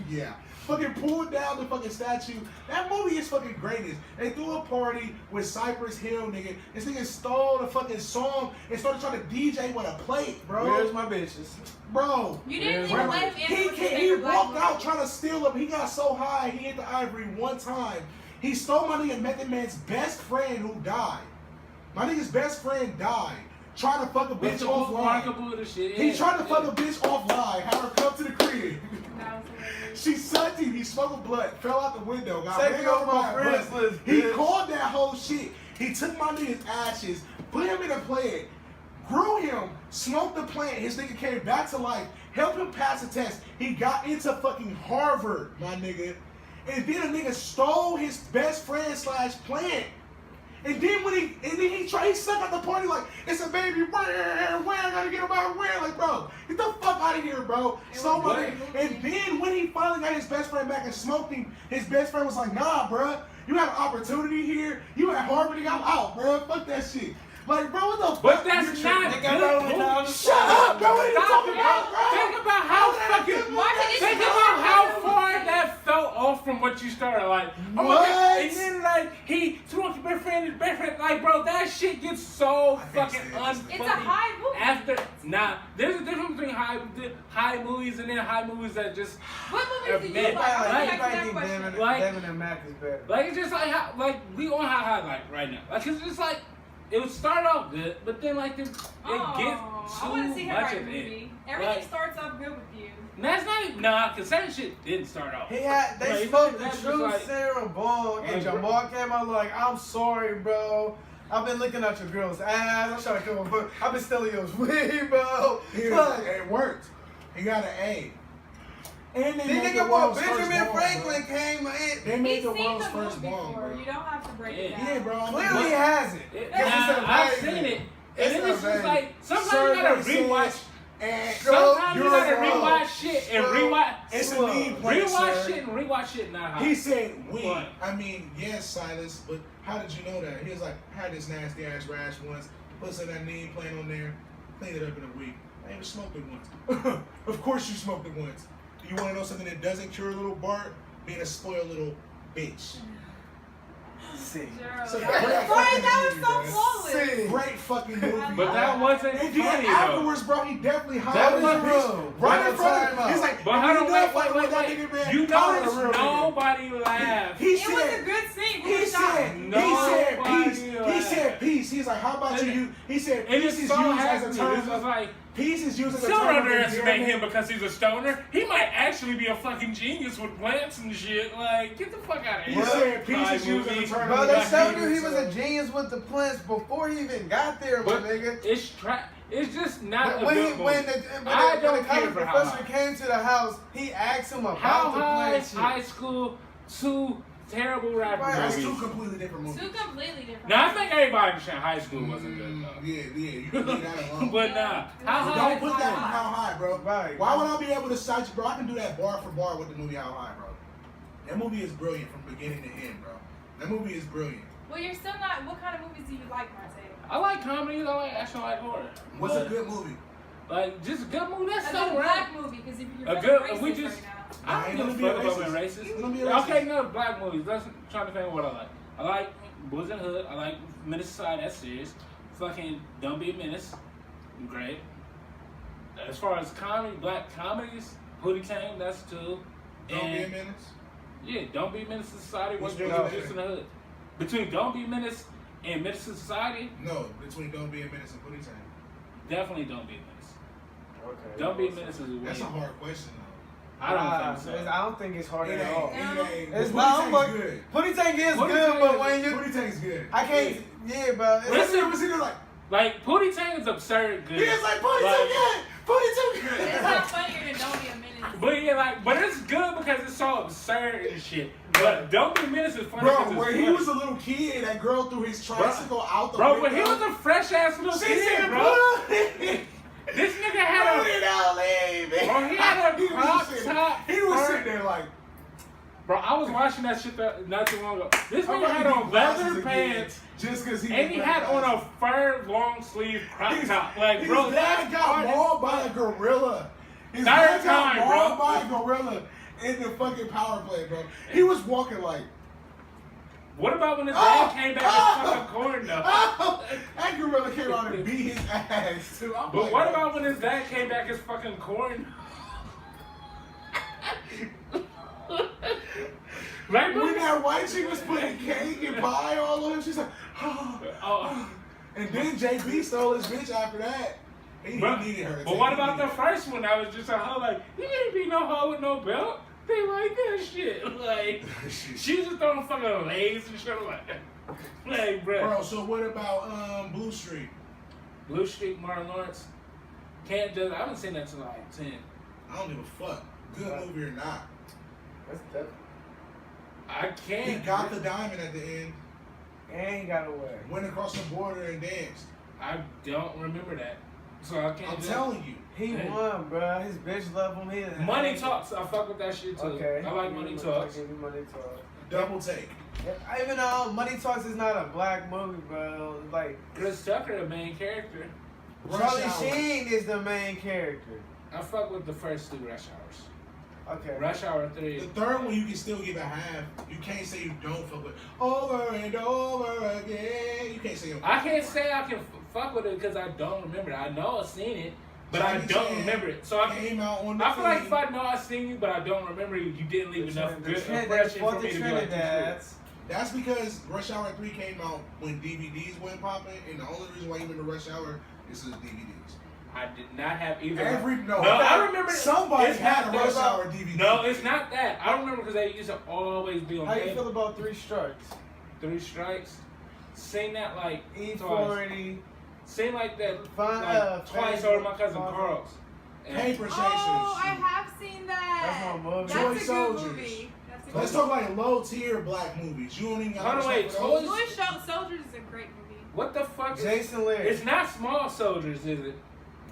Yeah. Fucking pulled down the fucking statue. That movie is fucking greatness. They threw a party with Cypress Hill, nigga. This nigga stole the fucking song and started trying to DJ with a plate, bro. Where's my bitches? Bro. You didn't Where- even let him answer He, what's his he favorite black walked movie. out trying to steal them. He got so high, he hit the ivory one time. He stole my nigga Method Man's best friend who died. My nigga's best friend died. Trying to fuck a With bitch the offline. remarkable shit. He yeah, tried to fuck yeah. a bitch offline, have her come to the crib. That was hilarious. She sucked him, he smoked blood, fell out the window, got Take ran me off over my by a friends bus. list, He bitch. called that whole shit. He took my nigga's ashes, put him in a plant, grew him, smoked the plant. His nigga came back to life, helped him pass the test. He got into fucking Harvard, my nigga. And then a nigga stole his best friend / plant. And then he snuck out the party like, it's a baby, where, I gotta get him out, where? Like, bro, get the fuck out of here, bro. It Stole was my a nigga. great And movie. then when he finally got his best friend back and smoked him, his best friend was like, nah, bro, you have an opportunity here. You at Harvard, I'm out, bro. Fuck that shit. Like, bro, what the fuck? But that's You're not tripping. Nigga, good. rolling down the Shut up, bro. What are you Stop talking it. about, bro? Think about how fucking. Martin, it's Think your about how movie. far that fell off from what you started. Like, oh my What? God. And then like he threw his best friend. Like, bro, that shit gets so I can't fucking stand unfunny. this. It's a high movie. After there's a difference between high movies and then high movies that just What movies do you Man, like? I like- want to I ask that think question. Like- Devin and Mac is better. like it's just like how like we on high like right now. Like it's just like it would start off good, but then like it gets too I want to see him much write a of it. movie. Everything Like- starts off good with you. And that's not even cause certain shit didn't start off. He had, they Right, spoke the that's just truth, like- Sarah Ball, and Like, Jamal came out like, I'm sorry, bro. I've been looking at your girl's ass. I'm trying to come up. I've been stealing your weed, bro. Look, It worked. He got an A. And the they made the nigga while world's first Benjamin bomb, Franklin bro. came in. They He's made the seen world's the first movie bomb, before. bro. You don't have to break it down. Yeah, bro. Clearly he hasn't. I've seen it. And then it's just like sometimes you gotta rewatch. Sometimes you gotta rewatch shit and rewatch. It's a need plan, Rewatch sir. shit and rewatch shit not high. He said we. What? I mean, yes, Silas, but how did you know that? He was like, I had this nasty ass rash once. Put some of that neem plant on there. Cleaned it up in a week. I even smoked it once. Of course you smoked it once. You want to know something that doesn't cure little Bart? Being a spoiled little bitch. See. Gerald. So, Brian, great that fucking was movie, so man. flawless. Great fucking movie. But that wasn't And then funny though. afterwards, bro, he definitely That hollered was at his bitch. real. Right in That front was of him. time He's out. like, But hold on, you wait. that nigga, man. You Holler at a notice real nigga. nobody laughed. He It was a said, good scene. he said, No he said, He's like, how about you? He said, And peace it's is so used as happy. a term. It's like, Peace is used as a don't term of underestimate endearment. him because he's a stoner. He might actually be a fucking genius with plants and shit. Like, get the fuck out of He here. said peace is used as a term Bro, of they endearment. showed you he was a genius with the plants before he even got there, my But nigga. it's just not When a he, good when movie. the I don't college care for how professor high. came to the house, he asked him about How the High, plant shit. High School, two terrible rapper Right, That's movies. two completely different movies. Two completely different. Now I think everybody understand High School wasn't good though. Yeah, you can leave that alone. But nah, How High? Don't put that in How High, bro. Right. Why would I be able to cite you, bro? I can do that bar for bar with the movie How High, bro. That movie is brilliant from beginning to end, bro. That movie is brilliant. Well, you're still not. What kind of movies do you like, Marcel? I like comedies. I like action. I like horror. What's But, a good movie? Like just a good movie. That's A so good rap. black movie, because if you're A really good- racist we just- right now. I Ain't don't gonna give a be fuck a about being racist. racist. Ain't gonna be a racist. Okay, no black movies. That's trying to think of what I like. I like Boys in the Hood. I like Menace Society. That's serious. Fucking Don't Be a Menace. Great. As far as comedy, black comedies, Pootie Tang. That's two. Don't Be a And Menace? yeah, Don't Be a Menace to Society. What's Which the one is Juice in better? the Hood? Between Don't Be a Menace and Menace to Society, No, between Don't Be a Menace and Pootie Tang. definitely Don't Be a Menace. Okay. Don't Be a Menace is That's way. a hard question, though. I don't think so. I don't think it's hard It at all. ain't. It ain't. It's Pootie not. Tang's But good. Pootie Tang is Pootie good, Tang but is- when you, Pootie Tang's good. I can't. Yeah, bro. Listen, was sitting there like, Like Pootie Tang is absurd good. he is like, Pootie Like- Tang good. Pootie Tang It's good. not funnier than Don't Be a Menace. But yeah, like, but it's good because it's so absurd and shit. But Don't Be a Menace is funny. Bro, 'cause it's where he funny. was a little kid, that girl threw his tricycle out the Bro, window. when he was a fresh ass little She kid, said, bro. "Put This nigga had it a. out, baby." Bro, he had a He was crop sitting- top. He was shirt. sitting there like, Bro, I was watching that shit not too long ago. This I'm nigga about had to on get glasses leather again, pants just because he and he was had wearing on a glasses. fur long sleeve crop His- top. Like, his bro, dad that's got hard as mauled by a fuck. gorilla. His Third dad got time, mauled bro. by a gorilla in the fucking power play, bro. He was walking like, What about when his Oh, dad came back oh. and fucking corn though? oh, that gorilla came out and beat his ass too. I'm But like, what about when his dad came back as fucking corn? Right, bro? when that white chick was putting cake and pie all on him? She's like, oh. Oh. And then JB stole his bitch after that. He But, needed her. to but take what it about the easy. first one? I was just a hoe like, you ain't be no hoe with no belt. They like that shit. Like, she was just throwing fucking legs and shit. Like, bro. Bro, so what about Blue Street? Blue Street, Martin Lawrence. Can't do I haven't seen that till like 10. I don't give a fuck. Good movie or not. That's definitely. I can't. He got the diamond at the end, And he got away. went across the border and danced. I don't remember that. So I can't I'm do telling you. He Hey. won, bro. His bitch love him. He it. Money Talks. I fuck with that shit too. Okay. I like Money Talks. I give you Money Talks. Double take. Even though Money Talks is not a black movie, bro. Like Chris Tucker, the main character. Rush Charlie Hour. Sheen is the main character. I fuck with the first two Rush Hours. Okay. Rush Hour 3. The third one you can still give a half. You can't say you don't fuck with over and over again. You can't say I can't say I can fuck with it because I don't remember it. I know I've seen it, but I Jackie don't Chan remember it. So I came out on the feel like thing. if I know I've seen you, but I don't remember you, you didn't leave enough good impression for me to be like, Trinidad's. That's because Rush Hour 3 came out when DVDs went popping, and the only reason why you went to Rush Hour is because DVDs. I did not have either. No, I remember somebody it's had not a Rush that. Hour DVD. No, it's not that. I remember because they used to always be on How you cable. feel about Three Strikes? 3 Strikes. Seen that like twice. E40. Seen like that Fine, like twice over my cousin Fine. Carl's. And Paper Chasers. Oh, I have seen that. That's my movie. That's Toy a good Soldiers. movie. That's a Let's good talk like low tier black movies. You don't even got Hold on, wait, those. Toy- Soldiers is a great movie. what the fuck? Jason Lear. It's not Small Soldiers, is it?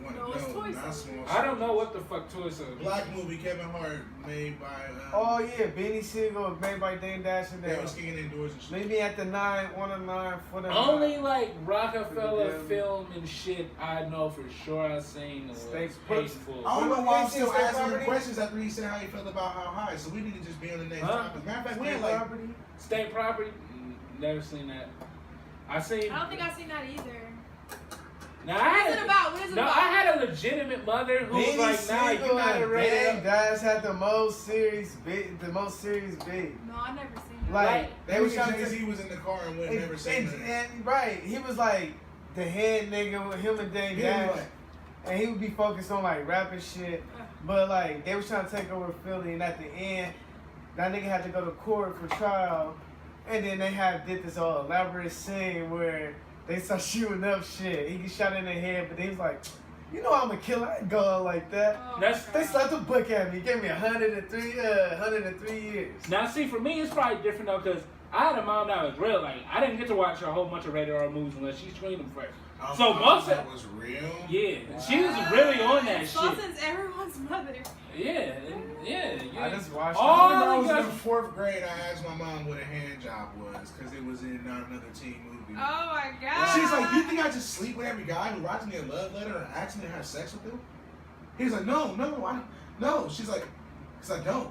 No, it's Toy not Soldiers. small. I don't know what the fuck Toy Soldiers. Black movie, Kevin Hart, made by. Oh yeah, Beanie Siegel, made by Dane Dash and They Dale. was kicking indoors and shit. Meet me at the 9, 1 of 9, for the Only like Rockefeller Yeah. film and shit I know for sure I've seen was Steak- Hateful. I don't know why I'm You seen still State asking him Property? questions after he said how he felt about How High. So we need to just be on the next Huh? topic. Matter of fact, we State ain't like. Property. State Property? Never seen that. I seen. I don't think I've seen that either. Now I What had is it about? What is it no, about? I had a legitimate mother who was Beanie like, "Nah, Siegel you gotta and rate Dane it." Dash had the most serious big, the most serious big. No, I've never seen that. Like Right. they They was was trying to. Jay-Z was in the car and would never say nothing. Right, he was like the head nigga with him and Dame Yeah, Dash, and he would be focused on like rapping shit, but like they was trying to take over Philly, and at the end, that nigga had to go to court for trial, and then they did this all elaborate scene where they start shooting up shit. He get shot in the head, but he was like, you know I'm a killer, I ain't go out like that. Oh, That's- They slapped the book at me, gave me 103 years. Now, see, for me, it's probably different though, because I had a mom that was real. Like, I didn't get to watch a whole bunch of rated R movies unless she screened them first. So most that of was real. yeah, she was really on that shit. Fulton's everyone's mother. Yeah. I just watched Oh, When I was you in guys- the 4th grade, I asked my mom what a hand job was because it was in Not Another Teen Movie. Oh my god. She's like, you think I just sleep with every guy who writes me a love letter and asks me to have sex with him? He's like, no. She's like, because I don't.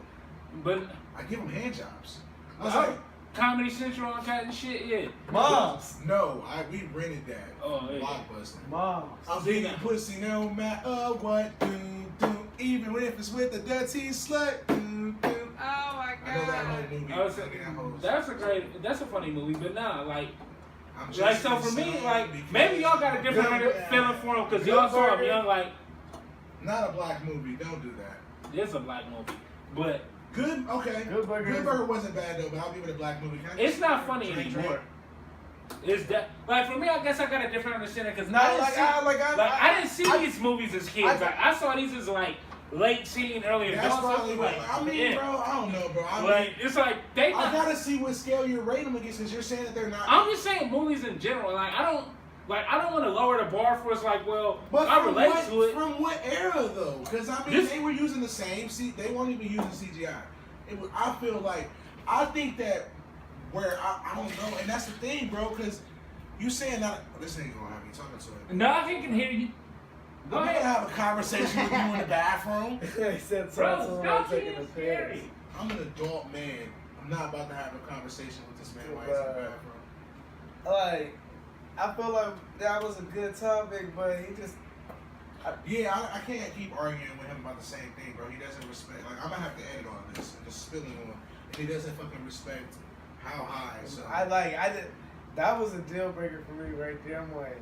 But I give him hand jobs. I was Oh. like, Comedy Central on cat and shit, yeah. Moms. no, we rented that. Oh, yeah. Blockbuster. Moms. I'm beating pussy no matter what, even if it's with a dirty slut. Oh my I know that whole god. movie. I was, I mean, that whole- that's a funny movie, but nah, like I'm just Like, so for me, concerned like, because- maybe y'all got a different feeling for him because y'all saw him young, like, Not a black movie. Don't do that. it's a black movie. But Good. Okay. Good Burger. wasn't bad though, but I'll give it a black movie. Can I it's just- not funny Drink, anymore. It's that, like, for me, I guess I got a different understanding because Nah, I I didn't see I- these movies as kids. I saw these as, like, late teen, early That's adult. probably So what. like, I mean, yeah. bro. I don't know, bro. I mean, Like, it's like, they I gotta see what scale you're rating them against, because you're saying that they're not. I'm just saying movies in general. Like, I don't want to lower the bar for us. Like, well, But I from relate what, to it. from what era though? Because I mean, This- they were using the same. They weren't even using CGI. It was, I feel like I think that where I don't know, and that's the thing, bro. Because you saying that this ain't gonna have me talking to it. No, I can hear you. Go I'm gonna ahead. have a conversation with you in the bathroom. They said Bro, something stop about taking being a scary. piss. I'm an adult man. I'm not about to have a conversation with this man while he's in the bathroom. Like, I feel like that was a good topic, but he just. Yeah, I can't keep arguing with him about the same thing, bro. He doesn't respect. Like, I'm gonna have to edit all this and just spilling on. And he doesn't fucking respect how high. So That was a deal breaker for me right there. I'm like,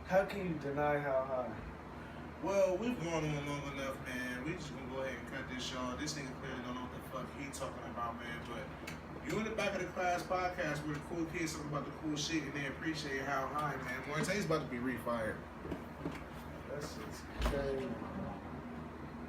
how can you deny how high? well, we've gone on long enough, man. We just gonna go ahead and cut this, y'all. This nigga clearly don't know what the fuck he talking about, man. But you in the Back of the Class podcast where the cool kids talking about the cool shit and they appreciate how high, man. Monte's about to be refired. That shit's crazy.